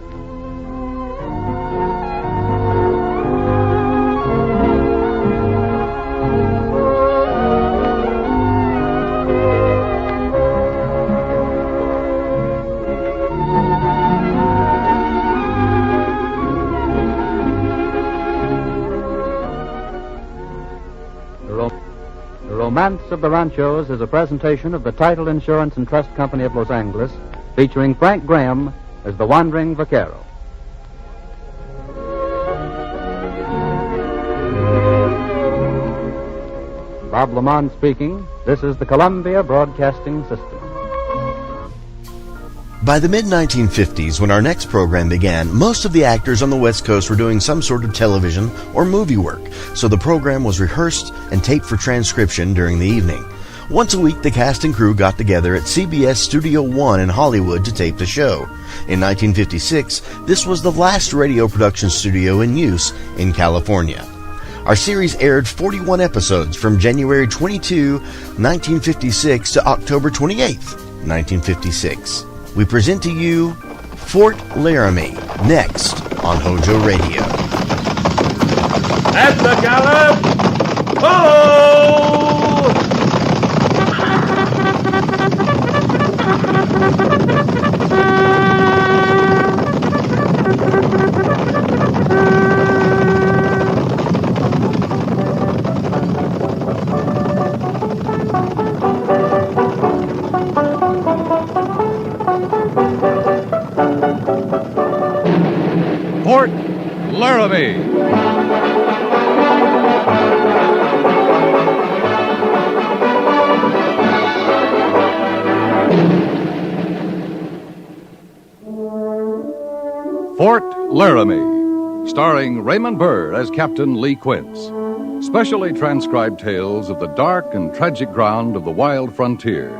The Romance of the Ranchos is a presentation of the Title Insurance and Trust Company of Los Angeles, featuring Frank Graham as the wandering vaquero. Bob Lamont speaking. This is the Columbia Broadcasting System. By the mid-1950s, when our next program began, most of the actors on the West Coast were doing some sort of television or movie work, so the program was rehearsed and taped for transcription during the evening. Once a week, the cast and crew got together at CBS Studio One in Hollywood to tape the show. In 1956, this was the last radio production studio in use in California. Our series aired 41 episodes from January 22, 1956 to October 28, 1956. We present to you Fort Laramie, next on HOJO Radio. At the gallop, ho! Fort Laramie. Fort Laramie, starring Raymond Burr as Captain Lee Quince. Specially transcribed tales of the dark and tragic ground of the wild frontier.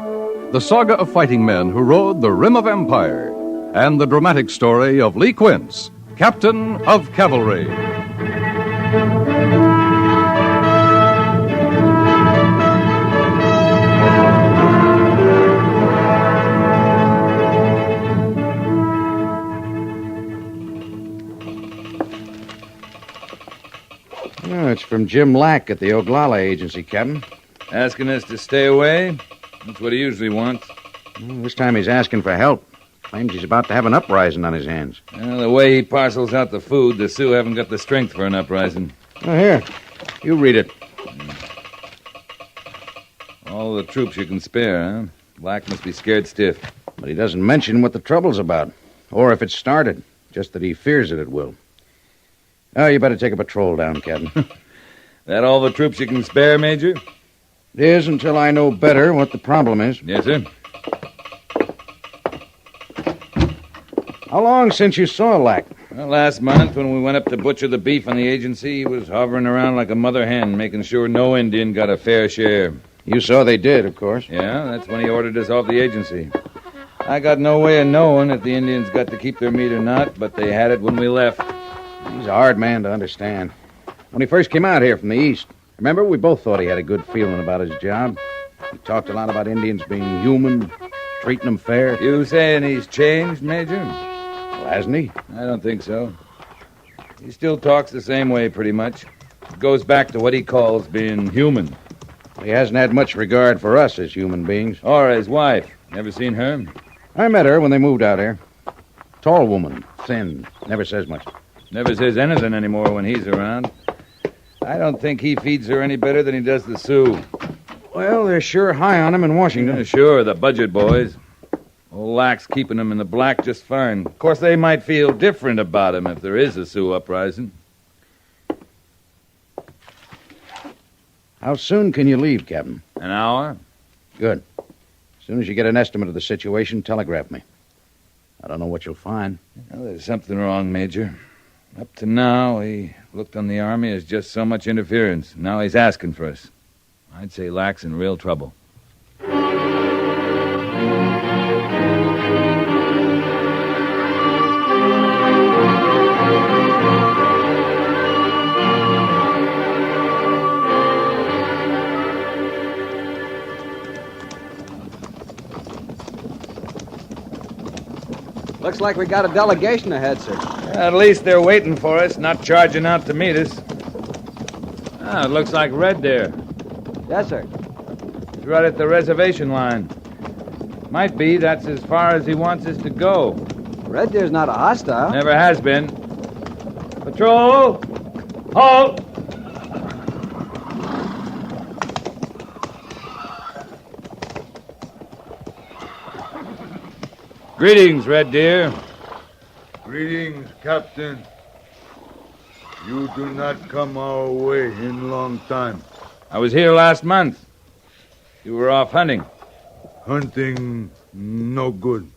The saga of fighting men who rode the rim of empire. And the dramatic story of Lee Quince, Captain of Cavalry. Oh, it's from Jim Lack at the Oglala Agency, Captain. Asking us to stay away? That's what he usually wants. Well, this time he's asking for help. Claims he's about to have an uprising on his hands. Well, the way he parcels out the food, the Sioux haven't got the strength for an uprising. Oh, here. You read it. All the troops you can spare, huh? Black must be scared stiff. But he doesn't mention what the trouble's about, or if it started, just that he fears it will. Oh, you better take a patrol down, Captain. That all the troops you can spare, Major? It is until I know better what the problem is. Yes, sir. How long since you saw Lack? Well, last month when we went up to butcher the beef on the agency, he was hovering around like a mother hen, making sure no Indian got a fair share. You saw they did, of course. Yeah, that's when he ordered us off the agency. I got no way of knowing if the Indians got to keep their meat or not, but they had it when we left. He's a hard man to understand. When he first came out here from the east, remember, we both thought he had a good feeling about his job. He talked a lot about Indians being human, treating them fair. You saying he's changed, Major? Well, hasn't he? I don't think so. He still talks the same way, pretty much. It goes back to what he calls being human. He hasn't had much regard for us as human beings. Or his wife. Never seen her? I met her when they moved out here. Tall woman, thin, never says much. Never says anything anymore when he's around. I don't think he feeds her any better than he does the Sioux. Well, they're sure high on him in Washington. Yeah, sure, the budget boys. Old Lack's keeping them in the black just fine. Of course, they might feel different about him if there is a Sioux uprising. How soon can you leave, Captain? An hour. Good. As soon as you get an estimate of the situation, telegraph me. I don't know what you'll find. Well, there's something wrong, Major. Up to now, he looked on the Army as just so much interference. Now he's asking for us. I'd say Lack's in real trouble. Looks like we got a delegation ahead, sir. At least they're waiting for us, not charging out to meet us. Ah, it looks like Red there. Yes, sir. He's right at the reservation line. Might be that's as far as he wants us to go. Red Deer's not a hostile. Never has been. Patrol! Halt! Greetings, Red Deer. Greetings, Captain. You do not come our way in long time. I was here last month. You were off hunting. Hunting no good.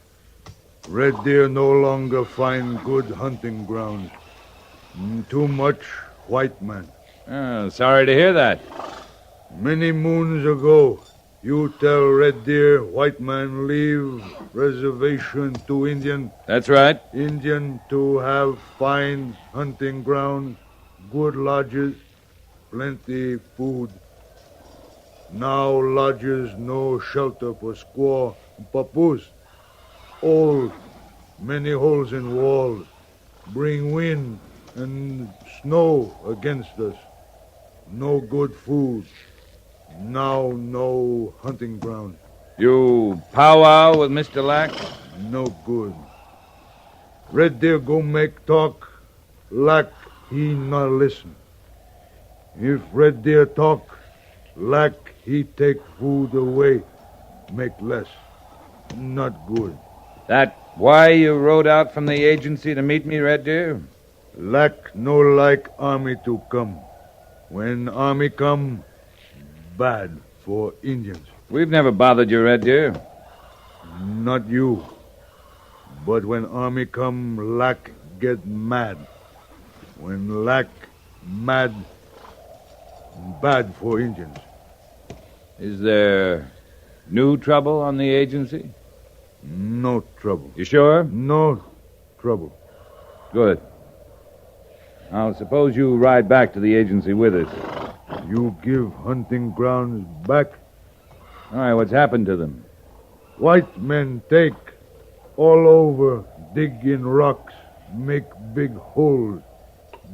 Red Deer no longer find good hunting grounds. Too much white man. Oh, sorry to hear that. Many moons ago, you tell Red Deer white man leave reservation to Indian. That's right. Indian to have fine hunting grounds, good lodges, plenty food. Now lodges no shelter for squaw and papoose. Old, many holes in walls. Bring wind and snow against us. No good food. Now no hunting ground. You powwow with Mr. Lack? No good. Red Deer go make talk. Lack he not listen. If Red Deer talk, Lack he take food away. Make less. Not good. That why you rode out from the agency to meet me, Red Deer? Lack no like army to come. When army come, bad for Indians. We've never bothered you, Red Deer. Not you. But when army come, lack get mad. When lack mad, bad for Indians. Is there new trouble on the agency? No trouble. You sure? No trouble. Good. Now, suppose you ride back to the agency with us. You give hunting grounds back? All right, what's happened to them? White men take all over, dig in rocks, make big holes.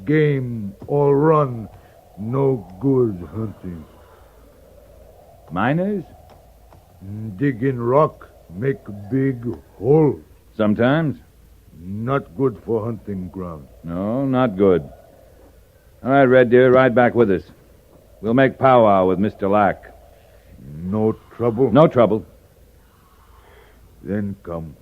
Game all run, no good hunting. Miners? Dig in rock, make big hole. Sometimes. Not good for hunting ground. No, not good. All right, Red Deer, ride back with us. We'll make powwow with Mr. Lack. No trouble? No trouble. Then come.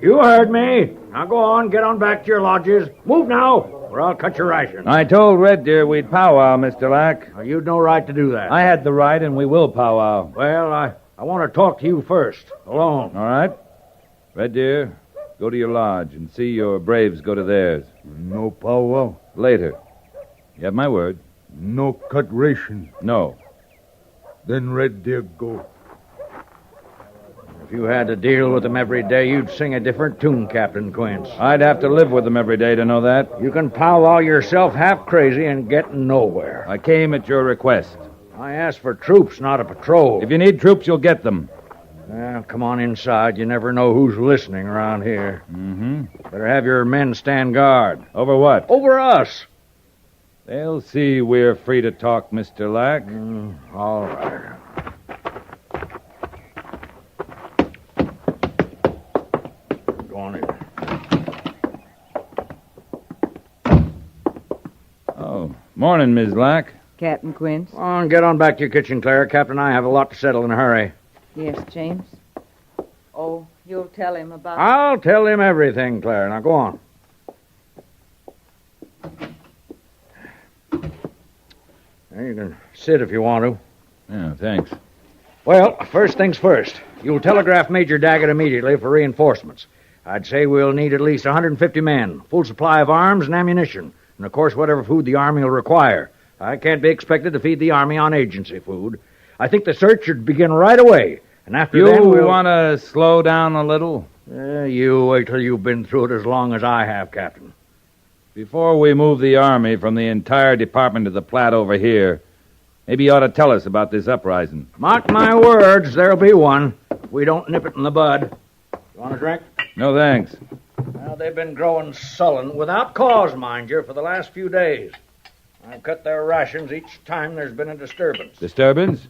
You heard me. Now go on, get on back to your lodges. Move now, or I'll cut your ration. I told Red Deer we'd powwow, Mr. Lack. You'd no right to do that. I had the right, and we will powwow. Well, I want to talk to you first, alone. All right. Red Deer, go to your lodge and see your braves go to theirs. No powwow? Later. You have my word. No cut ration? No. Then Red Deer go. If you had to deal with them every day, you'd sing a different tune, Captain Quince. I'd have to live with them every day to know that. You can powwow yourself half crazy and get nowhere. I came at your request. I asked for troops, not a patrol. If you need troops, you'll get them. Well, come on inside. You never know who's listening around here. Mm-hmm. Better have your men stand guard. Over what? Over us. They'll see we're free to talk, Mr. Lack. All right. Go on in. Oh, morning, Ms. Lack. Captain Quince? Go on, get on back to your kitchen, Clara. Captain and I have a lot to settle in a hurry. Yes, James. Oh, you'll tell him about... I'll tell him everything, Clara. Now, go on. There, you can sit if you want to. Yeah, thanks. Well, first things first. You'll telegraph Major Daggett immediately for reinforcements. I'd say we'll need at least 150 men, full supply of arms and ammunition, and, of course, whatever food the Army will require. I can't be expected to feed the Army on agency food. I think the search should begin right away, and after then we'll... You want to slow down a little? You wait till you've been through it as long as I have, Captain. Before we move the Army from the entire Department of the Platte over here, maybe you ought to tell us about this uprising. Mark my words, there'll be one. We don't nip it in the bud. You want a drink? No, thanks. Well, they've been growing sullen, without cause, mind you, for the last few days. I've cut their rations each time there's been a disturbance. Disturbance?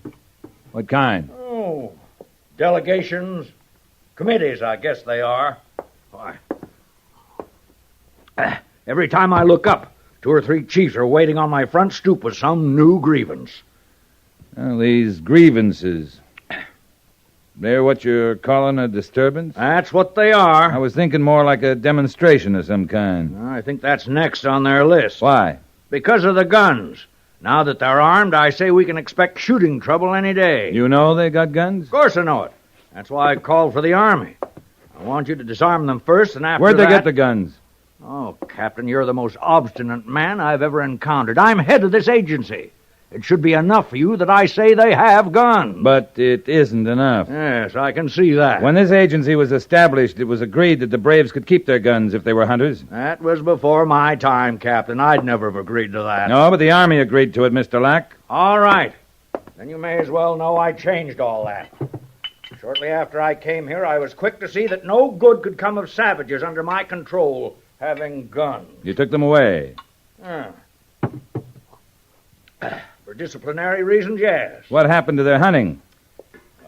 What kind? Oh, delegations, committees, I guess they are. Why? Every time I look up, 2 or 3 chiefs are waiting on my front stoop with some new grievance. Well, these grievances. They're what you're calling a disturbance? That's what they are. I was thinking more like a demonstration of some kind. I think that's next on their list. Why? Because of the guns. Now that they're armed, I say we can expect shooting trouble any day. You know they got guns? Of course I know it. That's why I called for the Army. I want you to disarm them first, and after Where'd they that... get the guns? Oh, Captain, you're the most obstinate man I've ever encountered. I'm head of this agency. It should be enough for you that I say they have guns. But it isn't enough. Yes, I can see that. When this agency was established, it was agreed that the Braves could keep their guns if they were hunters. That was before my time, Captain. I'd never have agreed to that. No, but the Army agreed to it, Mr. Lack. All right. Then you may as well know I changed all that. Shortly after I came here, I was quick to see that no good could come of savages under my control having guns. You took them away. For disciplinary reasons, yes. What happened to their hunting?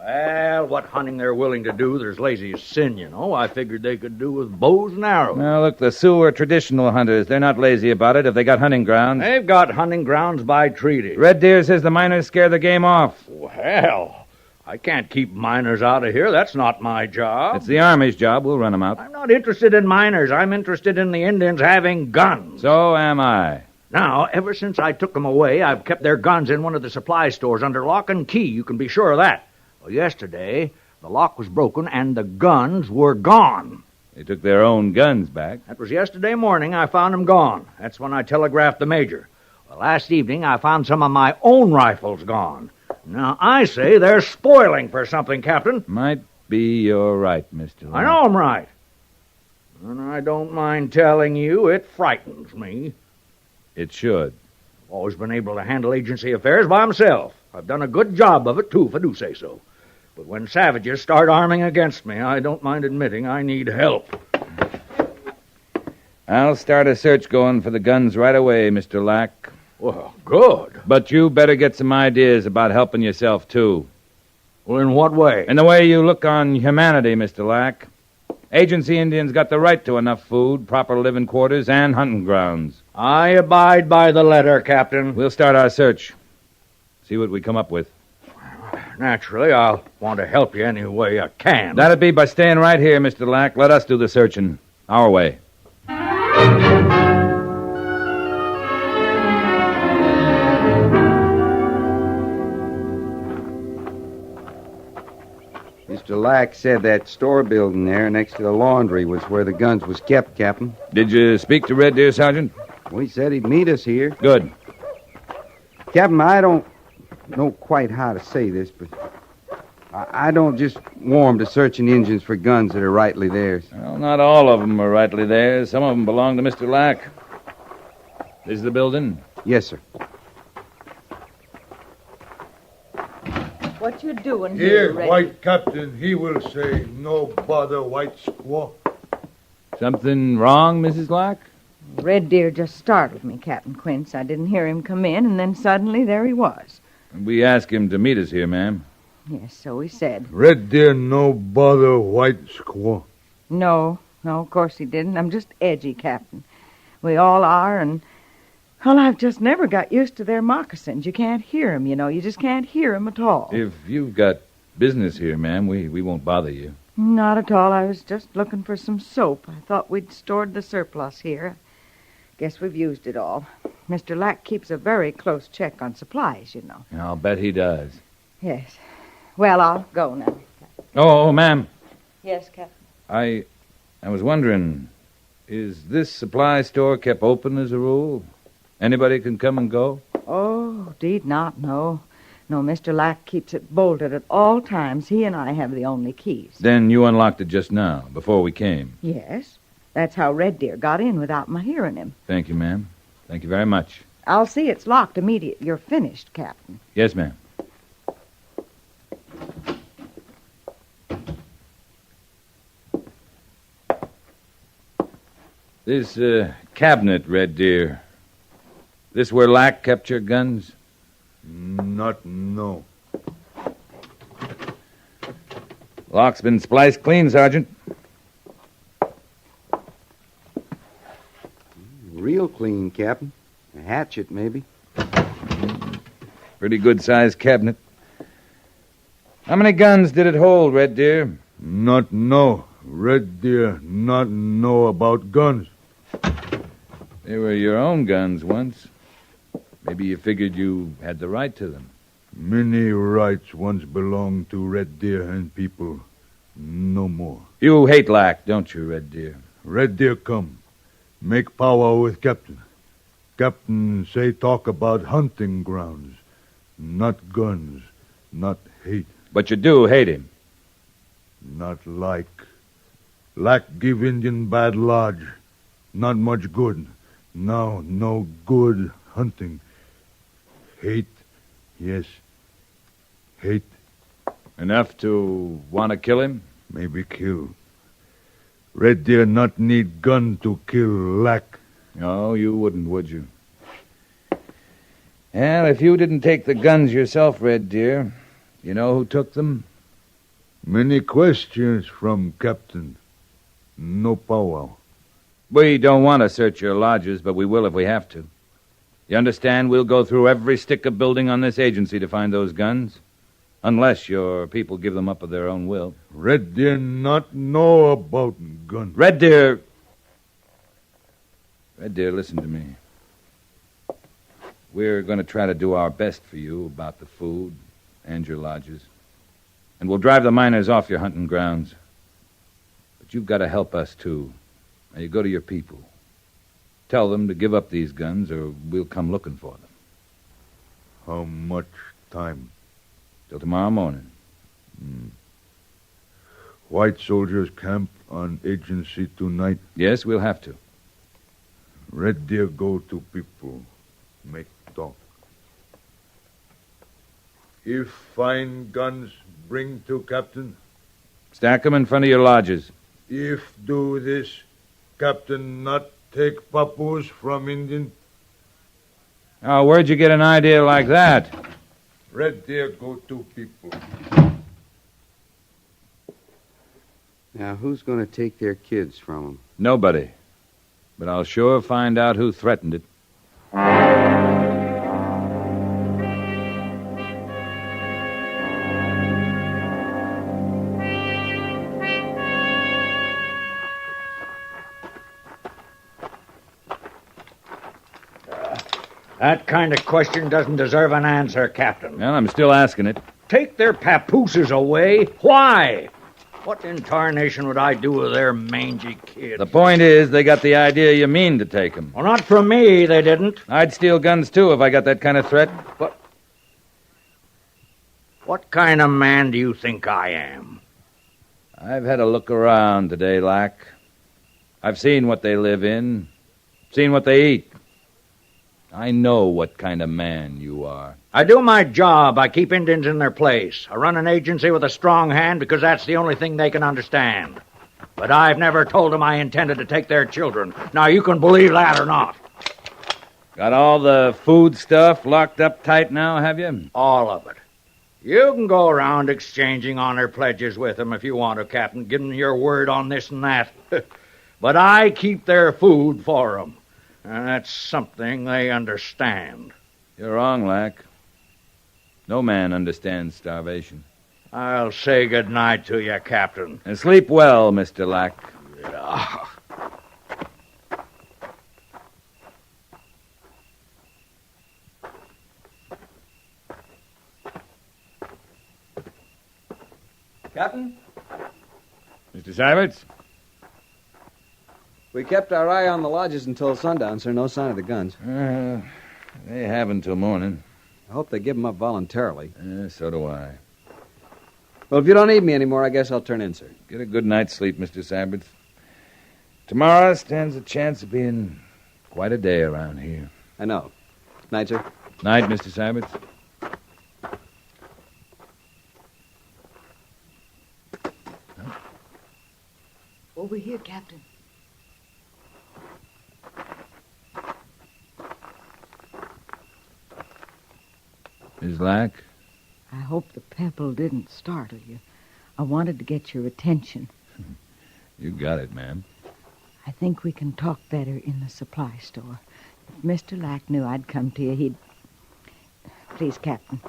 Well, what hunting they're willing to do, there's lazy as sin, you know. I figured they could do with bows and arrows. Now, look, the Sioux are traditional hunters. They're not lazy about it if they got hunting grounds. They've got hunting grounds by treaty. Red Deer says the miners scare the game off. Well, I can't keep miners out of here. That's not my job. It's the Army's job. We'll run them out. I'm not interested in miners. I'm interested in the Indians having guns. So am I. Now, ever since I took them away, I've kept their guns in one of the supply stores under lock and key. You can be sure of that. Well, yesterday, the lock was broken and the guns were gone. They took their own guns back. That was yesterday morning. I found them gone. That's when I telegraphed the major. Well, last evening, I found some of my own rifles gone. Now, I say they're spoiling for something, Captain. Might be you're right, Mr. Lane. I know I'm right. And I don't mind telling you, it frightens me. It should. I've always been able to handle agency affairs by myself. I've done a good job of it, too, if I do say so. But when savages start arming against me, I don't mind admitting I need help. I'll start a search going for the guns right away, Mr. Lack. Well, good. But you better get some ideas about helping yourself, too. Well, in what way? In the way you look on humanity, Mr. Lack. Agency Indians got the right to enough food, proper living quarters, and hunting grounds. I abide by the letter, Captain. We'll start our search. See what we come up with. Naturally, I'll want to help you any way I can. That'll be by staying right here, Mr. Lack. Let us do the searching. Our way. Mr. Lack said that store building there next to the laundry was where the guns was kept, Captain. Did you speak to Red Deer, Sergeant? Well, he said he'd meet us here. Good. Captain, I don't know quite how to say this, but I don't just warm to searching engines for guns that are rightly theirs. Well, not all of them are rightly theirs. Some of them belong to Mr. Lack. This is the building? Yes, sir. What you doing Here, Red? white captain, he will say, no bother, white squaw. Something wrong, Mrs. Lack? Red Deer just startled me, Captain Quince. I didn't hear him come in, and then suddenly there he was. We asked him to meet us here, ma'am. Yes, so he said. Red Deer, no bother, white squaw. No, of course he didn't. I'm just edgy, Captain. We all are, and... Well, I've just never got used to their moccasins. You can't hear 'em, you know. You just can't hear 'em at all. If you've got business here, ma'am, we won't bother you. Not at all. I was just looking for some soap. I thought we'd stored the surplus here. Guess we've used it all. Mr. Lack keeps a very close check on supplies, you know. I'll bet he does. Yes. Well, I'll go now. Oh, ma'am. Yes, Captain. I was wondering, is this supply store kept open as a rule? Anybody can come and go? Oh, deed not, no. No, Mr. Lack keeps it bolted at all times. He and I have the only keys. Then you unlocked it just now, before we came. Yes. That's how Red Deer got in without my hearing him. Thank you, ma'am. Thank you very much. I'll see it's locked immediately. You're finished, Captain. Yes, ma'am. This cabinet, Red Deer. This where Lack kept your guns? Not no. Lock's been spliced clean, Sergeant. Real clean, Captain. A hatchet, maybe. Pretty good-sized cabinet. How many guns did it hold, Red Deer? Not know. Red Deer not know about guns. They were your own guns once. Maybe you figured you had the right to them. Many rights once belonged to Red Deer and people. No more. You hate Lack, don't you, Red Deer? Red Deer come. Make power with Captain. Captain say talk about hunting grounds. Not guns. Not hate. But you do hate him. Not like. Lack give Indian bad lodge. Not much good. Now no good hunting. Hate. Yes. Hate. Enough to want to kill him? Maybe kill. Red Deer not need gun to kill Lack. No, you wouldn't, would you? Well, if you didn't take the guns yourself, Red Deer, you know who took them? Many questions from Captain. No powwow. We don't want to search your lodges, but we will if we have to. You understand? We'll go through every stick of building on this agency to find those guns. Unless your people give them up of their own will. Red Deer not know about guns. Red Deer, listen to me. We're going to try to do our best for you about the food and your lodges. And we'll drive the miners off your hunting grounds. But you've got to help us, too. Now, you go to your people. Tell them to give up these guns, or we'll come looking for them. How much time? Till tomorrow morning. White soldiers camp on agency tonight. Yes, we'll have to. Red Deer go to people. Make talk. If find guns, bring to Captain. Stack them in front of your lodges. If do this, Captain not take papoose from Indian. Oh, where'd you get an idea like that? Red Deer go to people. Now, who's going to take their kids from them? Nobody. But I'll sure find out who threatened it. That kind of question doesn't deserve an answer, Captain. Well, I'm still asking it. Take their papooses away? Why? What in tarnation would I do with their mangy kids? The point is, they got the idea you mean to take them. Well, not from me, they didn't. I'd steal guns, too, if I got that kind of threat. What kind of man do you think I am? I've had a look around today, Lack. I've seen what they live in, seen what they eat. I know what kind of man you are. I do my job. I keep Indians in their place. I run an agency with a strong hand because that's the only thing they can understand. But I've never told them I intended to take their children. Now, you can believe that or not. Got all the food stuff locked up tight now, have you? All of it. You can go around exchanging honor pledges with them if you want to, Captain. Give them your word on this and that. But I keep their food for them. And that's something they understand. You're wrong, Lack. No man understands starvation. I'll say good night to you, Captain. And sleep well, Mr. Lack. Yeah. Captain? Mr. Syberts? We kept our eye on the lodges until sundown, sir. No sign of the guns. They have until morning. I hope they give them up voluntarily. So do I. Well, if you don't need me anymore, I guess I'll turn in, sir. Get a good night's sleep, Mr. Syberts. Tomorrow stands a chance of being quite a day around here. I know. Night, sir. Night, Mr. Syberts. Over here, Captain. Miss Lack? I hope the pebble didn't startle you. I wanted to get your attention. You got it, ma'am. I think we can talk better in the supply store. If Mr. Lack knew I'd come to you, he'd... Please, Captain.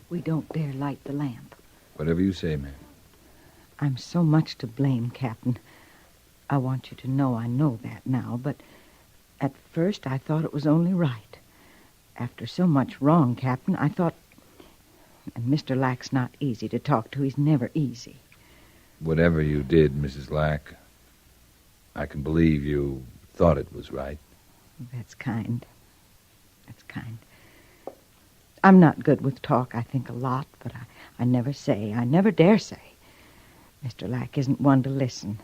We don't dare light the lamp. Whatever you say, ma'am. I'm so much to blame, Captain. I want you to know I know that now, but at first I thought it was only right. After so much wrong, Captain, I thought... And Mr. Lack's not easy to talk to. He's never easy. Whatever you did, Mrs. Lack, I can believe you thought it was right. That's kind. That's kind. I'm not good with talk. I think a lot, but I never say. I never dare say. Mr. Lack isn't one to listen.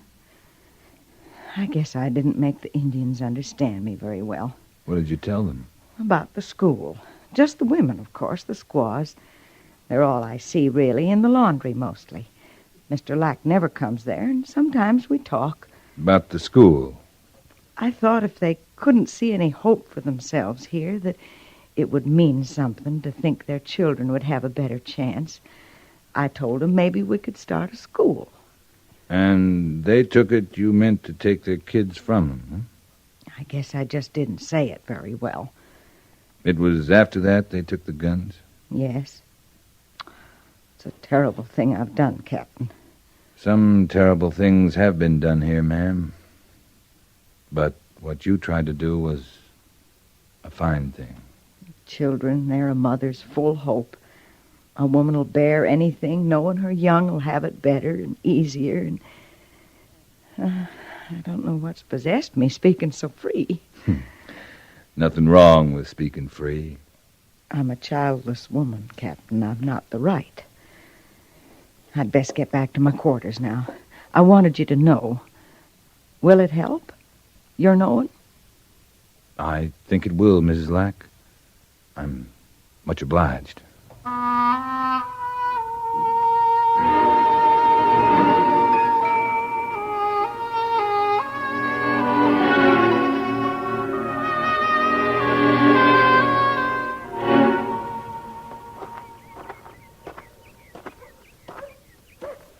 I guess I didn't make the Indians understand me very well. What did you tell them? About the school. Just the women, of course, the squaws. They're all I see, really, in the laundry, mostly. Mr. Lack never comes there, and sometimes we talk. About the school. I thought if they couldn't see any hope for themselves here, that it would mean something to think their children would have a better chance. I told them maybe we could start a school. And they took it you meant to take their kids from them, huh? I guess I just didn't say it very well. It was after that they took the guns? Yes. It's a terrible thing I've done, Captain. Some terrible things have been done here, ma'am. But what you tried to do was a fine thing. Children, they're a mother's full hope. A woman will bear anything, knowing her young will have it better and easier. And I don't know what's possessed me speaking so free. Nothing wrong with speaking free. I'm a childless woman, Captain. I've not the right. I'd best get back to my quarters now. I wanted you to know. Will it help? Your knowing? I think it will, Mrs. Lack. I'm much obliged.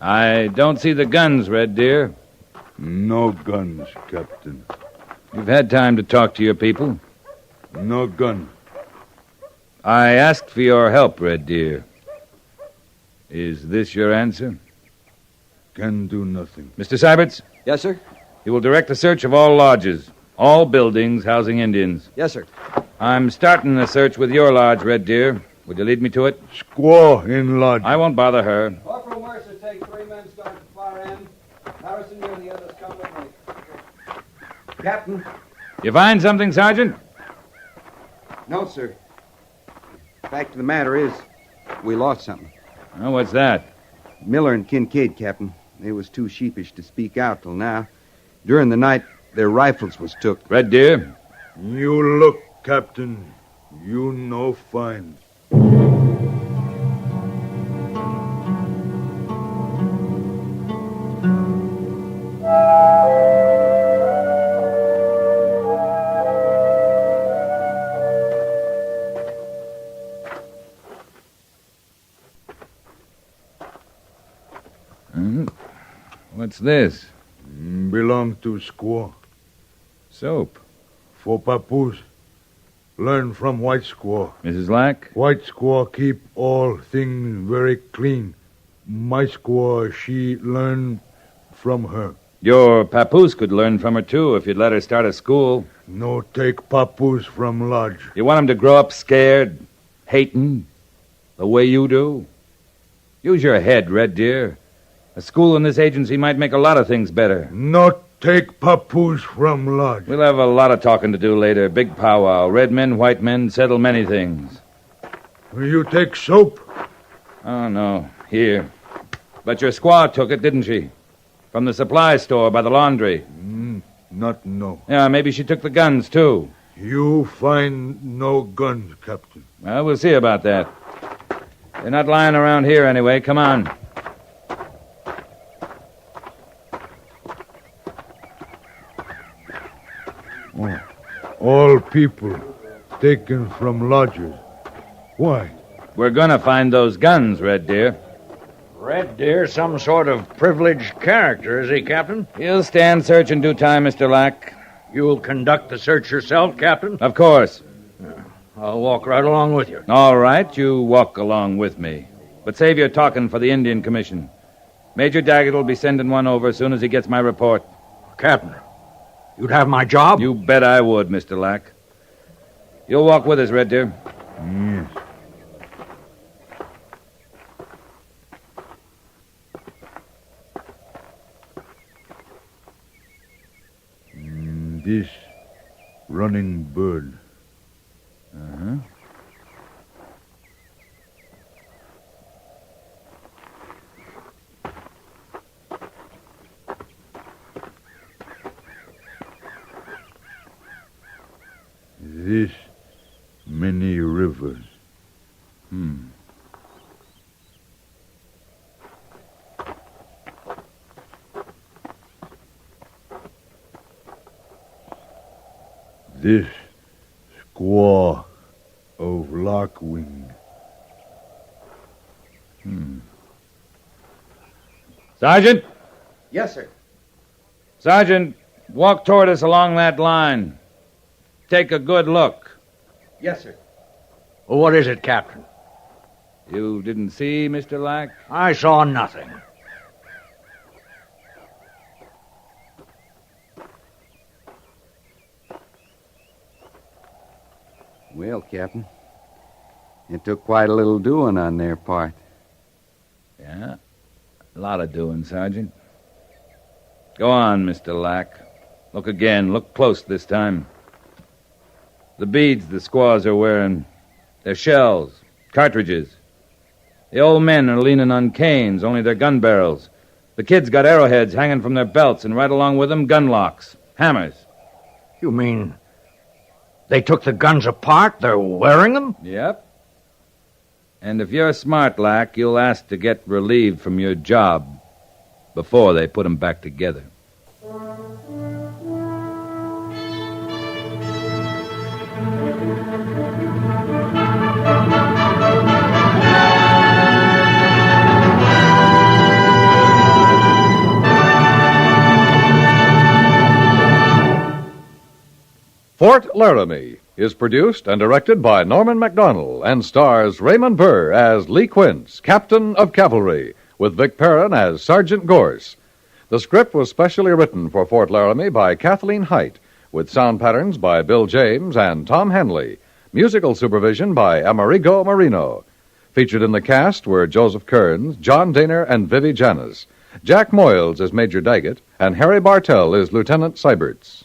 I don't see the guns, Red Deer. No guns, Captain. You've had time to talk to your people. No gun. I asked for your help, Red Deer. Is this your answer? Can do nothing. Mr. Syberts? Yes, sir? You will direct the search of all lodges, all buildings housing Indians. Yes, sir. I'm starting the search with your lodge, Red Deer. Would you lead me to it? Squaw in lodge. I won't bother her. Corporal Mercer, take 3 men, start at the far end. Harrison, you and the others come with me. Captain? You find something, Sergeant? No, sir. The fact of the matter is, we lost something. Oh, what's that? Miller and Kincaid, Captain. They was too sheepish to speak out till now. During the night, their rifles was took. Red Deer? You look, Captain. You no find. What's this? Belong to squaw. Soap. For papoose. Learn from white squaw. Mrs. Lack? White squaw keep all things very clean. My squaw, she learn from her. Your papoose could learn from her, too, if you'd let her start a school. No take papoose from lodge. You want him to grow up scared, hating, the way you do? Use your head, Red Deer. A school in this agency might make a lot of things better. Not take papoose from lodge. We'll have a lot of talking to do later. Big powwow. Red men, white men, settle many things. You take soap? Oh, no. Here. But your squaw took it, didn't she? From the supply store by the laundry. Not no. Yeah, maybe she took the guns, too. You find no guns, Captain. Well, we'll see about that. They're not lying around here anyway. Come on. All people taken from lodges. Why? We're gonna find those guns, Red Deer. Red Deer, some sort of privileged character, is he, Captain? He'll stand search in due time, Mr. Lack. You'll conduct the search yourself, Captain? Of course. I'll walk right along with you. All right, you walk along with me. But save your talking for the Indian Commission. Major Daggett will be sending one over as soon as he gets my report. Captain, you'd have my job? You bet I would, Mr. Lack. You'll walk with us, Red Deer. Yes. This running bird. Uh-huh. This many rivers. This squaw of Lockwing. Sergeant? Yes, sir. Sergeant, walk toward us along that line. Take a good look. Yes, sir. Well, what is it, Captain? You didn't see Mr. Lack? I saw nothing. Well, Captain, it took quite a little doing on their part. Yeah, a lot of doing, Sergeant. Go on, Mr. Lack. Look again. Look close this time. The beads the squaws are wearing, they're shells, cartridges. The old men are leaning on canes, only they're gun barrels. The kids got arrowheads hanging from their belts, and right along with them, gun locks, hammers. You mean they took the guns apart? They're wearing them? Yep. And if you're smart, Lack, you'll ask to get relieved from your job before they put them back together. Fort Laramie is produced and directed by Norman MacDonald and stars Raymond Burr as Lee Quince, Captain of Cavalry, with Vic Perrin as Sergeant Gorse. The script was specially written for Fort Laramie by Kathleen Height, with sound patterns by Bill James and Tom Henley, musical supervision by Amerigo Marino. Featured in the cast were Joseph Kearns, John Daner, and Vivi Janis. Jack Moyles is Major Daggett, and Harry Bartell is Lieutenant Seiberts.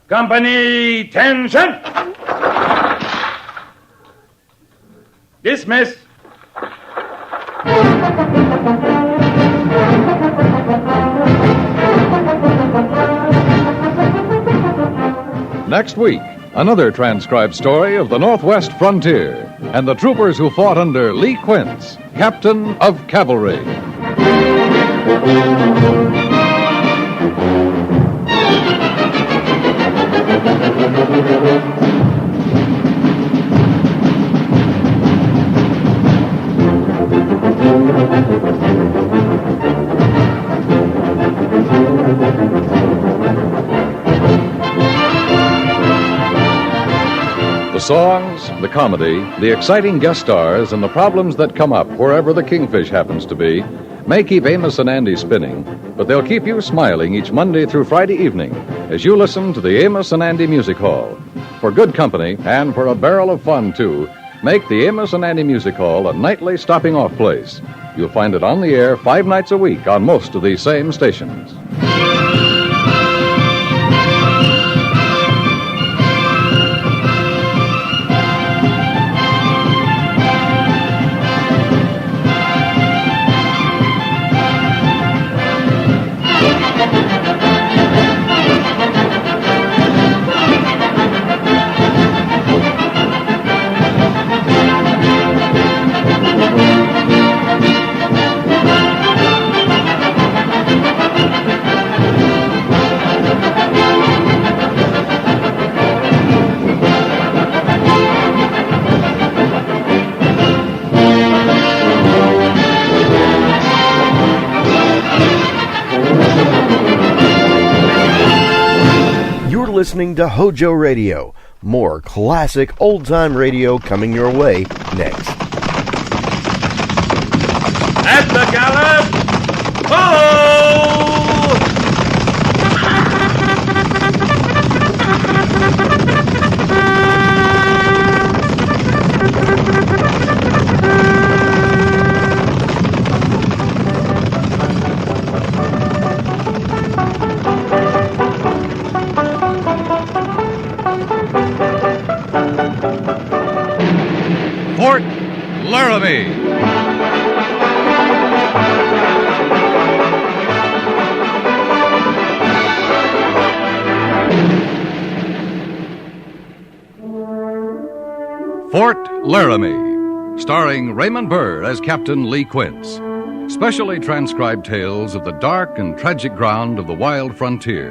Company, tension! Dismiss. Next week, another transcribed story of the Northwest frontier and the troopers who fought under Lee Quince, Captain of Cavalry. The songs, the comedy, the exciting guest stars, and the problems that come up wherever the Kingfish happens to be may keep Amos and Andy spinning, but they'll keep you smiling each Monday through Friday evening as you listen to the Amos and Andy Music Hall. For good company, and for a barrel of fun, too, make the Amos and Andy Music Hall a nightly stopping-off place. You'll find it on the air 5 nights a week on most of these same stations. Listening to HOJO Radio. More classic old-time radio coming your way next. At the gallop! Follow! Fort Laramie. Fort Laramie, starring Raymond Burr as Captain Lee Quince. Specially transcribed tales of the dark and tragic ground of the wild frontier.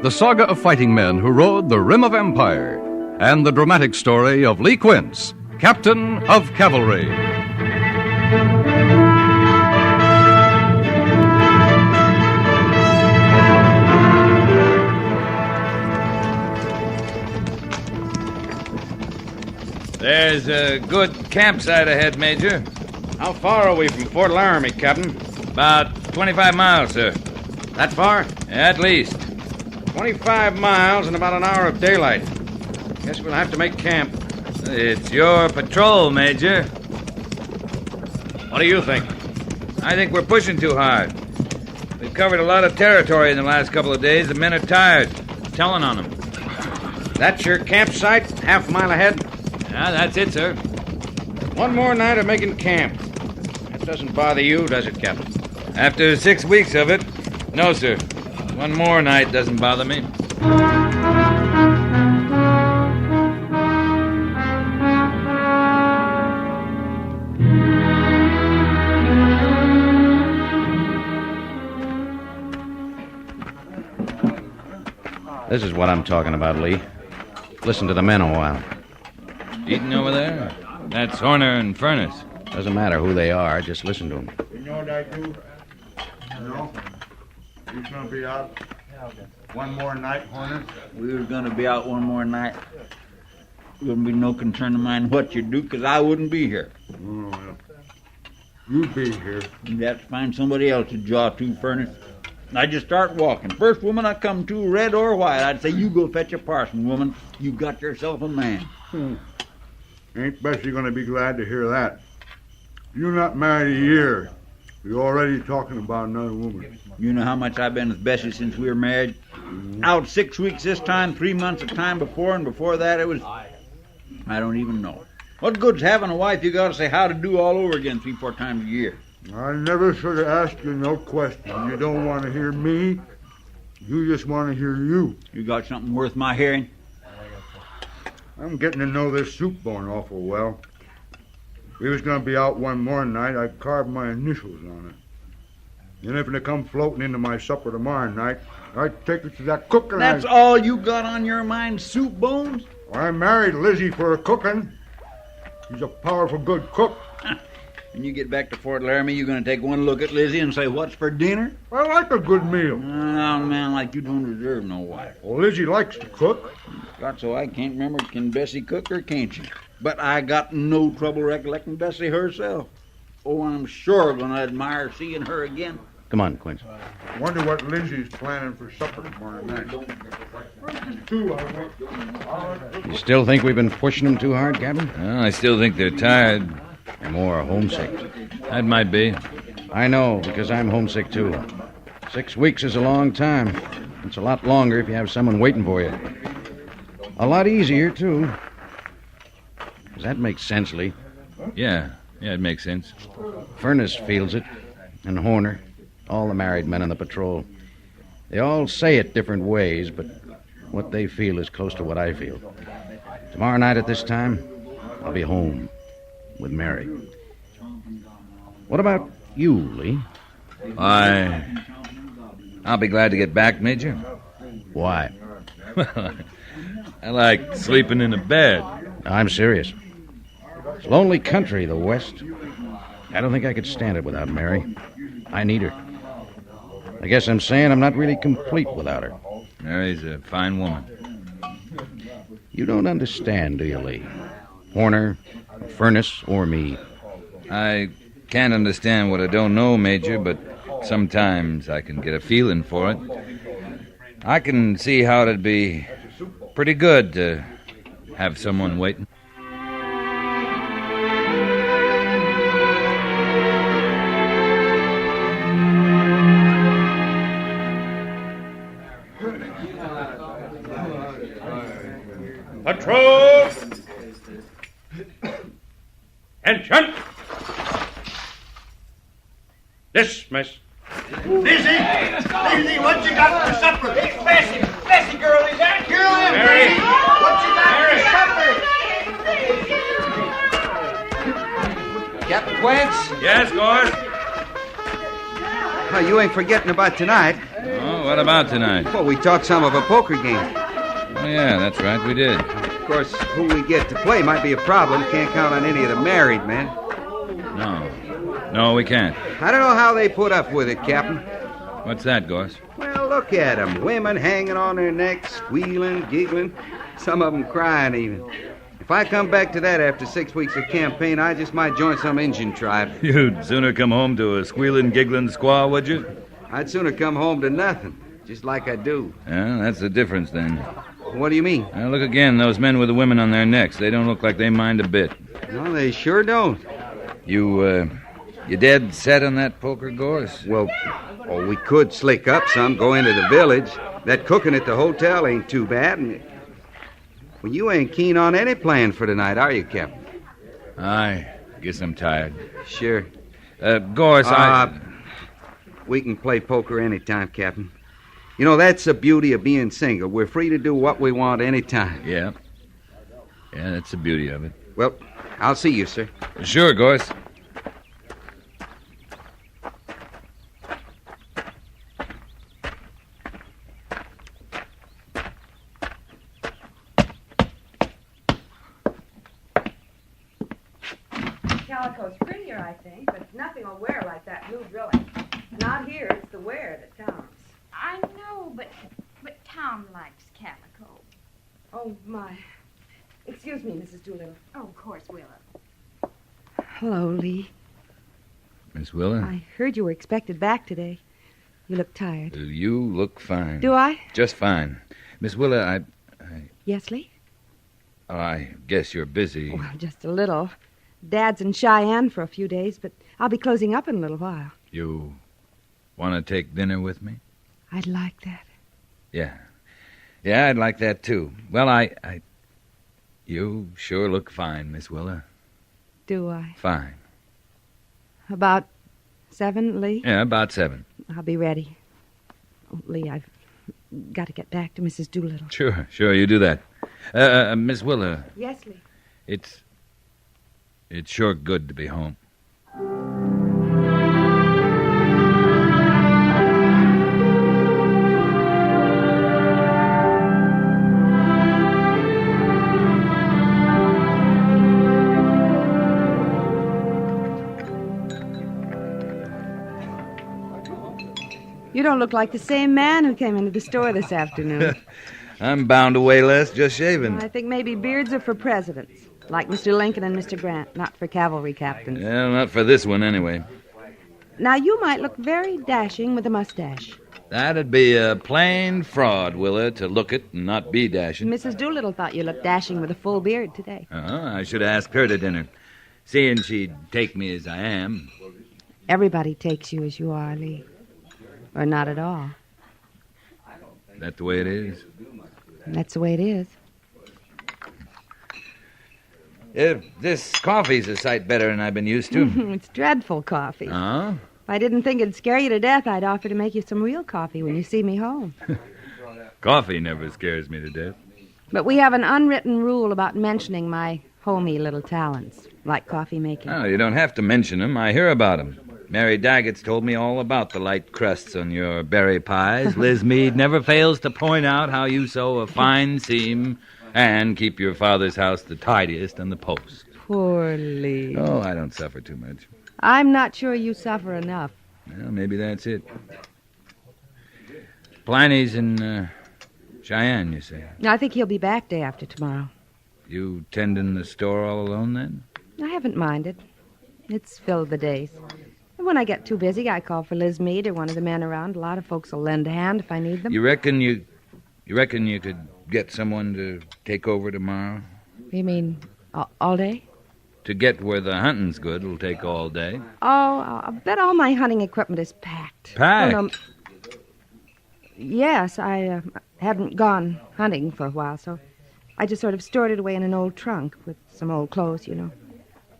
The saga of fighting men who rode the rim of empire. And the dramatic story of Lee Quince, Captain of Cavalry. There's a good campsite ahead, Major. How far are we from Fort Laramie, Captain? About 25 miles, sir. That far? At least. 25 miles and about an hour of daylight. Guess we'll have to make camp. It's your patrol, Major. What do you think? I think we're pushing too hard. We've covered a lot of territory in the last couple of days. The men are tired. Telling on them. That's your campsite, half a mile ahead? Yeah, that's it, sir. One more night of making camp. That doesn't bother you, does it, Captain? After 6 weeks of it, no, sir. One more night doesn't bother me. This is what I'm talking about, Lee. Listen to the men a while. Eating over there? That's Horner and Furnace. Doesn't matter who they are, just listen to them. You know what I do? No? He's gonna be out one more night, Horner? We was gonna be out one more night. Wouldn't be no concern of mine what you do, 'cause I wouldn't be here. Oh, well. You be here. You'd have to find somebody else to jaw to, Furnace. I'd just start walking. First woman I come to, red or white, I'd say, you go fetch a parson, woman. You got yourself a man. Ain't Bessie gonna be glad to hear that. You're not married a year. You're already talking about another woman. You know how much I've been with Bessie since we were married? Out 6 weeks this time, 3 months of time before, and before that it was... I don't even know. What good's having a wife you gotta say how to do all over again 3-4 times a year? I never should have asked you no question. You don't want to hear me. You just want to hear you. You got something worth my hearing? I'm getting to know this soup bone awful well. If we was going to be out one more night, I'd carve my initials on it. And if it come floating into my supper tomorrow night, I'd take it to that cook and That's all you got on your mind, soup bones? I married Lizzie for cooking. She's a powerful good cook. When you get back to Fort Laramie, you're going to take one look at Lizzie and say, what's for dinner? I like a good meal. No, man, like you don't deserve no wife. Well, Lizzie likes to cook. God, so I can't remember, can Bessie cook or can't she? But I got no trouble recollecting Bessie herself. Oh, I'm sure going to admire seeing her again. Come on, Quince. Wonder what Lizzie's planning for supper tomorrow night. You still think we've been pushing them too hard, Captain? Well, I still think they're tired. They're more homesick. That might be. I know, because I'm homesick, too. 6 weeks is a long time. It's a lot longer if you have someone waiting for you. A lot easier, too. Does that make sense, Lee? Yeah, it makes sense. Furnace feels it, and Horner, all the married men on the patrol. They all say it different ways, but what they feel is close to what I feel. Tomorrow night at this time, I'll be home with Mary. What about you, Lee? I'll be glad to get back, Major. Why? I like sleeping in a bed. I'm serious. It's a lonely country, the West. I don't think I could stand it without Mary. I need her. I guess I'm saying I'm not really complete without her. Mary's a fine woman. You don't understand, do you, Lee? Horner, Furnace, or me. I can't understand what I don't know, Major, but sometimes I can get a feeling for it. I can see how it'd be pretty good to have someone waiting. Patrol! Attention! Dismiss. Lizzie, what you got for supper? It's Bessie. Bessie, girl, is that girl? Mary. What you got for supper? Quince? Yes, Gorse? Oh, you ain't forgetting about tonight. Oh, what about tonight? Well, we talked some of a poker game. Oh, yeah, that's right, we did. Of course, who we get to play might be a problem. Can't count on any of the married men. No, we can't. I don't know how they put up with it, Captain. What's that, Gorse? Well, look at them. Women hanging on their necks, squealing, giggling. Some of them crying even. If I come back to that after 6 weeks of campaign, I just might join some Indian tribe. You'd sooner come home to a squealing, giggling squaw, would you? I'd sooner come home to nothing, just like I do. Yeah, that's the difference, then. What do you mean? Look again, those men with the women on their necks. They don't look like they mind a bit. No, they sure don't. You dead set on that poker, Gorse? Well, we could slick up some, go into the village. That cooking at the hotel ain't too bad. Well, you ain't keen on any plan for tonight, are you, Captain? I guess I'm tired. Sure. Gorse, we can play poker anytime, Captain. You know, that's the beauty of being single. We're free to do what we want anytime. Yeah. Yeah, that's the beauty of it. Well, I'll see you, sir. Sure, Gorse. Calico's prettier, I think, but nothing will wear like that blue drilling. Not here, it's the wear that counts. I know, but Tom likes calico. Oh, my. Excuse me, Mrs. Doolittle. Oh, of course, Willa. Hello, Lee. Miss Willa? I heard you were expected back today. You look tired. You look fine. Do I? Just fine. Miss Willa, Yes, Lee? I guess you're busy. Well, just a little. Dad's in Cheyenne for a few days, but I'll be closing up in a little while. You want to take dinner with me? I'd like that. Yeah. Yeah, I'd like that, too. Well, You sure look fine, Miss Willa. Do I? Fine. About 7, Lee? Yeah, about 7. I'll be ready. Oh, Lee, I've got to get back to Mrs. Doolittle. Sure, you do that. Miss Willa. Yes, Lee? It's sure good to be home. You don't look like the same man who came into the store this afternoon. I'm bound to weigh less just shaving. I think maybe beards are for presidents, like Mr. Lincoln and Mr. Grant, not for cavalry captains. Well, not for this one, anyway. Now, you might look very dashing with a mustache. That'd be a plain fraud, Willa, to look it and not be dashing. Mrs. Doolittle thought you looked dashing with a full beard today. I should have asked her to dinner, seeing she'd take me as I am. Everybody takes you as you are, Lee. Or not at all. That the way it is? That's the way it is. This coffee's a sight better than I've been used to. It's dreadful coffee. Oh? If I didn't think it'd scare you to death, I'd offer to make you some real coffee when you see me home. Coffee never scares me to death. But we have an unwritten rule about mentioning my homey little talents, like coffee making. Oh, you don't have to mention them. I hear about them. Mary Daggett's told me all about the light crusts on your berry pies. Liz Meade never fails to point out how you sew a fine seam and keep your father's house the tidiest on the post. Poor Lee. Oh, I don't suffer too much. I'm not sure you suffer enough. Well, maybe that's it. Pliny's in Cheyenne, you say? I think he'll be back day after tomorrow. You tending the store all alone, then? I haven't minded. It's filled the days. And when I get too busy, I call for Liz Meade or one of the men around. A lot of folks will lend a hand if I need them. You reckon you could get someone to take over tomorrow? You mean all day? To get where the hunting's good will take all day. Oh, I bet all my hunting equipment is packed. Packed? Oh, no. Yes, I hadn't gone hunting for a while, so I just sort of stored it away in an old trunk with some old clothes, you know.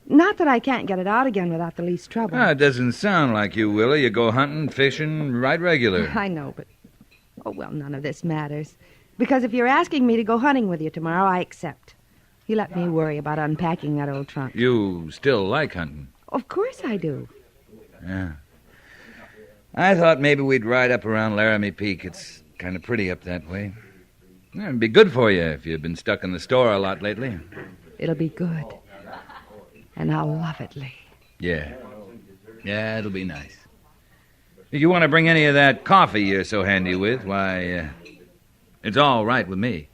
Not that I can't get it out again without the least trouble. It doesn't sound like you, Willa. You go hunting, fishing, right regular. I know, but... Oh, well, none of this matters. Because if you're asking me to go hunting with you tomorrow, I accept. You let me worry about unpacking that old trunk. You still like hunting? Of course I do. Yeah. I thought maybe we'd ride up around Laramie Peak. It's kind of pretty up that way. Yeah, it'd be good for you if you've been stuck in the store a lot lately. It'll be good. And I'll love it, Lee. Yeah. Yeah, it'll be nice. If you want to bring any of that coffee you're so handy with, why, it's all right with me.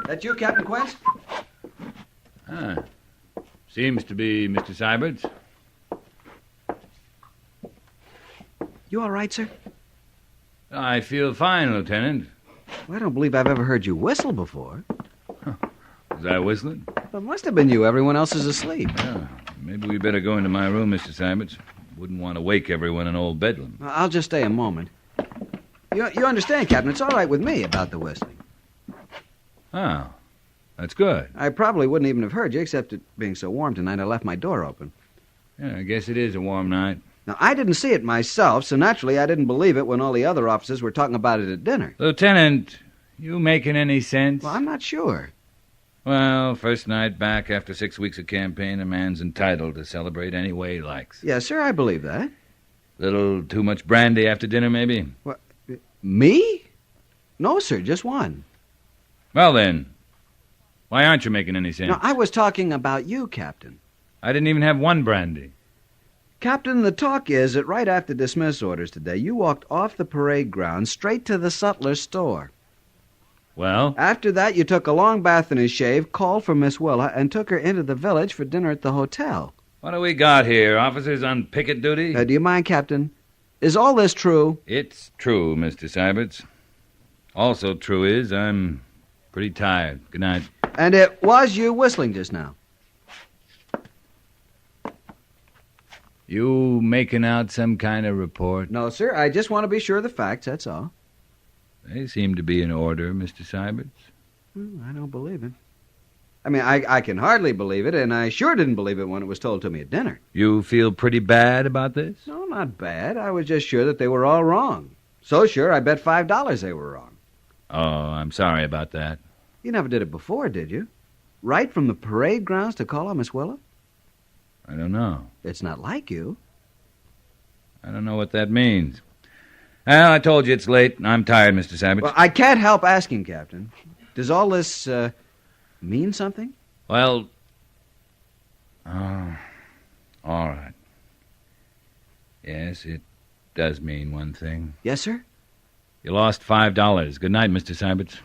That you, Captain Quince? Seems to be Mr. Syberts. You all right, sir? I feel fine, Lieutenant. Well, I don't believe I've ever heard you whistle before. Was I whistling? Well, it must have been you. Everyone else is asleep. Yeah, maybe we better go into my room, Mr. Syberts. Wouldn't want to wake everyone in old Bedlam. I'll just stay a moment. You understand, Captain, it's all right with me about the whistling. Oh, that's good. I probably wouldn't even have heard you, except it being so warm tonight, I left my door open. Yeah, I guess it is a warm night. Now, I didn't see it myself, so naturally I didn't believe it when all the other officers were talking about it at dinner. Lieutenant, you making any sense? Well, I'm not sure. Well, first night back after 6 weeks of campaign, a man's entitled to celebrate any way he likes. Yes, sir, I believe that. Little too much brandy after dinner, maybe? What? Me? No, sir, just one. Well, then, why aren't you making any sense? No, I was talking about you, Captain. I didn't even have one brandy. Captain, the talk is that right after dismiss orders today, you walked off the parade ground straight to the sutler's store. Well? After that, you took a long bath and a shave, called for Miss Willa, and took her into the village for dinner at the hotel. What do we got here? Officers on picket duty? Do you mind, Captain? Is all this true? It's true, Mr. Syberts. Also true is I'm pretty tired. Good night. And it was you whistling just now? You making out some kind of report? No, sir. I just want to be sure of the facts, that's all. They seem to be in order, Mr. Syberts. I don't believe it. I mean, I can hardly believe it, and I sure didn't believe it when it was told to me at dinner. You feel pretty bad about this? No, not bad. I was just sure that they were all wrong. So sure, I bet $5 they were wrong. Oh, I'm sorry about that. You never did it before, did you? Right from the parade grounds to call on Miss Willa? I don't know. It's not like you. I don't know what that means. Well, I told you it's late. I'm tired, Mr. Syberts. Well, I can't help asking, Captain. Does all this mean something? Well, all right. Yes, it does mean one thing. Yes, sir? You lost $5. Good night, Mr. Syberts.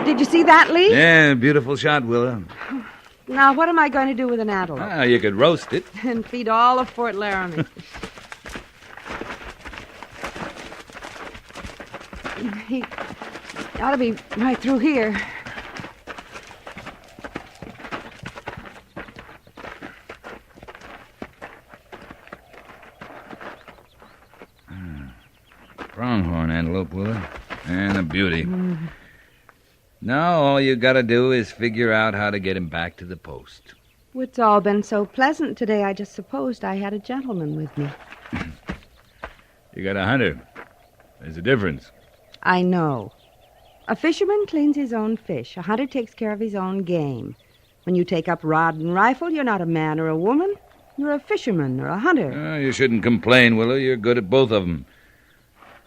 Did you see that, Lee? Yeah, beautiful shot, Willa. Now, what am I going to do with an antelope? Ah, you could roast it. And feed all of Fort Laramie. He ought to be right through here. Pronghorn antelope, Willa. And a beauty. Now all you gotta do is figure out how to get him back to the post. It's all been so pleasant today, I just supposed I had a gentleman with me. You got a hunter. There's a difference. I know. A fisherman cleans his own fish. A hunter takes care of his own game. When you take up rod and rifle, you're not a man or a woman. You're a fisherman or a hunter. You shouldn't complain, Willa. You're good at both of them.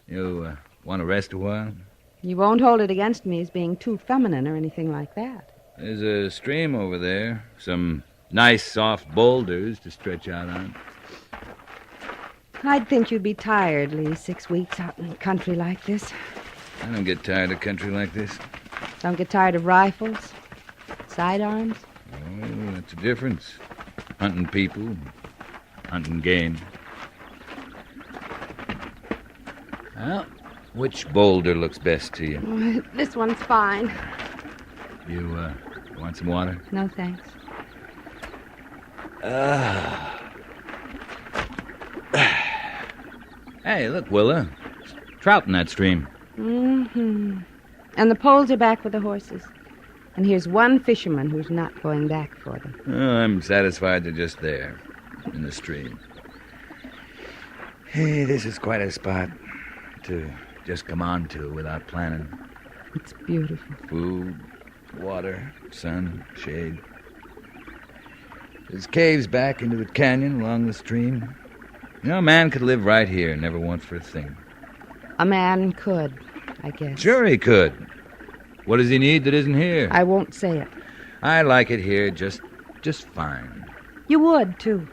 You want to rest a while? You won't hold it against me as being too feminine or anything like that. There's a stream over there. Some nice, soft boulders to stretch out on. I'd think you'd be tired, Lee, 6 weeks out in the country like this. I don't get tired of country like this. Don't get tired of rifles, sidearms? Oh, that's a difference. Hunting people, hunting game. Well, which boulder looks best to you? This one's fine. You, want some water? No, thanks. Hey, look, Willa. Trout in that stream. Mm-hmm. And the poles are back with the horses. And here's one fisherman who's not going back for them. Oh, I'm satisfied they're just there, in the stream. Hey, this is quite a spot to just come on to without planning. It's beautiful. Food, water, sun, shade. There's caves back into the canyon along the stream. You know, a man could live right here and never want for a thing. A man could, I guess. Sure he could. What does he need that isn't here? I won't say it. I like it here just fine. You would, too.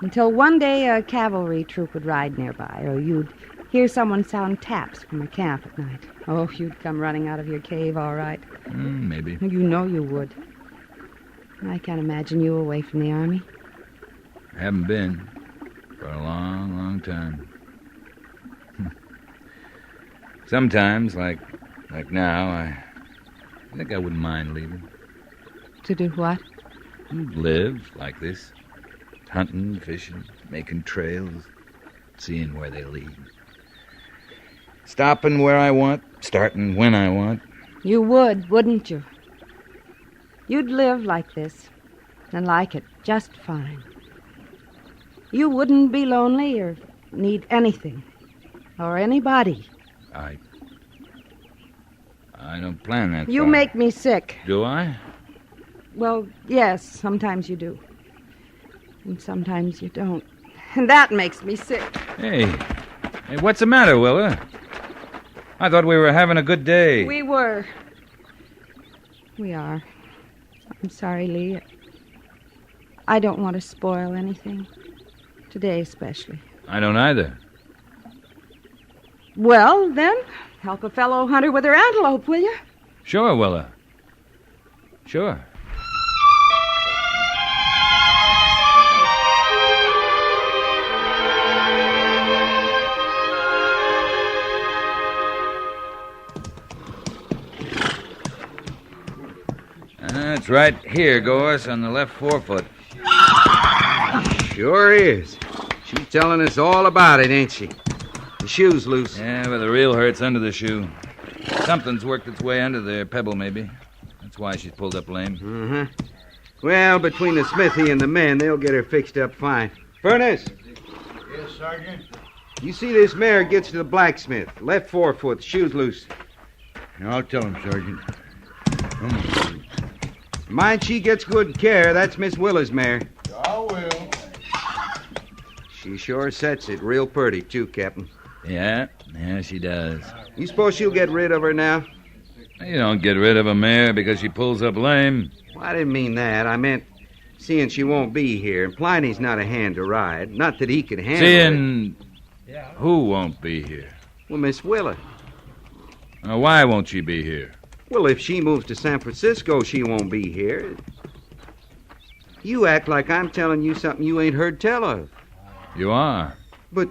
Until one day a cavalry troop would ride nearby, or you'd hear someone sound taps from a camp at night. Oh, you'd come running out of your cave, all right. Maybe. You know you would. I can't imagine you away from the army. I haven't been for a long, long time. Sometimes, like now, I think I wouldn't mind leaving. To do what? Live like this. Hunting, fishing, making trails, seeing where they lead. Stopping where I want, starting when I want. You would, wouldn't you? You'd live like this, and like it just fine. You wouldn't be lonely or need anything, or anybody. I don't plan that You far. make me sick. Do I? Well, yes, sometimes you do. And sometimes you don't. And that makes me sick. Hey, what's the matter, Willa? I thought we were having a good day. We were. We are. I'm sorry, Lee. I don't want to spoil anything. Today especially. I don't either. Well, then, help a fellow hunter with her antelope, will you? Sure, Willa. Sure. That's right here, Gorse, on the left forefoot. Sure is. She's telling us all about it, ain't she? The shoe's loose. Yeah, but the real hurt's under the shoe. Something's worked its way under there, pebble maybe. That's why she's pulled up lame. Uh-huh. Well, between the smithy and the men, they'll get her fixed up fine. Furnace! Yes, Sergeant? You see this mare gets to the blacksmith. Left forefoot, shoe's loose. I'll tell him, Sergeant. Mind she gets good care. That's Miss Willa's mare. I will. She sure sets it real pretty, too, Captain. Yeah, she does. You suppose she'll get rid of her now? You don't get rid of a mare because she pulls up lame. Well, I didn't mean that. I meant seeing she won't be here. And Pliny's not a hand to ride. Not that he can handle it. Seeing who won't be here? Well, Miss Willa. Now, why won't she be here? Well, if she moves to San Francisco, she won't be here. You act like I'm telling you something you ain't heard tell of. You are. But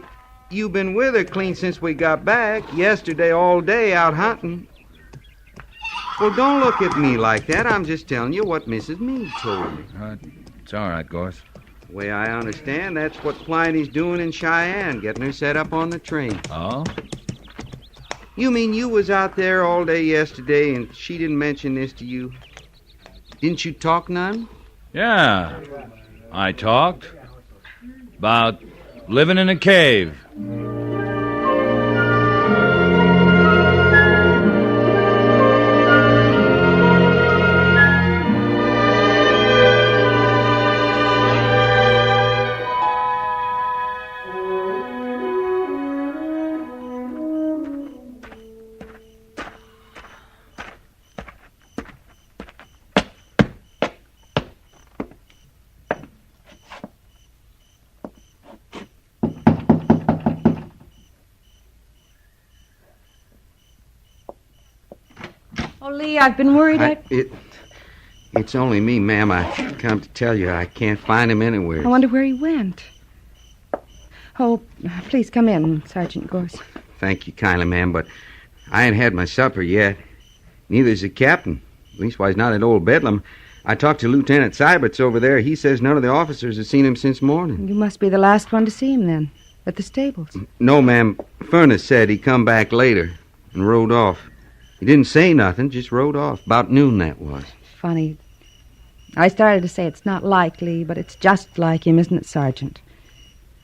you've been with her clean since we got back. Yesterday, all day, out hunting. Well, don't look at me like that. I'm just telling you what Mrs. Meade told me. It's all right, Gorse. The way I understand, that's what Pliny's doing in Cheyenne, getting her set up on the train. Oh? You mean you was out there all day yesterday and she didn't mention this to you? Didn't you talk none? Yeah. I talked about living in a cave. Oh, Lee, I've been worried. It's only me, ma'am. I come to tell you I can't find him anywhere. I wonder where he went. Oh, please come in, Sergeant Gorse. Thank you kindly, ma'am, but I ain't had my supper yet. Neither's the captain. Leastwise, not at Old Bedlam. I talked to Lieutenant Syberts over there. He says none of the officers have seen him since morning. You must be the last one to see him, then, at the stables. No, ma'am. Furnace said he'd come back later and rode off. He didn't say nothing, just rode off. About noon, that was. Funny. I started to say it's not likely, but it's just like him, isn't it, Sergeant?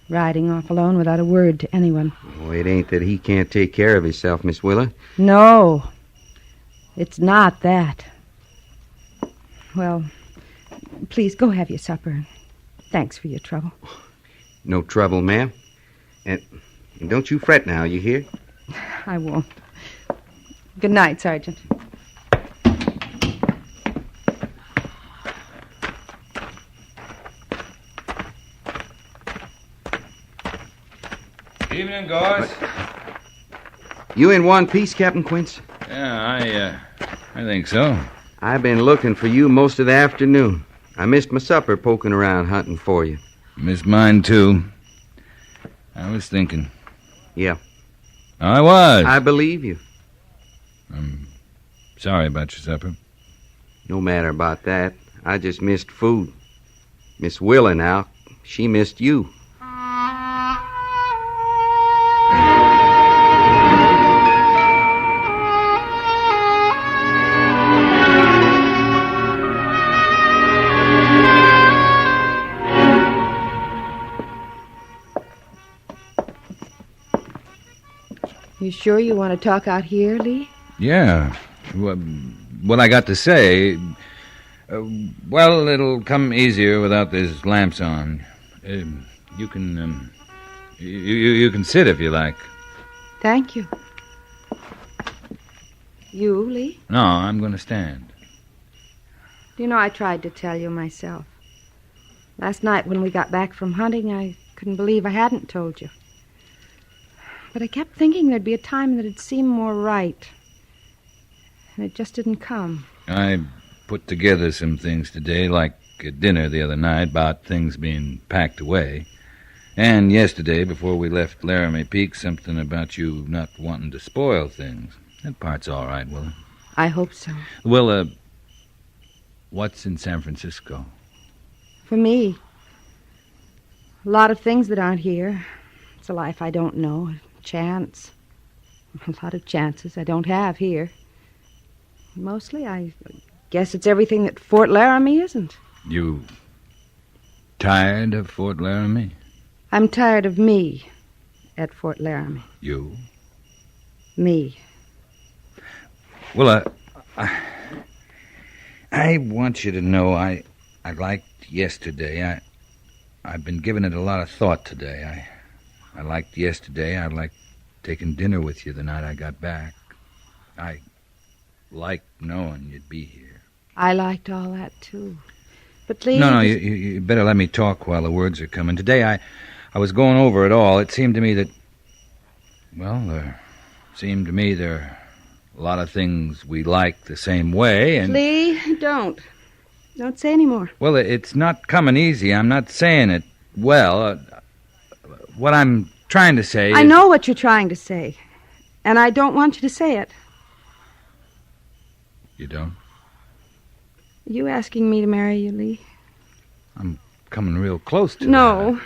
Riding off alone without a word to anyone. Oh, it ain't that he can't take care of himself, Miss Willa. No, it's not that. Well, please go have your supper. Thanks for your trouble. No trouble, ma'am. And don't you fret now, you hear? I won't. Good night, Sergeant. Evening, guys. You in one piece, Captain Quince? Yeah, I think so. I've been looking for you most of the afternoon. I missed my supper poking around hunting for you. Missed mine, too. I was thinking. Yeah. I was. I believe you. I'm sorry about your supper. No matter about that. I just missed food. Miss Willa now, she missed you. You sure you want to talk out here, Lee? Yeah. What I got to say... well, it'll come easier without these lamps on. You can... you can sit if you like. Thank you. You, Lee? No, I'm going to stand. You know, I tried to tell you myself. Last night when we got back from hunting, I couldn't believe I hadn't told you. But I kept thinking there'd be a time that'd seem more right. And it just didn't come. I put together some things today, like at dinner the other night, about things being packed away. And yesterday, before we left Laramie Peak, something about you not wanting to spoil things. That part's all right, Willa. I hope so. Willa, what's in San Francisco? For me, a lot of things that aren't here. It's a life I don't know. Chance. A lot of chances I don't have here. Mostly, I guess it's everything that Fort Laramie isn't. You tired of Fort Laramie? I'm tired of me at Fort Laramie. You? Me. Well, I want you to know I liked yesterday. I've been giving it a lot of thought today. I liked yesterday. I liked taking dinner with you the night I got back. I liked knowing you'd be here. I liked all that, too. But please... No, you better let me talk while the words are coming. Today, I was going over it all. It seemed to me that... Well, there are a lot of things we like the same way, and... Lee, don't. Don't say any more. Well, it's not coming easy. I'm not saying it well. What I'm trying to say is... I know what you're trying to say, and I don't want you to say it. You don't? Are you asking me to marry you, Lee? I'm coming real close to No. that.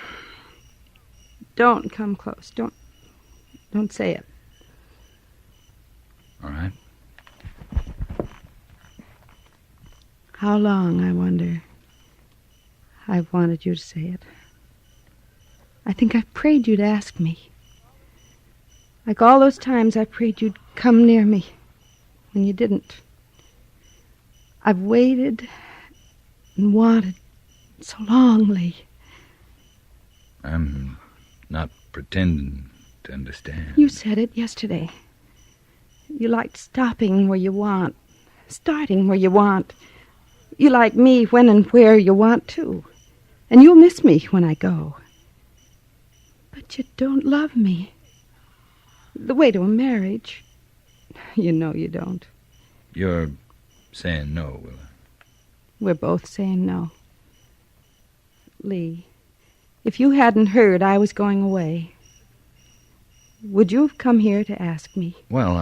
Don't come close. Don't say it. All right. How long, I wonder, I've wanted you to say it. I think I've prayed you to ask me. Like all those times I prayed you'd come near me, and you didn't. I've waited and wanted so long, Lee. I'm not pretending to understand. You said it yesterday. You liked stopping where you want, starting where you want. You like me when and where you want to. And you'll miss me when I go. But you don't love me. The way to a marriage. You know you don't. You're saying no, Willa. We're both saying no. Lee, if you hadn't heard I was going away, would you have come here to ask me? Well,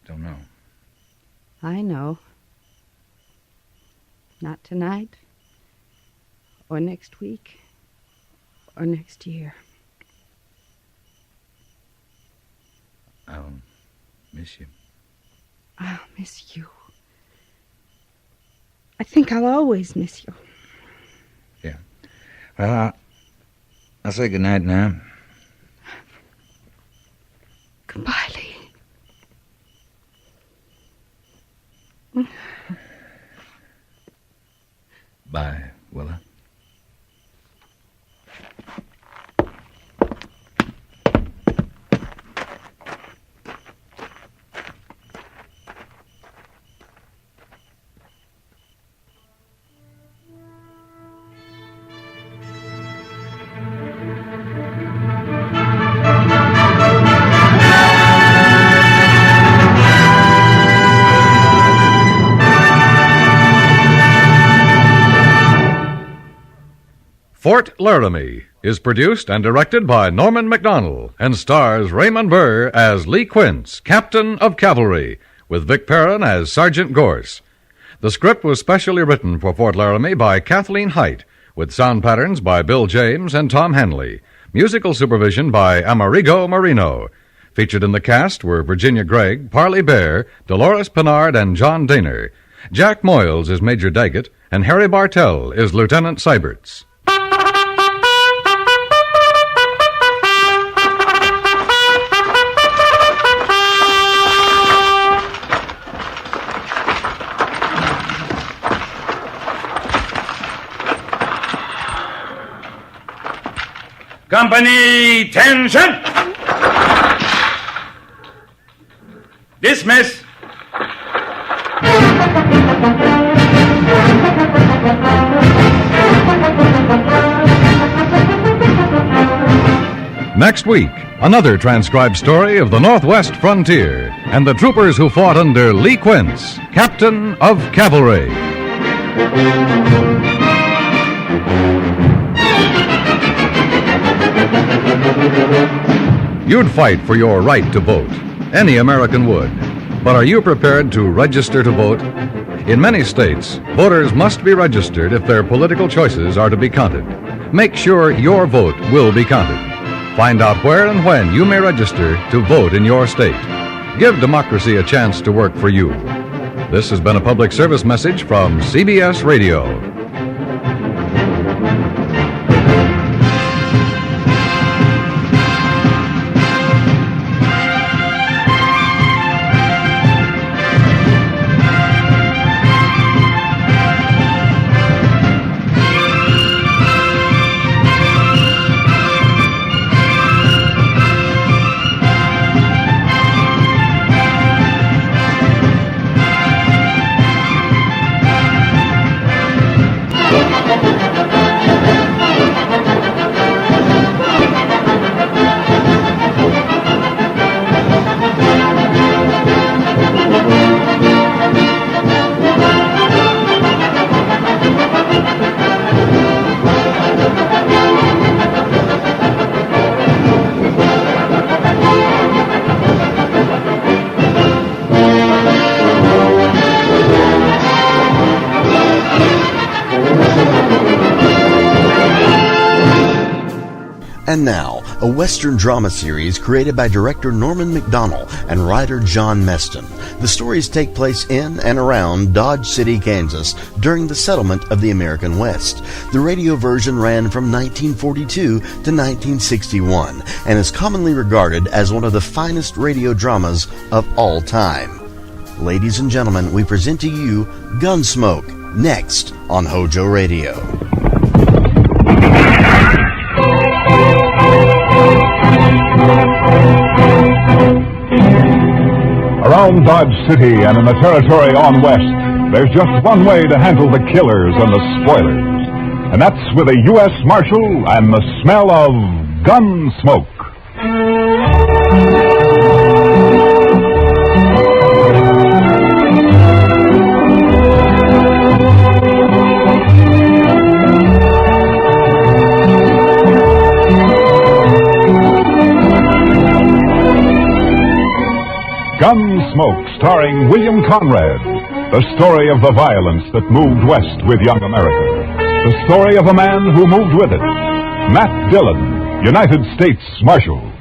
Don't know. I know. Not tonight, or next week, or next year. I'll miss you. I'll miss you. I think I'll always miss you. Yeah. Well, I'll say goodnight now. Goodbye, Lee. Bye, Willa. Fort Laramie is produced and directed by Norman MacDonald and stars Raymond Burr as Lee Quince, Captain of Cavalry, with Vic Perrin as Sergeant Gorse. The script was specially written for Fort Laramie by Kathleen Height, with sound patterns by Bill James and Tom Henley. Musical supervision by Amerigo Marino. Featured in the cast were Virginia Gregg, Parley Bear, Dolores Pinard, and John Daner. Jack Moyles is Major Daggett, and Harry Bartell is Lieutenant Seiberts. Company, tension! Dismiss! Next week, another transcribed story of the Northwest frontier and the troopers who fought under Lee Quince, Captain of Cavalry. You'd fight for your right to vote. Any American would. But are you prepared to register to vote? In many states, voters must be registered if their political choices are to be counted. Make sure your vote will be counted. Find out where and when you may register to vote in your state. Give democracy a chance to work for you. This has been a public service message from CBS Radio. And now, a Western drama series created by director Norman MacDonald and writer John Meston. The stories take place in and around Dodge City, Kansas, during the settlement of the American West. The radio version ran from 1942 to 1961 and is commonly regarded as one of the finest radio dramas of all time. Ladies and gentlemen, we present to you Gunsmoke, next on HOJO Radio. Around Dodge City and in the territory on west, there's just one way to handle the killers and the spoilers. And that's with a U.S. Marshal and the smell of gun smoke. Smoke, starring William Conrad. The story of the violence that moved west with young America. The story of a man who moved with it. Matt Dillon, United States Marshal.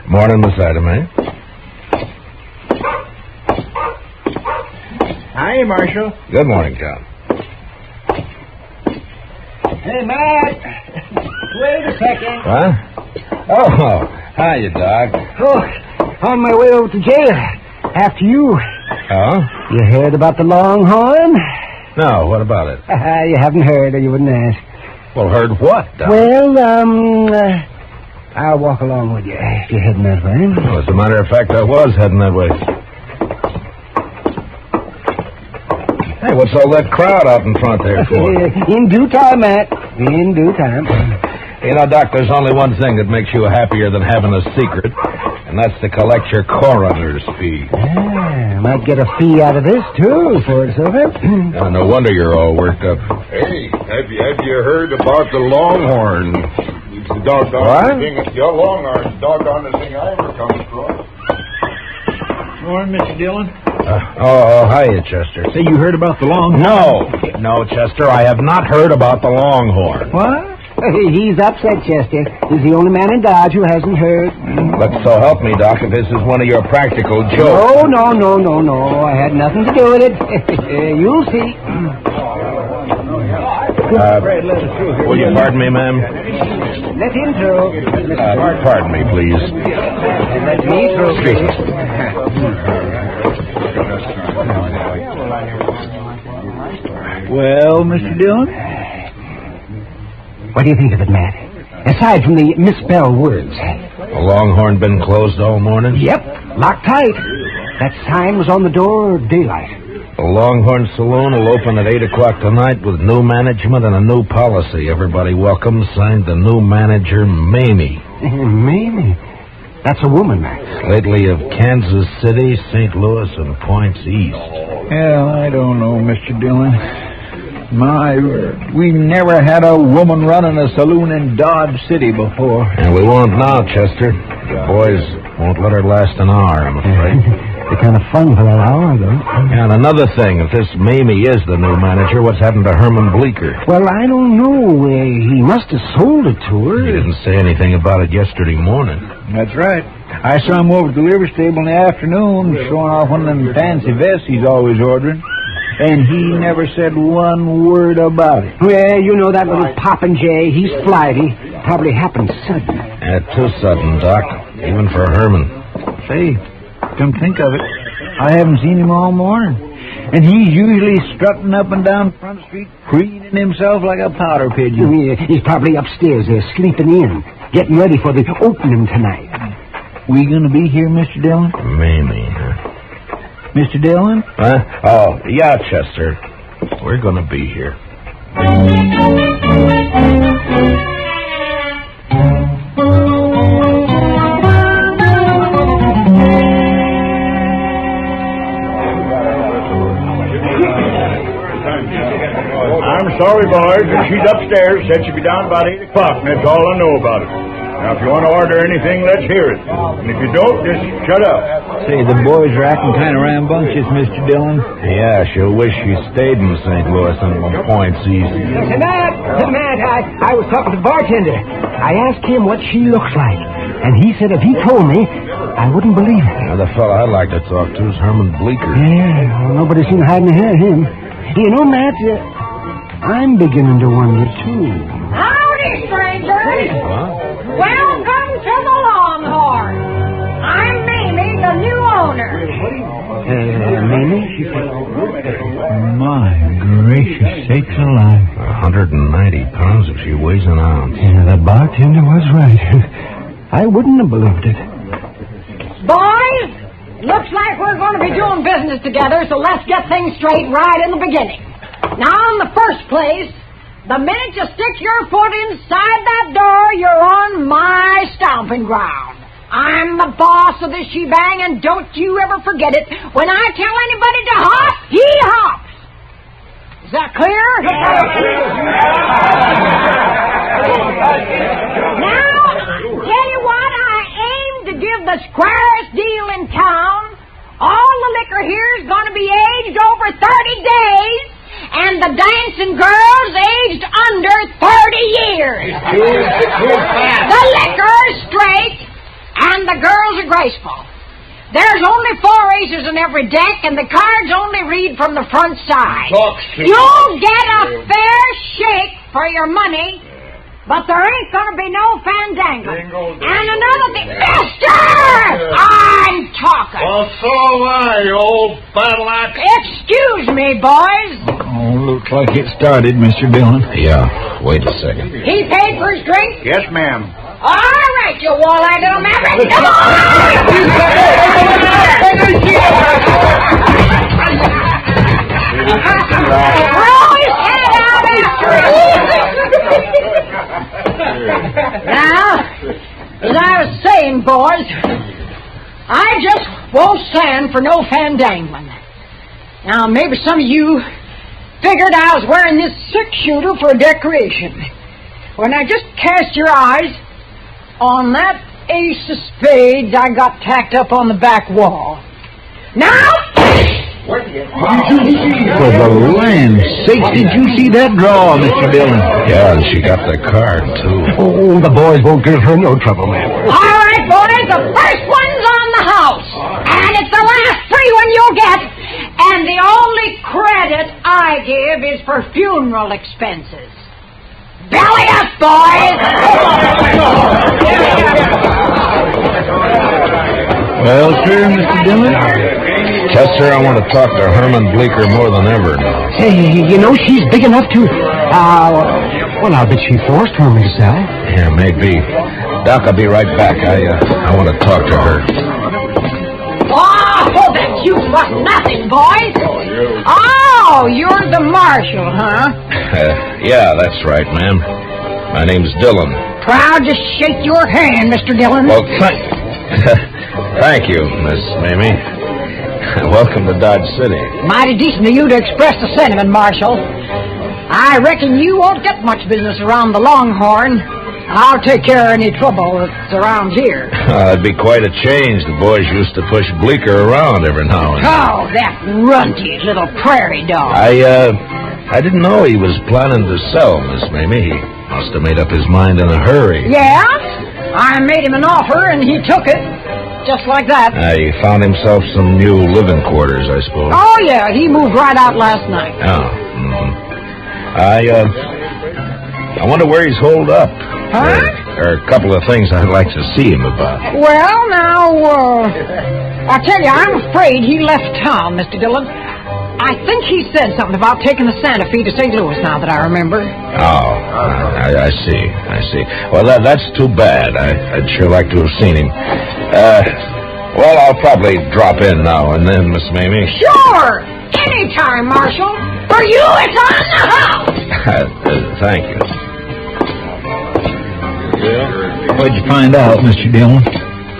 Morning, Miss Adame. Hi, Marshal. Good morning, John. Hey, Matt. Wait a second. What? Oh, hiya, Doc. Oh, on my way over to jail. After you. Oh? You heard about the Longhorn? No, what about it? You haven't heard, or you wouldn't ask. Well, heard what, Doc? Well, I'll walk along with you if you're heading that way. Well, as a matter of fact, I was heading that way. Hey, what's all that crowd out in front there for? In due time, Matt. In due time. You know, Doc, there's only one thing that makes you happier than having a secret, and that's to collect your coroner's fee. Yeah, might get a fee out of this, too, for it, Silver. No wonder you're all worked up. Hey, have you heard about the Longhorn? It's the doggone thing. Your Longhorn's doggone the thing I ever come across. Morning, Mr. Dillon. Hiya, Chester. Say, you heard about the Longhorn? No, Chester, I have not heard about the Longhorn. What? He's upset, Chester. He's the only man in Dodge who hasn't heard. But so help me, Doc, if this is one of your practical jokes. No. I had nothing to do with it. You'll see. Will you pardon me, ma'am? Let him through. Pardon me, please. Let me through. Excuse me. Well, Mr. Dillon? What do you think of it, Matt? Aside from the misspelled words. The Longhorn been closed all morning? Yep, locked tight. That sign was on the door daylight. The Longhorn Saloon will open at 8 o'clock tonight with new management and a new policy. Everybody welcome. Signed the new manager, Mamie. Mamie? That's a woman, Max. Lately of Kansas City, St. Louis, and points east. Well, I don't know, Mr. Dillon. My word, we never had a woman running a saloon in Dodge City before. And we won't now, Chester. The boys won't let her last an hour, I'm afraid. They're kind of fun for that hour, though. And another thing, if this Mamie is the new manager, what's happened to Herman Bleecker? Well, I don't know. He must have sold it to her. He didn't say anything about it yesterday morning. That's right. I saw him over at the livery stable in the afternoon, showing off one of them fancy vests he's always ordering. And he never said one word about it. Well, you know that little Popinjay. He's flighty. Probably happened sudden. Too sudden, Doc. Even for Herman. Say, come think of it, I haven't seen him all morning. And he's usually strutting up and down Front Street, preening himself like a powder pigeon. He's probably upstairs there, sleeping in, getting ready for the opening tonight. We gonna be here, Mr. Dillon? Mamie, huh? Mr. Dillon? Huh? Oh, yeah, Chester. We're gonna be here. I'm sorry, boys, but she's upstairs. Said she'd be down about 8 o'clock, and that's all I know about it. Now, if you want to order anything, let's hear it. And if you don't, just shut up. Say, the boys are acting kind of rambunctious, Mr. Dillon. Yeah, she'll wish she stayed in St. Louis and points east. Matt, I was talking to the bartender. I asked him what she looks like, and he said if he told me, I wouldn't believe it. Now, the fella I'd like to talk to is Herman Bleecker. Yeah, well, nobody's seen hiding hair of him. You know, Matt, I'm beginning to wonder, too. Howdy, strangers. What? Welcome to the Longhorn. I'm Mamie, the new owner. Mamie? My gracious sakes alive. 190 pounds if she weighs an ounce. Yeah, the bartender was right. I wouldn't have believed it. Boys, Looks like we're going to be doing business together, so let's get things straight right in the beginning. Now, in the first place, the minute you stick your foot inside that door, you're on my stomping ground. I'm the boss of this shebang, and don't you ever forget it. When I tell anybody to hop, he hops. Is that clear? Now, tell you what, I aim to give the squarest deal in town. All the liquor here is going to be aged over 30 days, and the dancing girls aged under 30 years. The liquor is straight, and the girls are graceful. There's only 4 aces in every deck, and the cards only read from the front side. You'll get a fair shake for your money, but there ain't going to be no fandangling. And another thing, mister! I'm talking. Well, so am I, you old battle axe. Excuse me, boys. Oh, looks like it started, Mr. Dillon. Yeah, wait a second. He paid for his drink? Yes, ma'am. All right, you wall-eyed little maverick. Come on! Throw his head out after him. Now, as I was saying, boys, I just won't stand for no fandangling. Now, maybe some of you figured I was wearing this six-shooter for a decoration. When I just cast your eyes on that ace of spades I got tacked up on the back wall. Now! For the land's sake, did you see that draw, Mr. Dillon? Yeah, and she got the card, too. Oh, the boys won't give her no trouble, man. All right, boys, the first one's on the house. And it's the last free one you'll get. And the only credit I give is for funeral expenses. Belly up, boys! Well, sir, Mr. Dillon? Chester, I want to talk to Herman Bleecker more than ever now. Hey, you know, she's big enough to, well, I'll bet she forced Herman to sell. Yeah, maybe. Doc, I'll be right back. I want to talk to her. Oh, that you was nothing, boys. Oh, you're the marshal, huh? Yeah, that's right, ma'am. My name's Dillon. Proud to shake your hand, Mr. Dillon. Well, thank you, Miss Mamie. Welcome to Dodge City. Mighty decent of you to express the sentiment, Marshal. I reckon you won't get much business around the Longhorn. I'll take care of any trouble that's around here. It'd be quite a change. The boys used to push Bleecker around every now and then. Oh, that runty little prairie dog. I didn't know he was planning to sell, Miss Mamie. He must have made up his mind in a hurry. Yeah? I made him an offer, and he took it. Just like that. He found himself some new living quarters, I suppose. Oh, yeah, he moved right out last night. Oh, I wonder where he's holed up. Huh? There are a couple of things I'd like to see him about. Well, now, I tell you, I'm afraid he left town, Mr. Dillon. I think he said something about taking the Santa Fe to St. Louis, now that I remember. Oh, I see. Well, that's too bad. I'd sure like to have seen him. Well, I'll probably drop in now and then, Miss Mamie. Sure! Anytime, Marshal. For you, it's on the house! Thank you. What'd you find out, Mr. Dillon?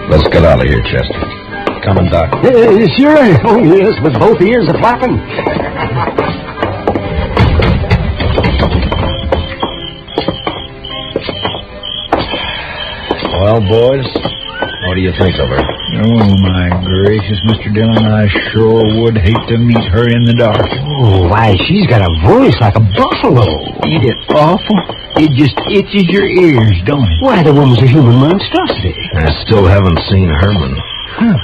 Let's get out of here, Chester. Coming, Doc. Sure. Oh, yes, with both ears a-flapping. Well, boys, what do you think of her? Oh, my gracious, Mr. Dillon, I sure would hate to meet her in the dark. Oh, why, she's got a voice like a buffalo. Ain't it awful? It just itches your ears, don't it? Why, the woman's a human monstrosity. I still haven't seen Herman. Huh.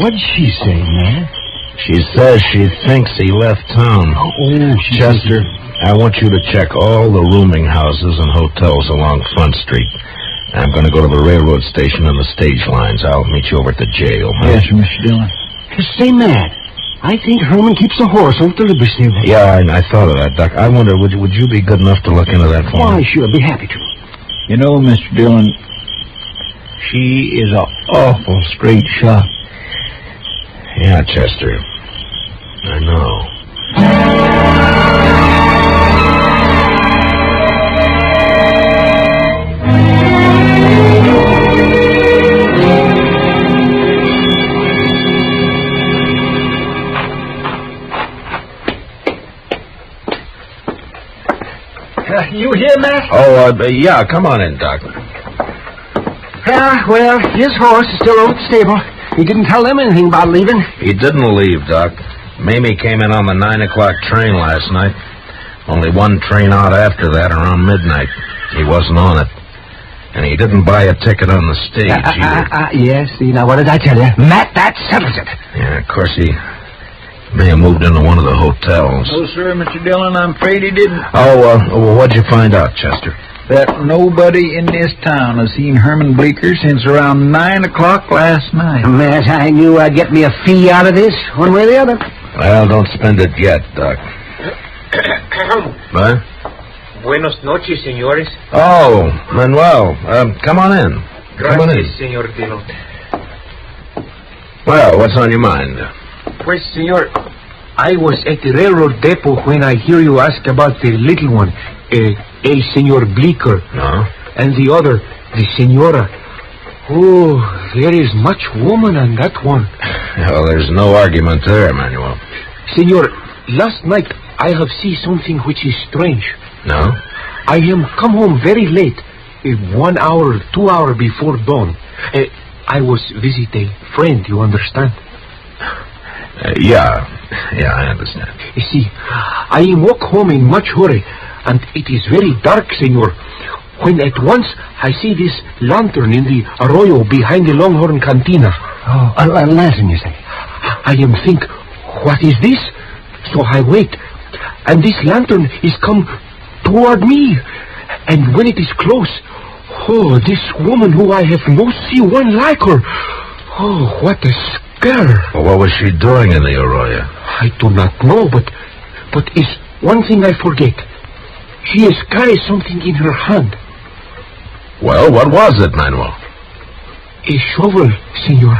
What'd she say, man? She says she thinks he left town. Oh, Chester, I want you to check all the rooming houses and hotels along Front Street. I'm going to go to the railroad station and the stage lines. I'll meet you over at the jail. Yes, Mr. Dillon. Say, Matt, I think Herman keeps a horse over the livery stable. Yeah, I thought of that, Doc. I wonder, would you be good enough to look into that for me? Why, sure, be happy to. You know, Mr. Dillon, She is an awful straight shot. Yeah, Chester. I know. You here, Matt? Oh, yeah, come on in, Doc. Yeah, well, his horse is still over at the stable. He didn't tell them anything about leaving. He didn't leave, Doc. Mamie came in on the 9 o'clock train last night. Only one train out after that, around midnight. He wasn't on it. And he didn't buy a ticket on the stage either. Yes, see, now what did I tell you? Matt, that settles it. Yeah, of course he may have moved into one of the hotels. No, sir, Mr. Dillon, I'm afraid he didn't. Oh, well, what'd you find out, Chester? That nobody in this town has seen Herman Bleecker since around 9 o'clock last night. Matt, I knew I'd get me a fee out of this, one way or the other. Well, don't spend it yet, Doc. What? Buenos noches, señores. Oh, Manuel, come on in. Come on in. Gracias, señor Dillon. Well, what's on your mind? Pues, señor, I was at the railroad depot when I hear you ask about the little one, Senor Bleecker. No? And the other, the senora. Oh, there is much woman on that one. Well, there's no argument there, Manuel. Senor, last night I have seen something which is strange. No? I am come home very late, 1 hour, 2 hours before dawn. I was visit a friend, you understand? Yeah, I understand. You see, I walk home in much hurry, and it is very dark, senor, when at once I see this lantern in the arroyo behind the Longhorn Cantina. Oh, a lantern, you say? I am think, what is this? So I wait, and this lantern is come toward me, and when it is close, oh, this woman who I have no see one like her. Oh, what a scare. Well, what was she doing in the arroyo? I do not know, but is one thing I forget. She has carried something in her hand. Well, what was it, Manuel? A shovel, senor.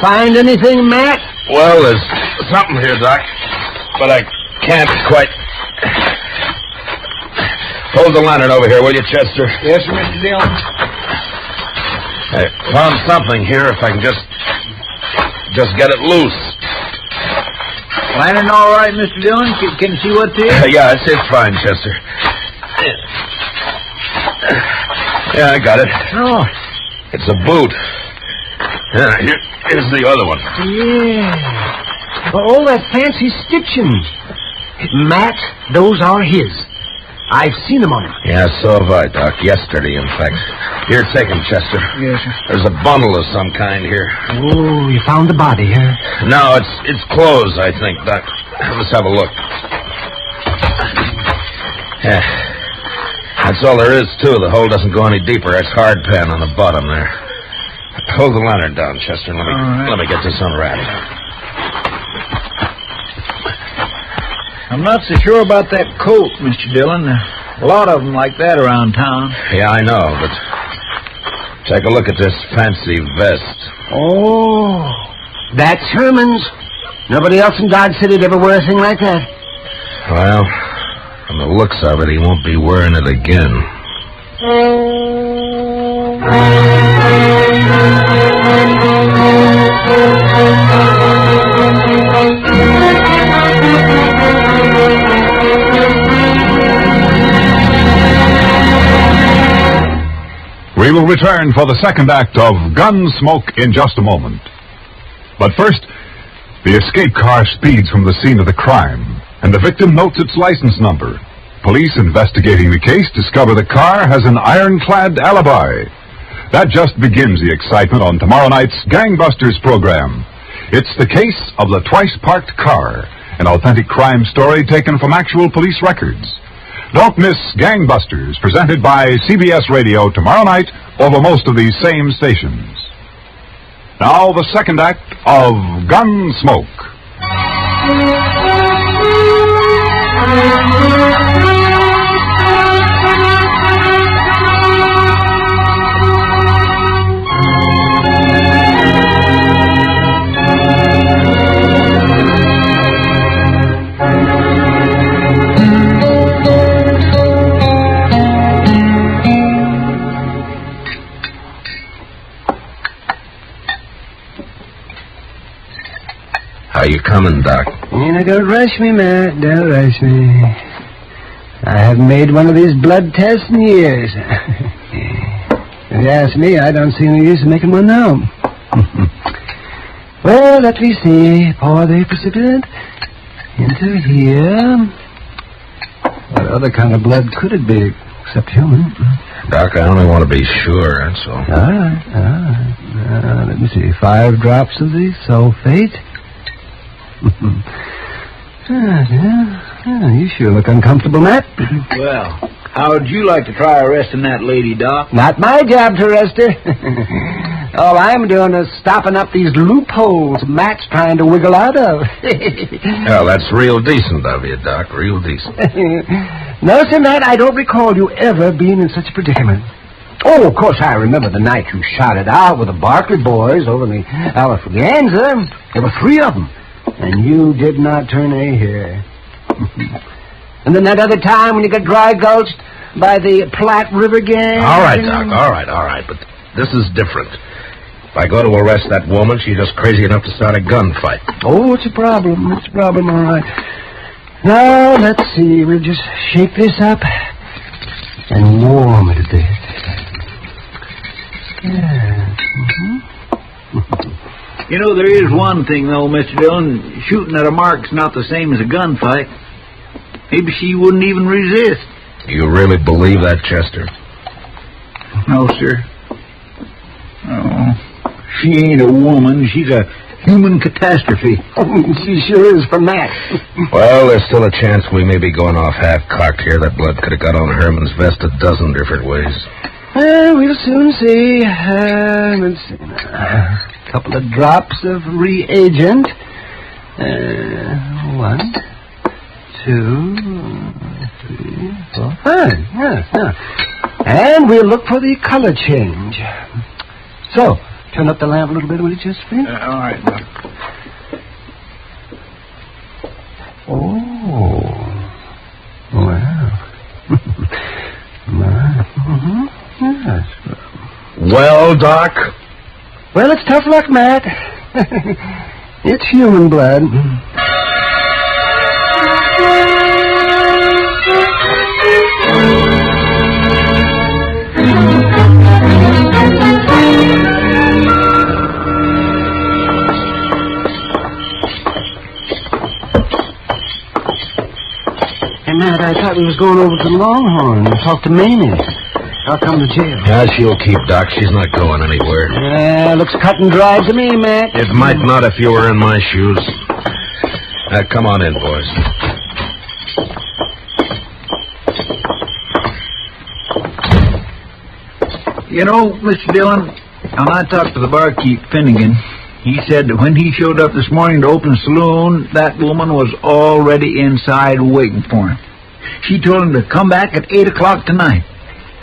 Find anything, Matt? Well, there's something here, Doc, but I can't quite... Hold the lantern over here, will you, Chester? Yes, sir, Mr. Dillon. I found something here, if I can just get it loose. Lantern all right, Mr. Dillon? Can you see what's here? Yeah, it's fine, Chester. Yeah, I got it. Oh. It's a boot. Yeah, here's the other one. Yeah. All that fancy stitching. Matt, those are his. I've seen them on him. Yeah, so have I, Doc. Yesterday, in fact. Here, take him, Chester. Yes, sir. There's a bundle of some kind here. Oh, you found the body, huh? No, it's clothes, I think, Doc. Let's have a look. Yeah. That's all there is, too. The hole doesn't go any deeper. That's hard pan on the bottom there. Hold the lantern down, Chester, and let me get this unwrapped. I'm not so sure about that coat, Mr. Dillon. A lot of them like that around town. Yeah, I know, but take a look at this fancy vest. Oh, that's Herman's. Nobody else in Dodge City'd ever wear a thing like that. Well, from the looks of it, he won't be wearing it again. We will return for the second act of Gunsmoke in just a moment. But first, the escape car speeds from the scene of the crime, and the victim notes its license number. Police investigating the case discover the car has an ironclad alibi. That just begins the excitement on tomorrow night's Gangbusters program. It's the case of the twice-parked car, an authentic crime story taken from actual police records. Don't miss Gangbusters, presented by CBS Radio tomorrow night over most of these same stations. Now the second act of Gunsmoke. How you coming, Doc? Now, don't rush me, Matt. Don't rush me. I haven't made one of these blood tests in years. If you ask me, I don't see any use in making one now. Well, let me see. Pour the precipitant into here. What other kind of blood could it be, except human? Doc, I only want to be sure, that's all. All right. Let me see. 5 drops of the sulfate. You sure look uncomfortable, Matt. Well, how would you like to try arresting that lady, Doc? Not my job to arrest her. All I'm doing is stopping up these loopholes Matt's trying to wiggle out of. Well, that's real decent of you, Doc, real decent. No, sir, Matt, I don't recall you ever being in such a predicament. Oh, of course, I remember the night you shot it out with the Barkley boys over in the Alafraganza. There were 3 of them. And you did not turn a hair. And then that other time when you got dry gulched by the Platte River gang. All right, Doc, all right. But this is different. If I go to arrest that woman, she's just crazy enough to start a gunfight. Oh, it's a problem. It's a problem, all right. Now, let's see. We'll just shake this up and warm it a bit. Yeah. You know, there is one thing, though, Mr. Dillon. Shooting at a mark's not the same as a gunfight. Maybe she wouldn't even resist. You really believe that, Chester? No, sir. Oh, she ain't a woman. She's a human catastrophe. She sure is from that. Well, there's still a chance we may be going off half-cocked here. That blood could have got on Herman's vest a dozen different ways. We'll soon see. Let's see. A couple of drops of reagent. 1, 2, 3, 4, 5. Yeah. And we'll look for the color change. So, turn up the lamp a little bit, will you, Chesterfield? All right, Doc. Oh. Wow. Yes. Well, Doc? Well, it's tough luck, Matt. It's human blood. Hey, Matt, I thought we was going over to the Longhorn and talk to Mamie. I'll come to jail. Yeah, she'll keep, Doc. She's not going anywhere. Yeah, looks cut and dry to me, Matt. It might not if you were in my shoes. Come on in, boys. You know, Mr. Dillon, when I talked to the barkeep, Finnegan, he said that when he showed up this morning to open the saloon, that woman was already inside waiting for him. She told him to come back at 8 o'clock tonight.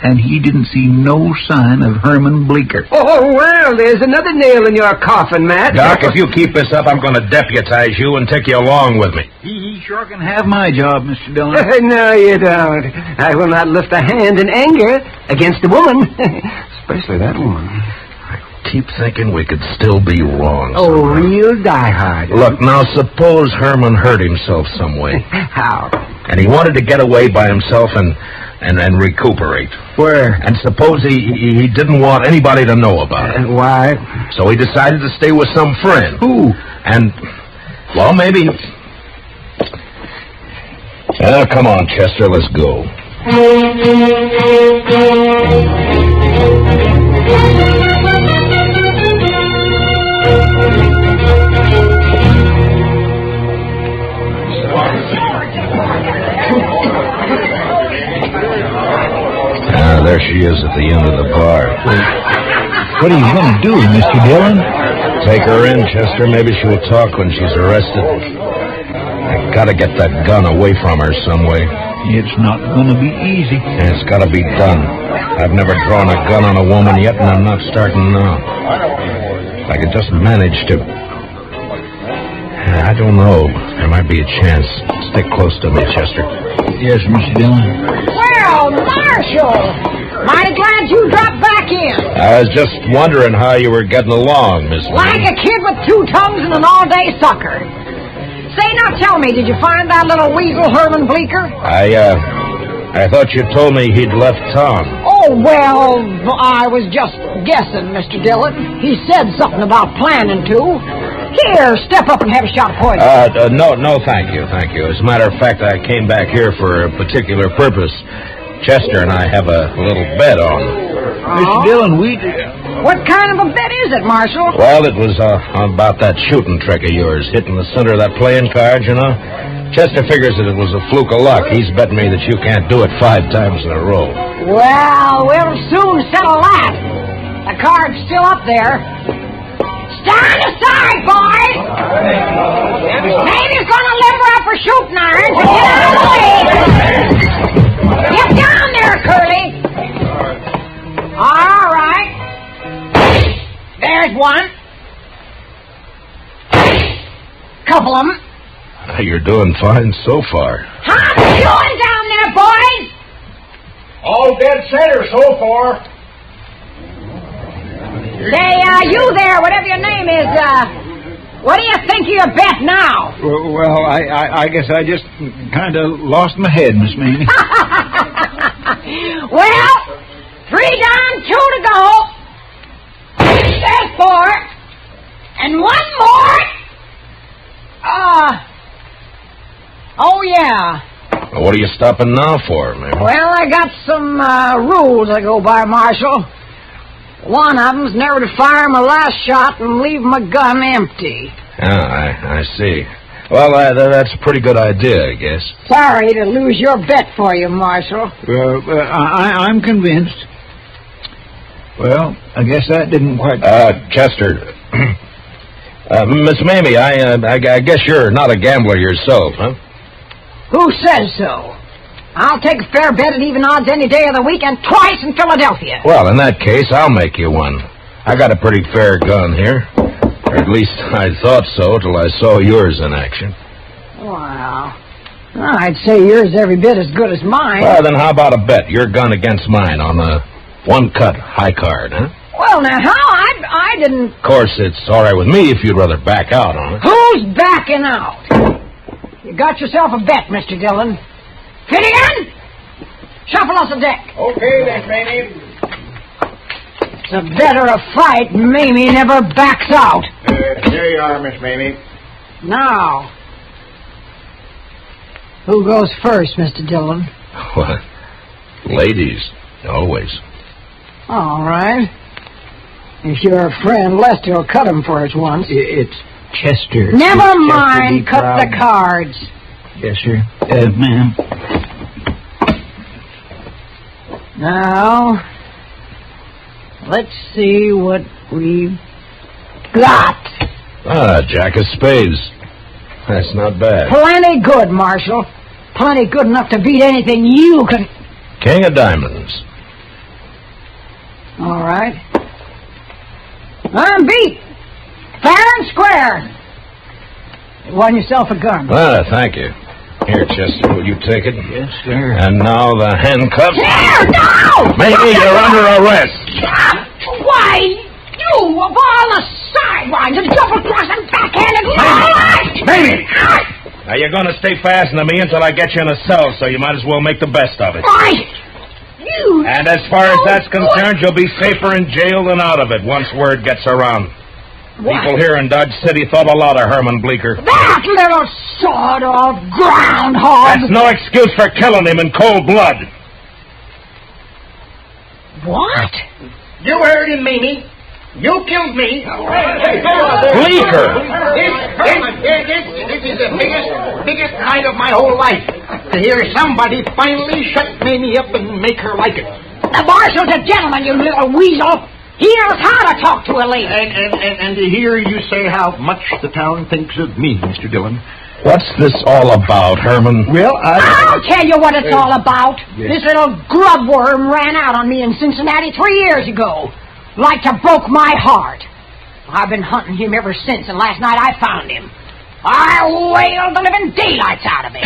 And he didn't see no sign of Herman Bleeker. Oh, well, there's another nail in your coffin, Matt. Doc, if you keep this up, I'm going to deputize you and take you along with me. He sure can have my job, Mr. Dillon. No, you don't. I will not lift a hand in anger against a woman. Especially that woman. I keep thinking we could still be wrong. Oh, somehow. real diehard. Look, now suppose Herman hurt himself some way. How? And he wanted to get away by himself and recuperate. Where? And suppose he didn't want anybody to know about it. Why? So he decided to stay with some friend. Who? And, well, maybe... come on, Chester, let's go. there she is at the end of the bar. What are you going to do, Mr. Dillon? Take her in, Chester. Maybe she will talk when she's arrested. I gotta get that gun away from her some way. It's not going to be easy. It's gotta be done. I've never drawn a gun on a woman yet, and I'm not starting now. If I could just manage to... I don't know. There might be a chance. Stick close to me, Chester. Yes, Mr. Dillon. Well, Marshal! Mighty glad you dropped back in. I was just wondering how you were getting along, Miss Like May. a kid with two tongues and an all-day sucker. Say, now tell me, did you find that little weasel Herman Bleecker? I thought you told me he'd left town. Oh, well, I was just guessing, Mr. Dillon. He said something about planning to. Here, step up and have a shot of poison. No, thank you. As a matter of fact, I came back here for a particular purpose. Chester and I have a little bet on. Mr. Dillon, What kind of a bet is it, Marshal? Well, it was about that shooting trick of yours, hitting the center of that playing card, you know. Chester figures that it was a fluke of luck. He's betting me that you can't do it 5 times in a row. Well, we'll soon settle that. The card's still up there. Stand aside, boys! Maybe's gonna limber up her shooting irons and get out of the way. Get down there, Curly. All right. There's one. Couple of them. You're doing fine so far. How's it going down there, boys? All dead center so far. Say, you there, whatever your name is, what do you think of your bet now? Well, I guess I just kind of lost my head, Miss Mamie. Well, 3 down, 2 to go. There's 4. And 1 more. Oh, yeah. Well, what are you stopping now for, man? Well, I got some rules I go by, Marshal. One of them's never to fire my last shot and leave my gun empty. I see. Well, that's a pretty good idea, I guess. Sorry to lose your bet for you, Marshal. I'm convinced. Well, I guess that didn't quite... Chester. Miss Mamie, I guess you're not a gambler yourself, huh? Who says so? I'll take a fair bet at even odds any day of the week and twice in Philadelphia. Well, in that case, I'll make you one. I got a pretty fair gun here. Or at least I thought so till I saw yours in action. Wow. I'd say yours every bit as good as mine. Well, then how about a bet? Your gun against mine on a 1-cut high card, huh? Well, now, how? I didn't... Of course, it's all right with me if you'd rather back out on it. Who's backing out? You got yourself a bet, Mr. Dillon. Finnegan! Shuffle us a deck. Okay, Miss Mamie. It's a better a fight. Mamie never backs out. Here you are, Miss Mamie. Now, who goes first, Mr. Dillon? What? Ladies, always. All right. If your friend Lester will cut him for us once. It's Chester. Never mind. Cut the cards. Yes, sir. Ma'am. Now, let's see what we've got. Jack of spades. That's not bad. Plenty good, Marshal. Plenty good enough to beat anything you can... King of diamonds. All right. I'm beat. Fair and square. You won yourself a gun. Thank you. Here, Chester, will you take it? Yes, sir. And now the handcuffs. Here, no! Maybe you're under arrest. Why, you of all the sidelines and double-crossed and backhanded liars! Maybe. Now, you're going to stay fastened to me until I get you in a cell, so you might as well make the best of it. Why, you... And as far as that's concerned, you'll be safer in jail than out of it once word gets around. What? People here in Dodge City thought a lot of Herman Bleecker. That little sawed-off groundhog! That's no excuse for killing him in cold blood. What? You heard him, Mamie. You killed me. Bleecker! This is the biggest night of my whole life. To hear somebody finally shut Mamie up and make her like it. The marshal's a gentleman, you little weasel. He knows how to talk to a lady. And to hear you say how much the town thinks of me, Mr. Dillon. What's this all about, Herman? Well, I'll tell you what it's all about. Yes. This little grub worm ran out on me in Cincinnati 3 years ago. Like to broke my heart. I've been hunting him ever since, and last night I found him. I wailed the living daylights out of him.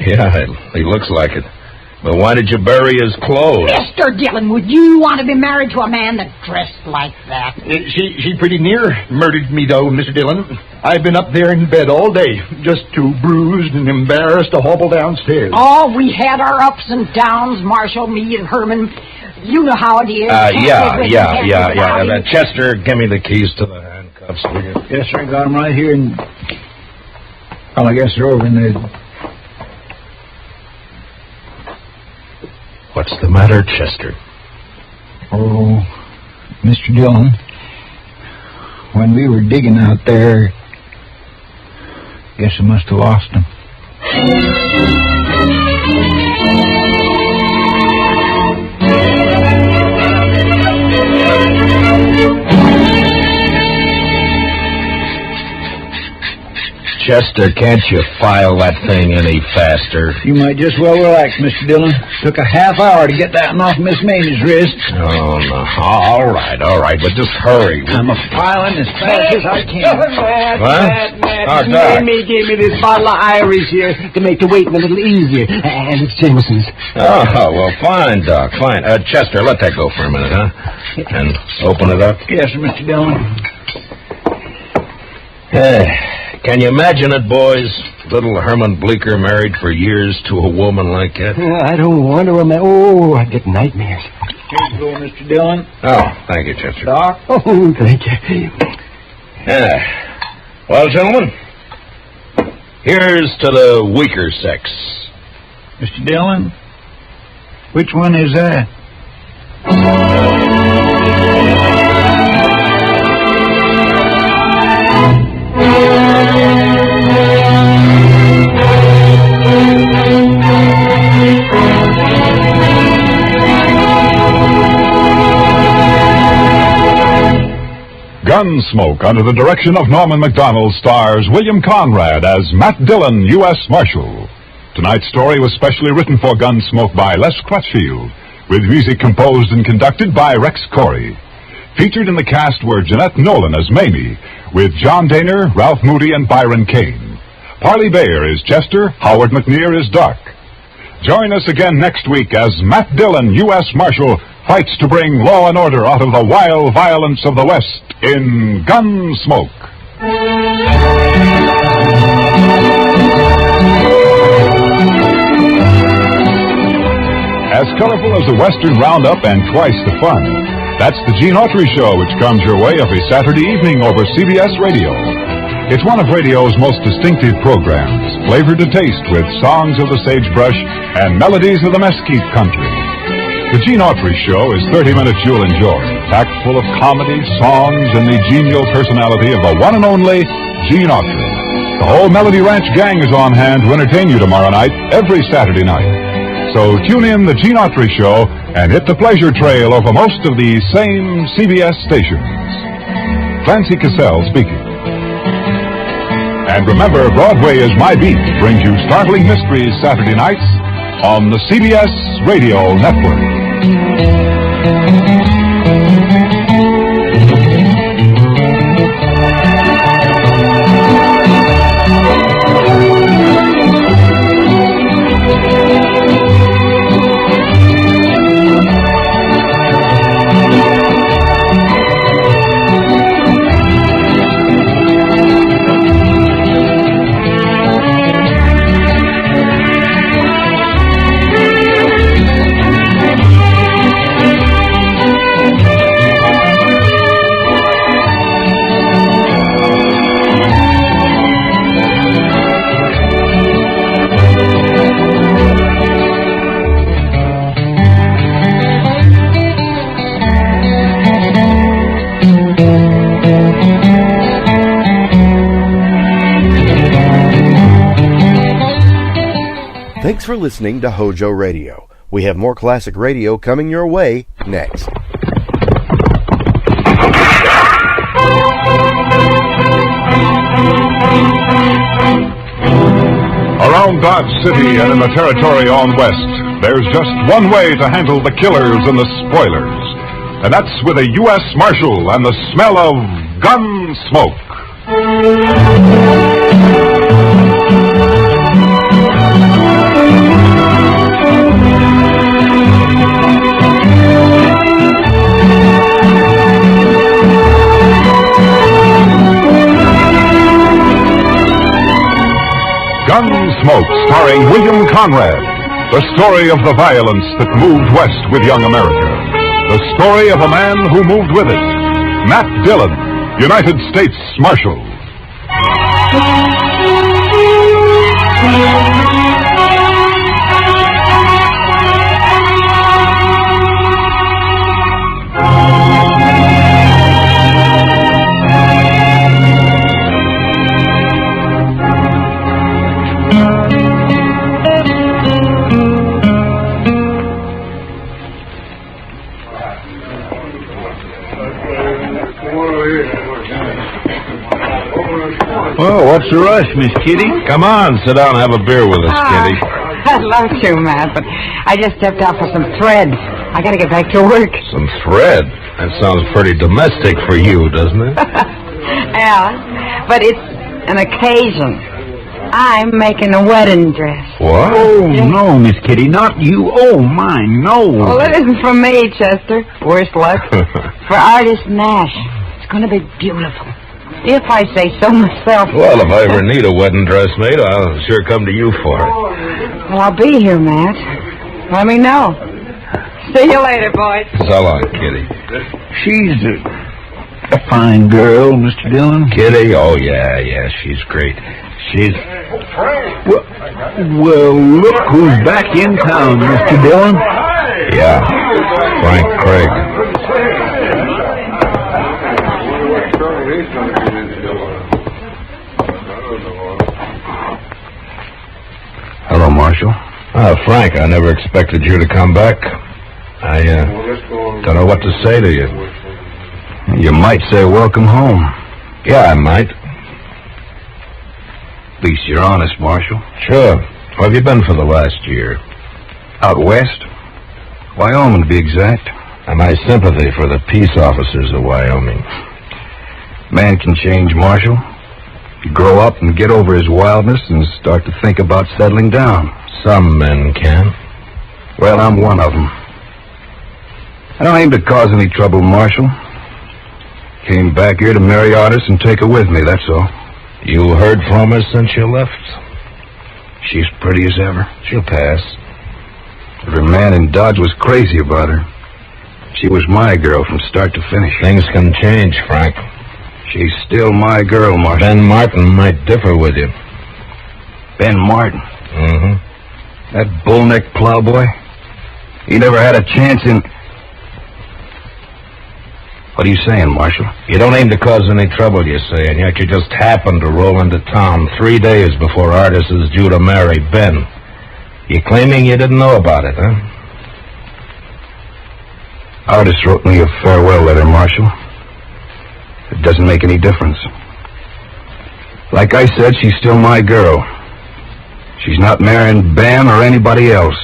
Yeah, he looks like it. But why did you bury his clothes? Mr. Dillon, would you want to be married to a man that dressed like that? She pretty near murdered me, though, Mr. Dillon. I've been up there in bed all day, just too bruised and embarrassed to hobble downstairs. Oh, we had our ups and downs, Marshal, me and Herman. You know how it is. Yeah. Chester, give me the keys to the handcuffs, will you? Yes, sir. I got them right here. And well, I guess they're over in the... What's the matter, Chester? Oh, Mr. Dillon, when we were digging out there, guess I must have lost them. Chester, can't you file that thing any faster? You might just well relax, Mr. Dillon. Took a half hour to get that one off Miss Mamie's wrist. Oh, no. All right, but just hurry. I'm filing as fast as I can. What? Mamie gave me this bottle of Irish here to make the waiting a little easier. And it's Jameson's. Oh, well, fine, Doc, fine. Chester, let that go for a minute, huh? And open it up. Yes, sir, Mr. Dillon. Can you imagine it, boys? Little Herman Bleecker married for years to a woman like that? I don't want to imagine. Oh, I get nightmares. Here you go, Mr. Dillon. Oh, thank you, Chester. Doc? Oh, thank you. Well, gentlemen, here's to the weaker sex. Mr. Dillon, which one is that? Gunsmoke, under the direction of Norman Macdonald, stars William Conrad as Matt Dillon, U.S. Marshal. Tonight's story was specially written for Gunsmoke by Les Crutchfield, with music composed and conducted by Rex Corey. Featured in the cast were Jeanette Nolan as Mamie, with John Daner, Ralph Moody, and Byron Kane. Parley Bayer is Chester, Howard McNear is Doc. Join us again next week as Matt Dillon, U.S. Marshal, fights to bring law and order out of the wild violence of the West in Gunsmoke. As colorful as the Western Roundup and twice the fun, that's the Gene Autry Show, which comes your way every Saturday evening over CBS Radio. It's one of radio's most distinctive programs, flavored to taste with songs of the sagebrush and melodies of the mesquite country. The Gene Autry Show is 30 minutes you'll enjoy, packed full of comedy, songs, and the genial personality of the one and only Gene Autry. The whole Melody Ranch gang is on hand to entertain you tomorrow night, every Saturday night. So tune in the Gene Autry Show and hit the pleasure trail over most of the same CBS stations. Clancy Cassell speaking. And remember, Broadway is My Beat brings you startling mysteries Saturday nights on the CBS Radio Network. Thanks for listening to HOJO Radio, We have more classic radio coming your way next. Around Dodge City and in the territory on west, there's just one way to handle the killers and the spoilers. And that's with a U.S. Marshal and the smell of gun smoke. Gunsmoke, starring William Conrad. The story of the violence that moved west with young America. The story of a man who moved with it. Matt Dillon, United States Marshal. Well, what's the rush, Miss Kitty? Come on, sit down and have a beer with us, Kitty. I'd love to, Matt, but I just stepped out for some thread. I gotta get back to work. Some thread? That sounds pretty domestic for you, doesn't it? Yeah, but it's an occasion. I'm making a wedding dress. What? Oh, no, Miss Kitty, not you. Oh, my, no. Well, it isn't for me, Chester. Worse luck. For artist Nash. It's gonna be beautiful. If I say so myself. Well, if I ever need a wedding dress made, I'll sure come to you for it. Well, I'll be here, Matt. Let me know. See you later, boys. So long, Kitty. She's a fine girl, Mr. Dillon. Kitty? Oh, yeah, she's great. She's... Well, look who's back in town, Mr. Dillon. Yeah, Frank Craig. Hello, Marshal. Frank, I never expected you to come back. I don't know what to say to you. You might say welcome home. Yeah, I might. At least you're honest, Marshal. Sure. Where have you been for the last year? Out west? Wyoming, to be exact. And my sympathy for the peace officers of Wyoming. Man can change, Marshal. You grow up and get over his wildness and start to think about settling down. Some men can. Well, I'm one of them. I don't aim to cause any trouble, Marshal. Came back here to marry Artis and take her with me, that's all. You heard from her since you left? She's pretty as ever. She'll pass. Every man in Dodge was crazy about her. She was my girl from start to finish. Things can change, Frank. She's still my girl, Marshal. Ben Martin might differ with you. Ben Martin? Mm-hmm. That bullneck plowboy? He never had a chance in... What are you saying, Marshal? You don't aim to cause any trouble, you say, and yet you just happened to roll into town 3 days before Artis is due to marry Ben. You claiming you didn't know about it, huh? Artis wrote me a farewell letter, Marshal. It doesn't make any difference. Like I said, she's still my girl. She's not marrying Ben or anybody else.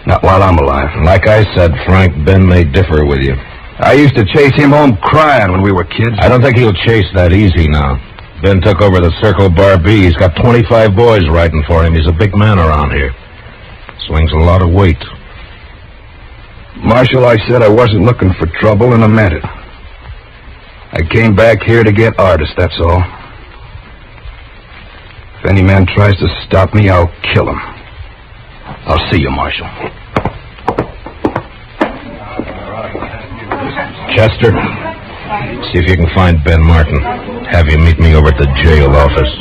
Not while I'm alive. Like I said, Frank, Ben may differ with you. I used to chase him home crying when we were kids. I don't think he'll chase that easy now. Ben took over the Circle Bar B. He's got 25 boys riding for him. He's a big man around here. Swings a lot of weight. Marshal, I said I wasn't looking for trouble, and I meant it. I came back here to get Artis, that's all. If any man tries to stop me, I'll kill him. I'll see you, Marshal. Chester, see if you can find Ben Martin. Have him meet me over at the jail office.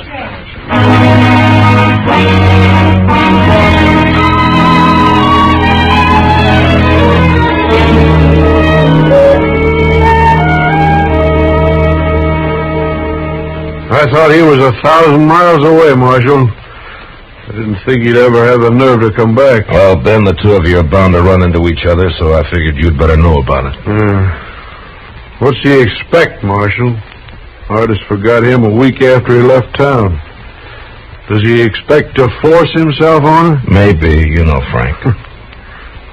I thought he was 1,000 miles away, Marshal. I Didn't think he'd ever have the nerve to come back. Well, Ben, the two of you are bound to run into each other, so I figured you'd better know about it. What's he expect, Marshal? Artist forgot him a week after he left town. Does he expect to force himself on her? Maybe, you know, Frank.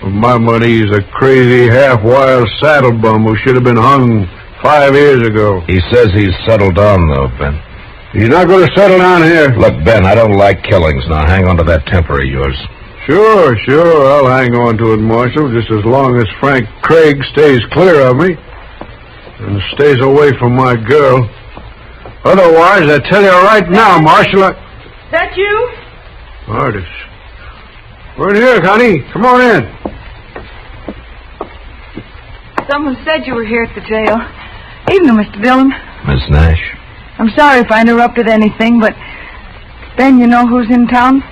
With my money, he's a crazy, half-wild saddle bum who should have been hung 5 years ago. He says he's settled down, though, Ben. He's not going to settle down here. Look, Ben, I don't like killings. Now, hang on to that temper of yours. Sure. I'll hang on to it, Marshal, just as long as Frank Craig stays clear of me and stays away from my girl. Otherwise, I tell you right now, Marshal, That you? Artist. We're in here, honey. Come on in. Someone said you were here at the jail. Evening, Mr. Dillon. Miss Nash? I'm sorry if I interrupted anything, but... Ben, you know who's in town?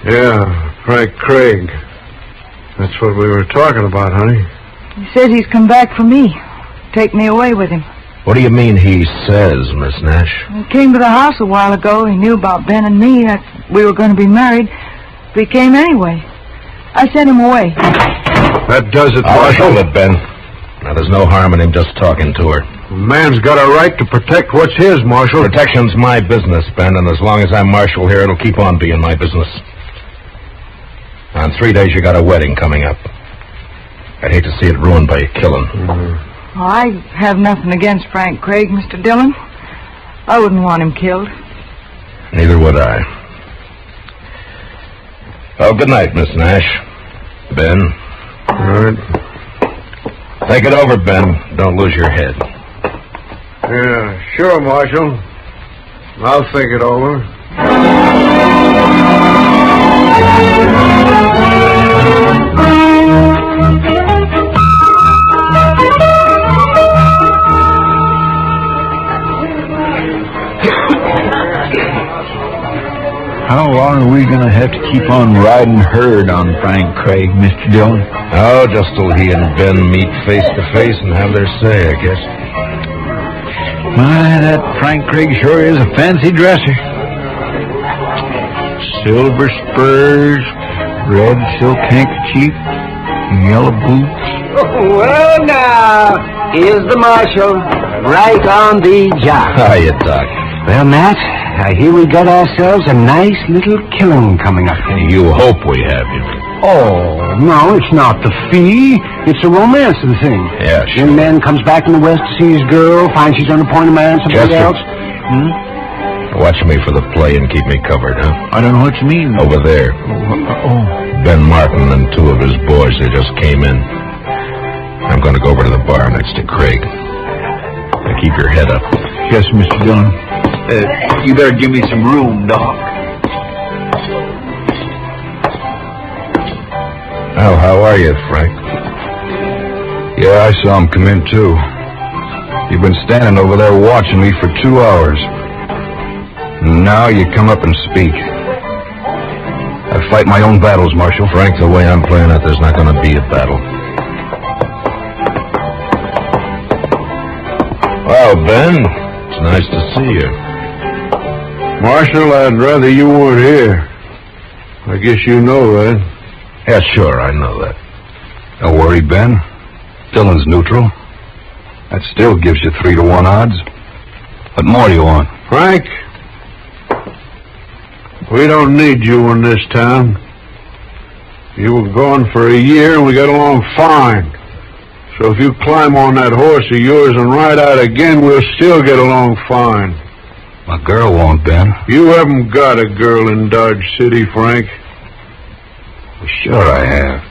Yeah, Frank Craig. That's what we were talking about, honey. He says he's come back for me. Take me away with him. What do you mean he says, Miss Nash? He came to the house a while ago. He knew about Ben and me, that we were going to be married. But he came anyway. I sent him away. That does it, Marshal. Hold it, Ben. Now, there's no harm in him just talking to her. A man's got a right to protect what's his, Marshal. Protection's my business, Ben, and as long as I'm Marshal here, it'll keep on being my business. Now, in 3 days, you got a wedding coming up. I'd hate to see it ruined by a killing. Oh, I have nothing against Frank Craig, Mr. Dillon. I wouldn't want him killed. Neither would I. Well, good night, Miss Nash. Ben. All right. Think it over, Ben. Don't lose your head. Yeah, sure, Marshal. I'll think it over. How long are we going to have to keep on riding herd on Frank Craig, Mr. Dillon? Oh, just till he and Ben meet face to face and have their say, I guess. My, that Frank Craig sure is a fancy dresser. Silver spurs, red silk handkerchief, yellow boots. Oh, well, now, here's the Marshal, right on the job. Hiya, Doc. Well, Matt, I hear we got ourselves a nice little killing coming up. You hope we have, you mean? Oh, no, it's not the fee. It's the romance of the thing. Yeah, sure. Young man comes back in the West to see his girl, finds she's on the point of marrying somebody Chester. else. Watch me for the play and keep me covered, huh? I don't know what you mean. Over there. Ben Martin and two of his boys, they just came in. I'm going to go over to the bar next to Craig. Now keep your head up. Yes, Mr. Dillon. You better give me some room, Doc. Oh, how are you, Frank? Yeah, I saw him come in, too. You've been standing over there watching me for 2 hours. Now you come up and speak. I fight my own battles, Marshal. Frank, the way I'm playing it, there's not going to be a battle. Well, Ben, it's nice to see you. Marshal, I'd rather you weren't here. I guess you know that. Yeah, sure, I know that. Don't worry, Ben. Dillon's neutral. That still gives you 3-to-1 odds. What more do you want? Frank, we don't need you in this town. You were gone for a year and we got along fine. So if you climb on that horse of yours and ride out again, we'll still get along fine. My girl won't, Ben. You haven't got a girl in Dodge City, Frank. Well, sure I have.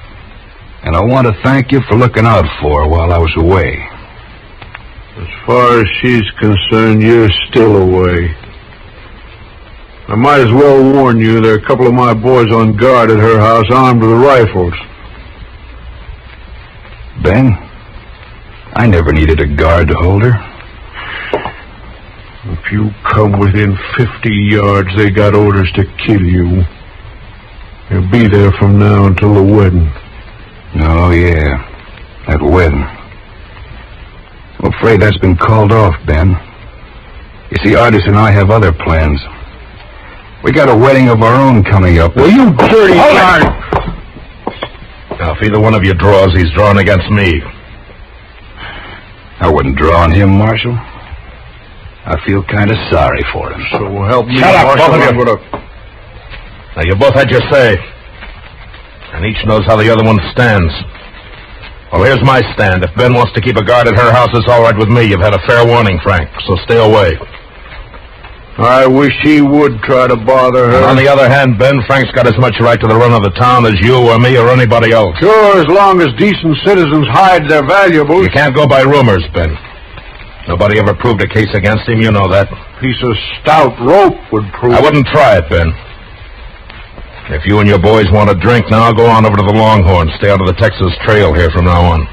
And I want to thank you for looking out for her while I was away. As far as she's concerned, you're still away. I might as well warn you, there are a couple of my boys on guard at her house armed with rifles. Ben, I never needed a guard to hold her. If you come within 50 yards, they got orders to kill you. They'll be there from now until the wedding. Oh, yeah. That wedding. I'm afraid that's been called off, Ben. You see, Artis and I have other plans. We got a wedding of our own coming up. Well, you dirty darn. Now, if either one of you draws, he's drawn against me. I wouldn't draw on him, Marshal. I feel kind of sorry for him. So help me, Shut up, Marshal. both of you. Now, you both had your say. And each knows how the other one stands. Well, here's my stand. If Ben wants to keep a guard at her house, it's all right with me. You've had a fair warning, Frank, so stay away. I wish he would try to bother her. And on the other hand, Ben, Frank's got as much right to the run of the town as you or me or anybody else. Sure, as long as decent citizens hide their valuables. You can't go by rumors, Ben. Nobody ever proved a case against him, you know that. Piece of stout rope would prove. I wouldn't try it, Ben. If you and your boys want a drink now, go on over to the Longhorn. Stay out of the Texas Trail here from now on.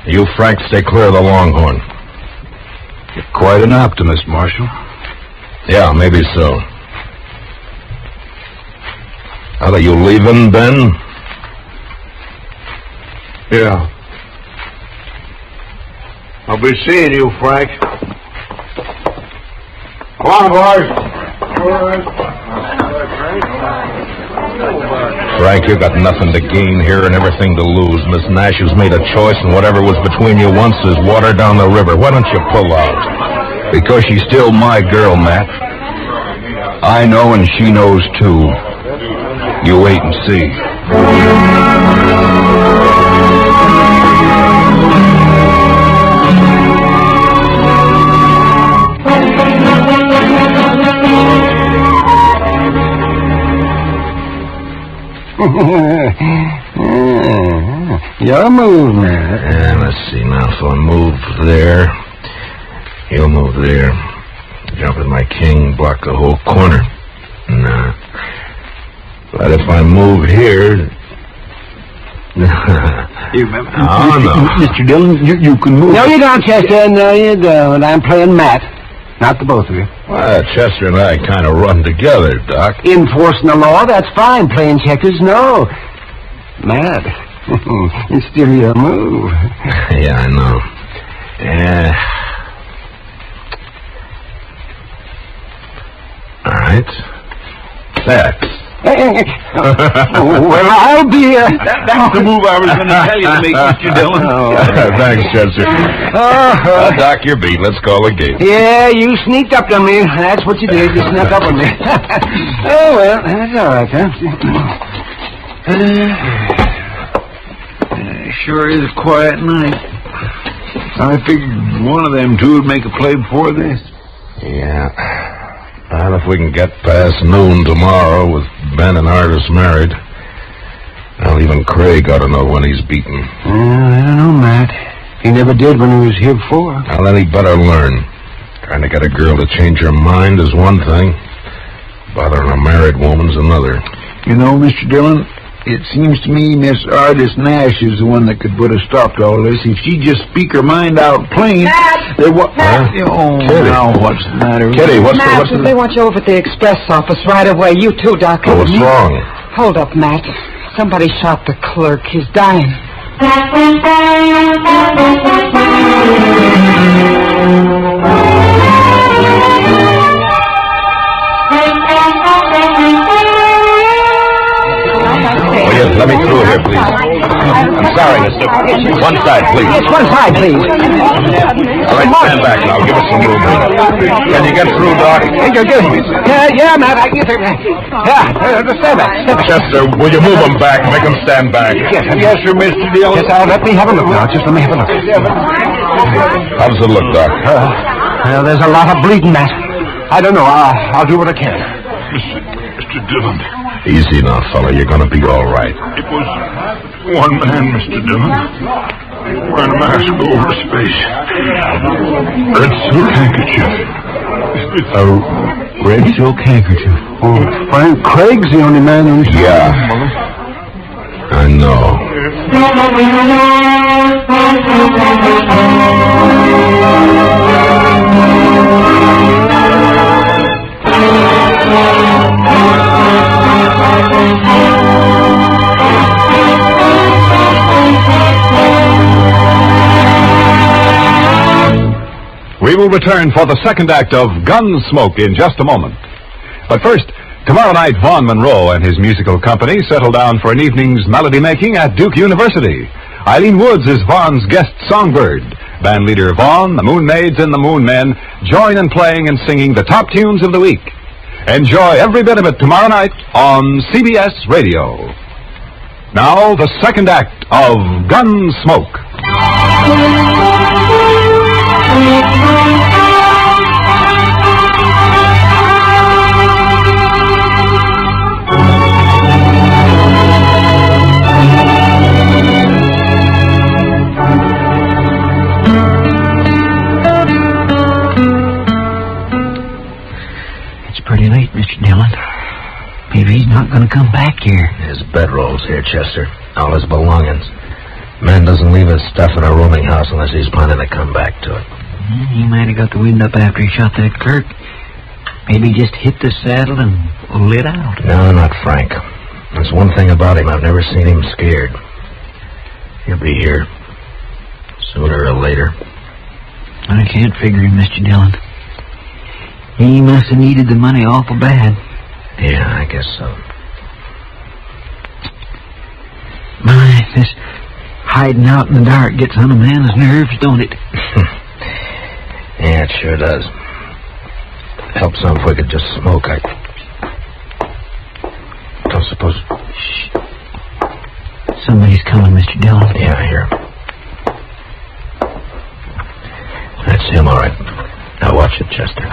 You, Frank, stay clear of the Longhorn. You're quite an optimist, Marshal. Yeah, maybe so. How are you leaving, Ben? Yeah. I'll be seeing you, Frank. Come on, boys. Frank, you got nothing to gain here and everything to lose. Miss Nash has made a choice, and whatever was between you once is water down the river. Why don't you pull out? Because she's still my girl, Matt. I know and she knows, too. You wait and see. Your move, man. And let's see now. If I move there, you'll move there. Jump with my king, block the whole corner. Nah. But if I move here... Oh, no. Mr. Dillon, you can move. No, you don't, Chester. No, you don't. I'm playing Matt. Not the both of you. Well, Chester and I kind of run together, Doc. Enforcing the law, that's fine. Playing checkers, no. Matt, it's still your move. Yeah, I know. All right. That. Well, I'll be... That's the move I was going to tell you to make, Mr. Dillon. Thanks, Chester. Doc, you're beat. Let's call the game. Yeah, you sneaked up on me. That's what you did. You snuck up on me. Oh, well, that's all right, huh? Sure is a quiet night. I figured one of them two would make a play before this. Yeah. And if we can get past noon tomorrow with Ben and Artis married, well, even Craig ought to know when he's beaten. I don't know, Matt. He never did when he was here before. Well, then he better learn. Trying to get a girl to change her mind is one thing. Bothering a married woman's another. You know, Mr. Dillon, it seems to me Miss Artis Nash is the one that could put a stop to all this. If she'd just speak her mind out plain... Oh, Kitty. now what's the matter? Kitty, what's Matt, the... they want you over at the express office right away. You too, Doc. Oh, what's wrong? Hold up, Matt. Somebody shot the clerk. He's dying. Let me through here, please. I'm sorry, mister. One side, please. Yes, one side, please. All right, stand back now. Give us some room here. Can you get through, Doc? Yeah, Matt, I can get through. Yeah, stand back. Chester, will you move them back? Make them stand back. Yes, sir, Mr. Dillon. Yes, let me have a look now. Just let me have a look. How does it look, Doc? Well, there's a lot of bleeding, Matt. I don't know. I'll do what I can. Mr. Dillon. Easy now, fella. You're going to be all right. It was one man, Mr. Dillon. Wearing a mask over his face. Red silk handkerchief. A red silk handkerchief. Oh, Frank Craig's the only man who's... Yeah. I know. We will return for the second act of Gunsmoke in just a moment. But first, tomorrow night, Vaughn Monroe and his musical company settle down for an evening's melody making at Duke University. Eileen Woods is Vaughn's guest songbird. Band leader Vaughn, the Moon Maids, and the Moon Men join in playing and singing the top tunes of the week. Enjoy every bit of it tomorrow night on CBS Radio. Now, the second act of Gunsmoke. It's pretty late, Mr. Dillon. Maybe he's not going to come back here. His bedroll's here, Chester. All his belongings. Man doesn't leave his stuff in a rooming house unless he's planning to come back to it. He might have got the wind up after he shot that clerk. Maybe he just hit the saddle and lit out. No, not Frank. There's one thing about him. I've never seen him scared. He'll be here. Sooner or later. I can't figure him, Mr. Dillon. He must have needed the money awful bad. Yeah, I guess so. My, this hiding out in the dark gets on a man's nerves, don't it? Yeah, it sure does. Help some if we could just smoke. I don't suppose... Shh. Somebody's coming, Mr. Dillon. Yeah, I hear him. That's him, all right. Now watch it, Chester.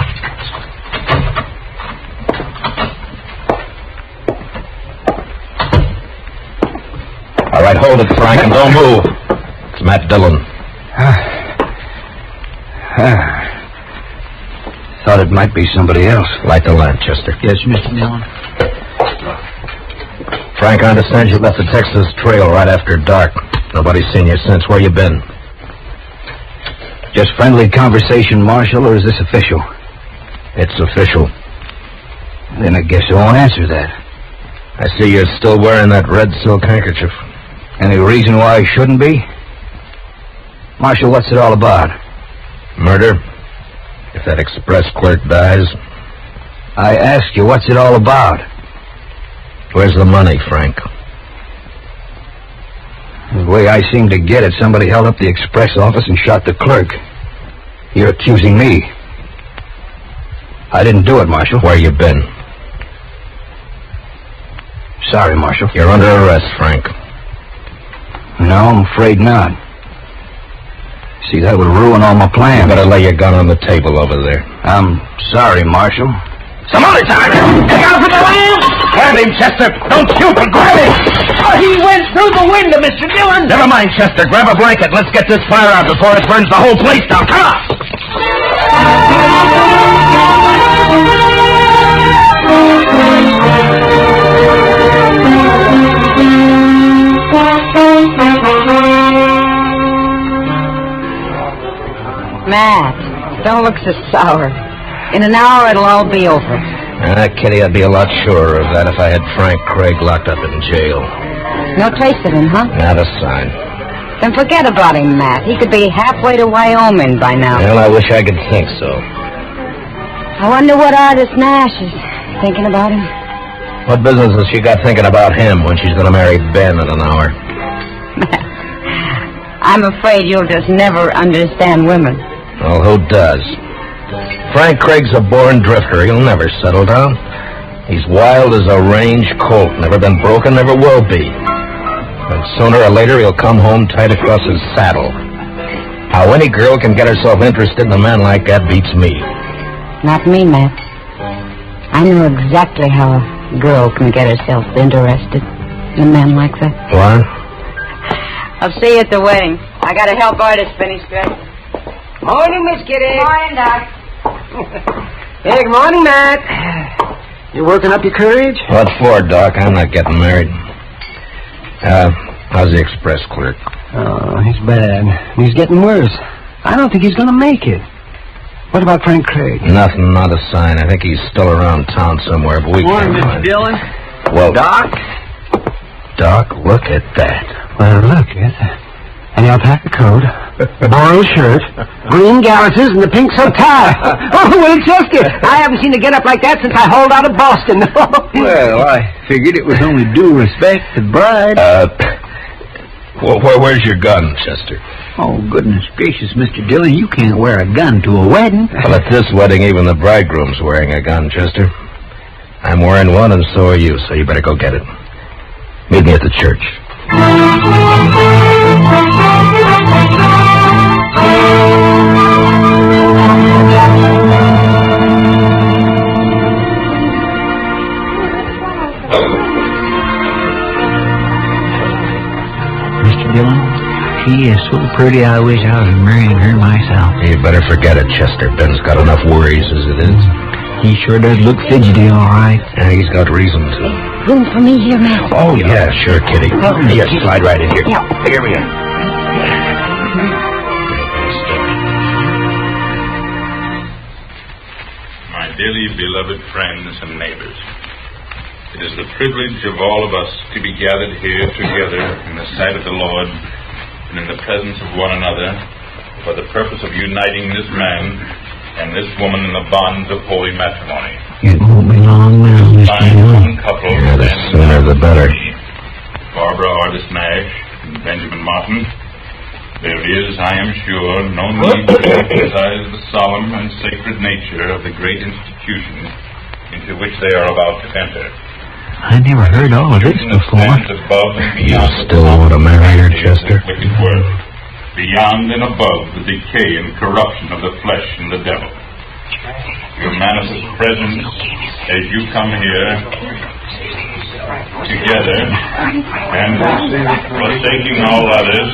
All right, hold it, Frank, and don't move. It's Matt Dillon. Thought it might be somebody else. Light the lamp, Chester. Yes, Mr. Dillon. Frank, I understand you left the Texas Trail right after dark. Nobody's seen you since. Where you been? Just friendly conversation, Marshal, or is this official? It's official. Then I guess I won't answer that. I see you're still wearing that red silk handkerchief. Any reason why I shouldn't be? Marshal, what's it all about? Murder. If that express clerk dies. I ask you, what's it all about? Where's the money, Frank? The way I seem to get it, somebody held up the express office and shot the clerk. You're accusing me. I didn't do it, Marshal. Where you been? Sorry, Marshal. You're under arrest, Frank. No, I'm afraid not. See, that would ruin all my plans. You better lay your gun on the table over there. I'm sorry, Marshal. Some other time! Look out for the lamp! Grab him, Chester! Don't shoot, but grab him! Oh, he went through the window, Mr. Dillon! Never mind, Chester. Grab a blanket. Let's get this fire out before it burns the whole place down. Come on! Matt, don't look so sour. In an hour, it'll all be over. Kitty, I'd be a lot surer of that if I had Frank Craig locked up in jail. No trace of him, huh? Not a sign. Then forget about him, Matt. He could be halfway to Wyoming by now. Well, I wish I could think so. I wonder what artist Nash is thinking about him. What business has she got thinking about him when she's going to marry Ben in an hour? I'm afraid you'll just never understand women. Well, who does? Frank Craig's a born drifter. He'll never settle down. He's wild as a range colt. Never been broken, never will be. And sooner or later, he'll come home tight across his saddle. How any girl can get herself interested in a man like that beats me. Not me, Matt. I know exactly how a girl can get herself interested in a man like that. What? I'll see you at the wedding. I gotta help artist finish dressing. Morning, Miss Kitty. Morning, Doc. Hey, good morning, Matt. You working up your courage? What for, Doc? I'm not getting married. How's the express clerk? Oh, he's bad. He's getting worse. I don't think he's going to make it. What about Frank Craig? Nothing, not a sign. I think he's still around town somewhere, but we can't Morning, find Mr. Dillon. Well, Doc? Doc, look at that. Well, look, An alpaca coat, a borrowed shirt, green galluses, and the pink silk tie. Oh, well, Chester, I haven't seen a get-up like that since I hauled out of Boston. Well, I figured it was only due respect to the bride. Where's your gun, Chester? Oh, goodness gracious, Mr. Dillon, you can't wear a gun to a wedding. Well, at this wedding, even the bridegroom's wearing a gun, Chester. I'm wearing one, and so are you, so you better go get it. Meet me at the church. Mr. Dillon, she is so pretty, I wish I was marrying her myself. You better forget it, Chester. Ben's got enough worries as it is. He sure does look fidgety, all right. Yeah, he's got reason to. Room for me here, Matt? Oh, yeah, sure, Kitty. Here, slide right in here. Yeah. Here we are. My dearly beloved friends and neighbors, it is the privilege of all of us to be gathered here together in the sight of the Lord and in the presence of one another for the purpose of uniting this man and this woman in the bonds of holy matrimony. It won't be long now, Mr. Dillon. One couple, Yeah, the sooner the better. Barbara Artis Nash and Benjamin Martin. There is, I am sure, no need to emphasize the solemn and sacred nature of the great institution into which they are about to enter. I never heard all of this before. Above and You beyond still want to marry her, Chester? wicked work, beyond and above the decay and corruption of the flesh and the devil. Your manifest presence as you come here together and forsaking all others,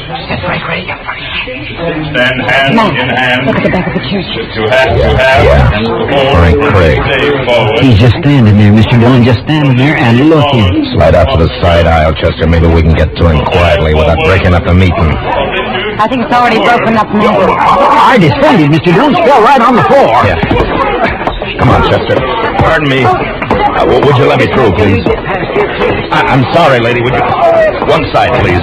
stand hand in hand Look at the back of the church. to have and to hold Frank from Craig. this day forward. He's just standing there, Mr. Dillon, just standing there and looking. Slide out to the side aisle, Chester. Maybe we can get to him quietly without breaking up the meeting. I think it's already broken up, Matt. I descended, Mr. Dillon, fell right on the floor. Yeah. Come on, Chester. Pardon me. Would you let me through, please? I'm sorry, lady. Would you... One side, please.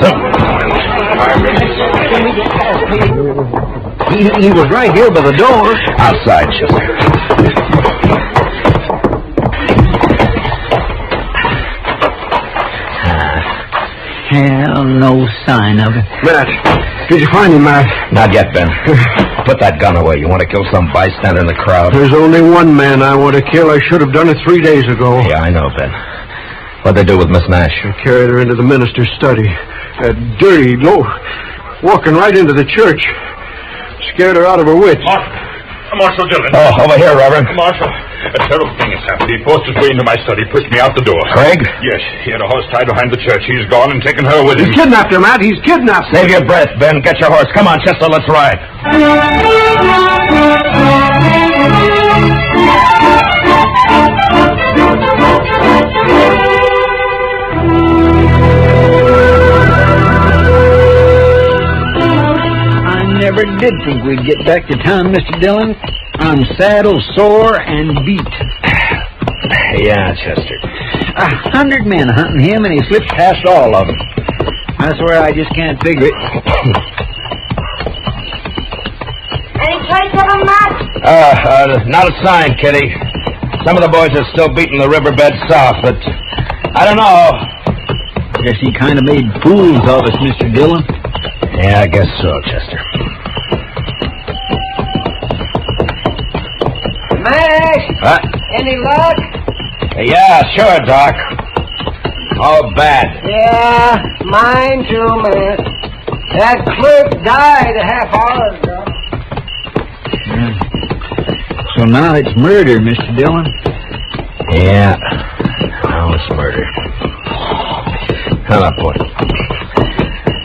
He was right here by the door. Outside, Chester. Hell, no sign of it. Matt, did you find him, Matt? Not yet, Ben. Put that gun away. You want to kill some bystander in the crowd? There's only one man I want to kill. I should have done it 3 days ago. Yeah, I know, Ben. What'd they do with Miss Nash? I carried her into the minister's study. Dirty, low, walking right into the church. Scared her out of her wits. Marshal Dillon. Oh, over here, Reverend. Marshal, a terrible thing has happened. He forced his way into my study, pushed me out the door. Craig? Yes, he had a horse tied behind the church. He's gone and taken her with him. He's kidnapped her, Matt. He's kidnapped her. Save your breath, Ben. Get your horse. Come on, Chester, let's ride. I never did think we'd get back to town, Mr. Dillon. I'm saddle sore and beat. Yeah, Chester. 100 men hunting him, and he slips past all of them. That's where I just can't figure it. Any trace of him, Matt? Not a sign, Kitty. Some of the boys are still beating the riverbed south, but I don't know. Guess he kind of made fools of us, Mr. Dillon. Yeah, I guess so, Chester. Max! Any luck? Yeah, sure, Doc. Oh, bad. Yeah, mine too, Matt. That clerk died a half hour ago. So now it's murder, Mr. Dillon. Yeah. Now it's murder. Come on, boy.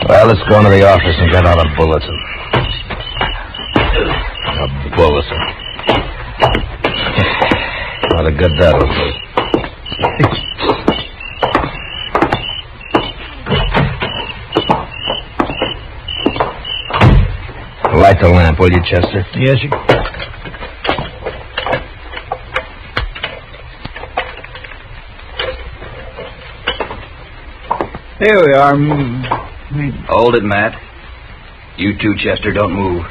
Well, let's go into the office and get out a bulletin. A bulletin. What a good that'll do. Light the lamp, will you, Chester? Yes, sir. Here we are. Hold it, Matt. You too, Chester. Don't move.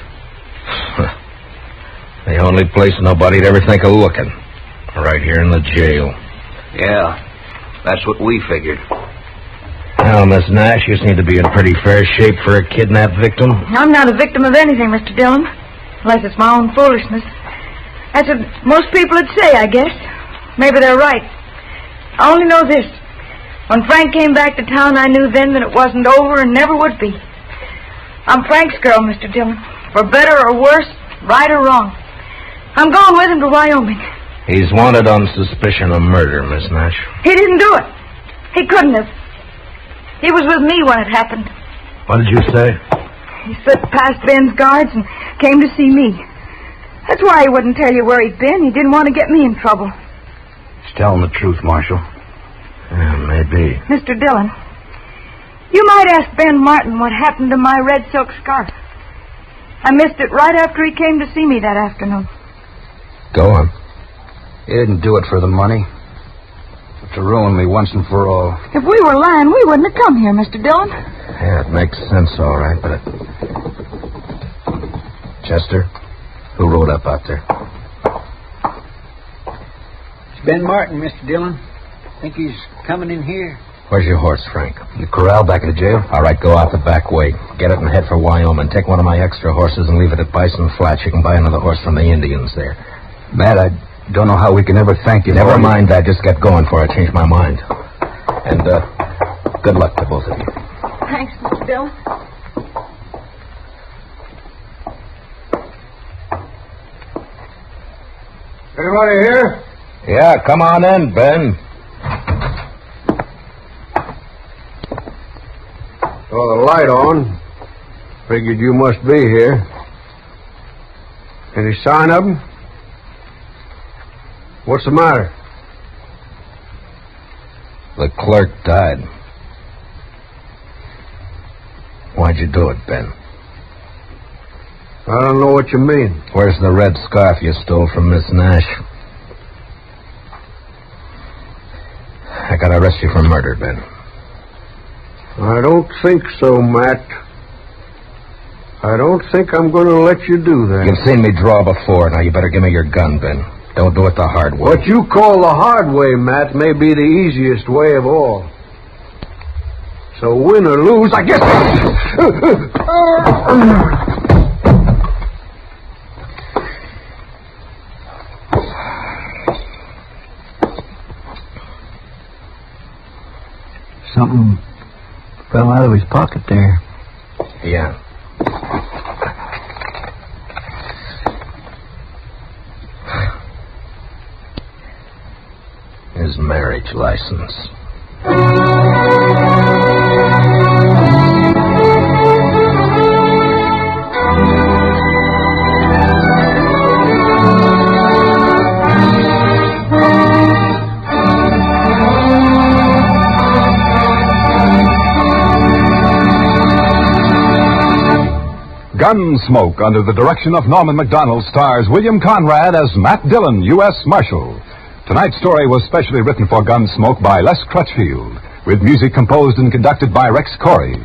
The only place nobody'd ever think of looking. Right here in the jail. Yeah, that's what we figured. Now, Miss Nash, you seem to be in pretty fair shape for a kidnapped victim. I'm not a victim of anything, Mr. Dillon. Unless it's my own foolishness. That's what most people would say, I guess. Maybe they're right. I only know this. When Frank came back to town, I knew then that it wasn't over and never would be. I'm Frank's girl, Mr. Dillon. For better or worse, right or wrong. I'm going with him to Wyoming. He's wanted on suspicion of murder, Miss Nash. He didn't do it. He couldn't have. He was with me when it happened. What did you say? He slipped past Ben's guards and came to see me. That's why he wouldn't tell you where he'd been. He didn't want to get me in trouble. He's telling the truth, Marshal. Yeah, maybe. Mr. Dillon, you might ask Ben Martin what happened to my red silk scarf. I missed it right after he came to see me that afternoon. Go on. He didn't do it for the money. But to ruin me once and for all. If we were lying, we wouldn't have come here, Mr. Dillon. Yeah, it makes sense, all right, but Chester, who rode up out there? It's Ben Martin, Mr. Dillon. Think he's coming in here. Where's your horse, Frank? You corral back at the jail? All right, go out the back way. Get it and head for Wyoming. Take one of my extra horses and leave it at Bison Flats. You can buy another horse from the Indians there. Matt, I don't know how we can ever thank you. Never mind that. Just get going before I change my mind. And, good luck to both of you. Thanks, Mr. Dillon. Anybody here? Yeah, come on in, Ben. Saw the light on. Figured you must be here. Any sign of him? What's the matter? The clerk died. Why'd you do it, Ben? I don't know what you mean. Where's the red scarf you stole from Miss Nash? I gotta arrest you for murder, Ben. I don't think so, Matt. I don't think I'm going to let you do that. You've seen me draw before. Now you better give me your gun, Ben. Don't do it the hard way. What you call the hard way, Matt, may be the easiest way of all. So win or lose, I guess... Something fell out of his pocket there. Yeah. His marriage license. Gunsmoke, under the direction of Norman MacDonald, stars William Conrad as Matt Dillon, U.S. Marshal. Tonight's story was specially written for Gunsmoke by Les Crutchfield, with music composed and conducted by Rex Corey.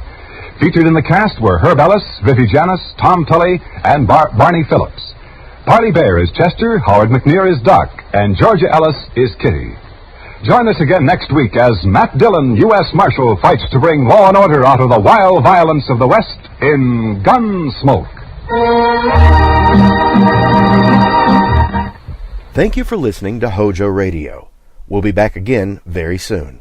Featured in the cast were Herb Ellis, Vivi Janis, Tom Tully, and Barney Phillips. Parley Bear is Chester, Howard McNear is Doc, and Georgia Ellis is Kitty. Join us again next week as Matt Dillon, U.S. Marshal, fights to bring law and order out of the wild violence of the West in Gunsmoke. Thank you for listening to HOJO Radio. We'll be back again very soon.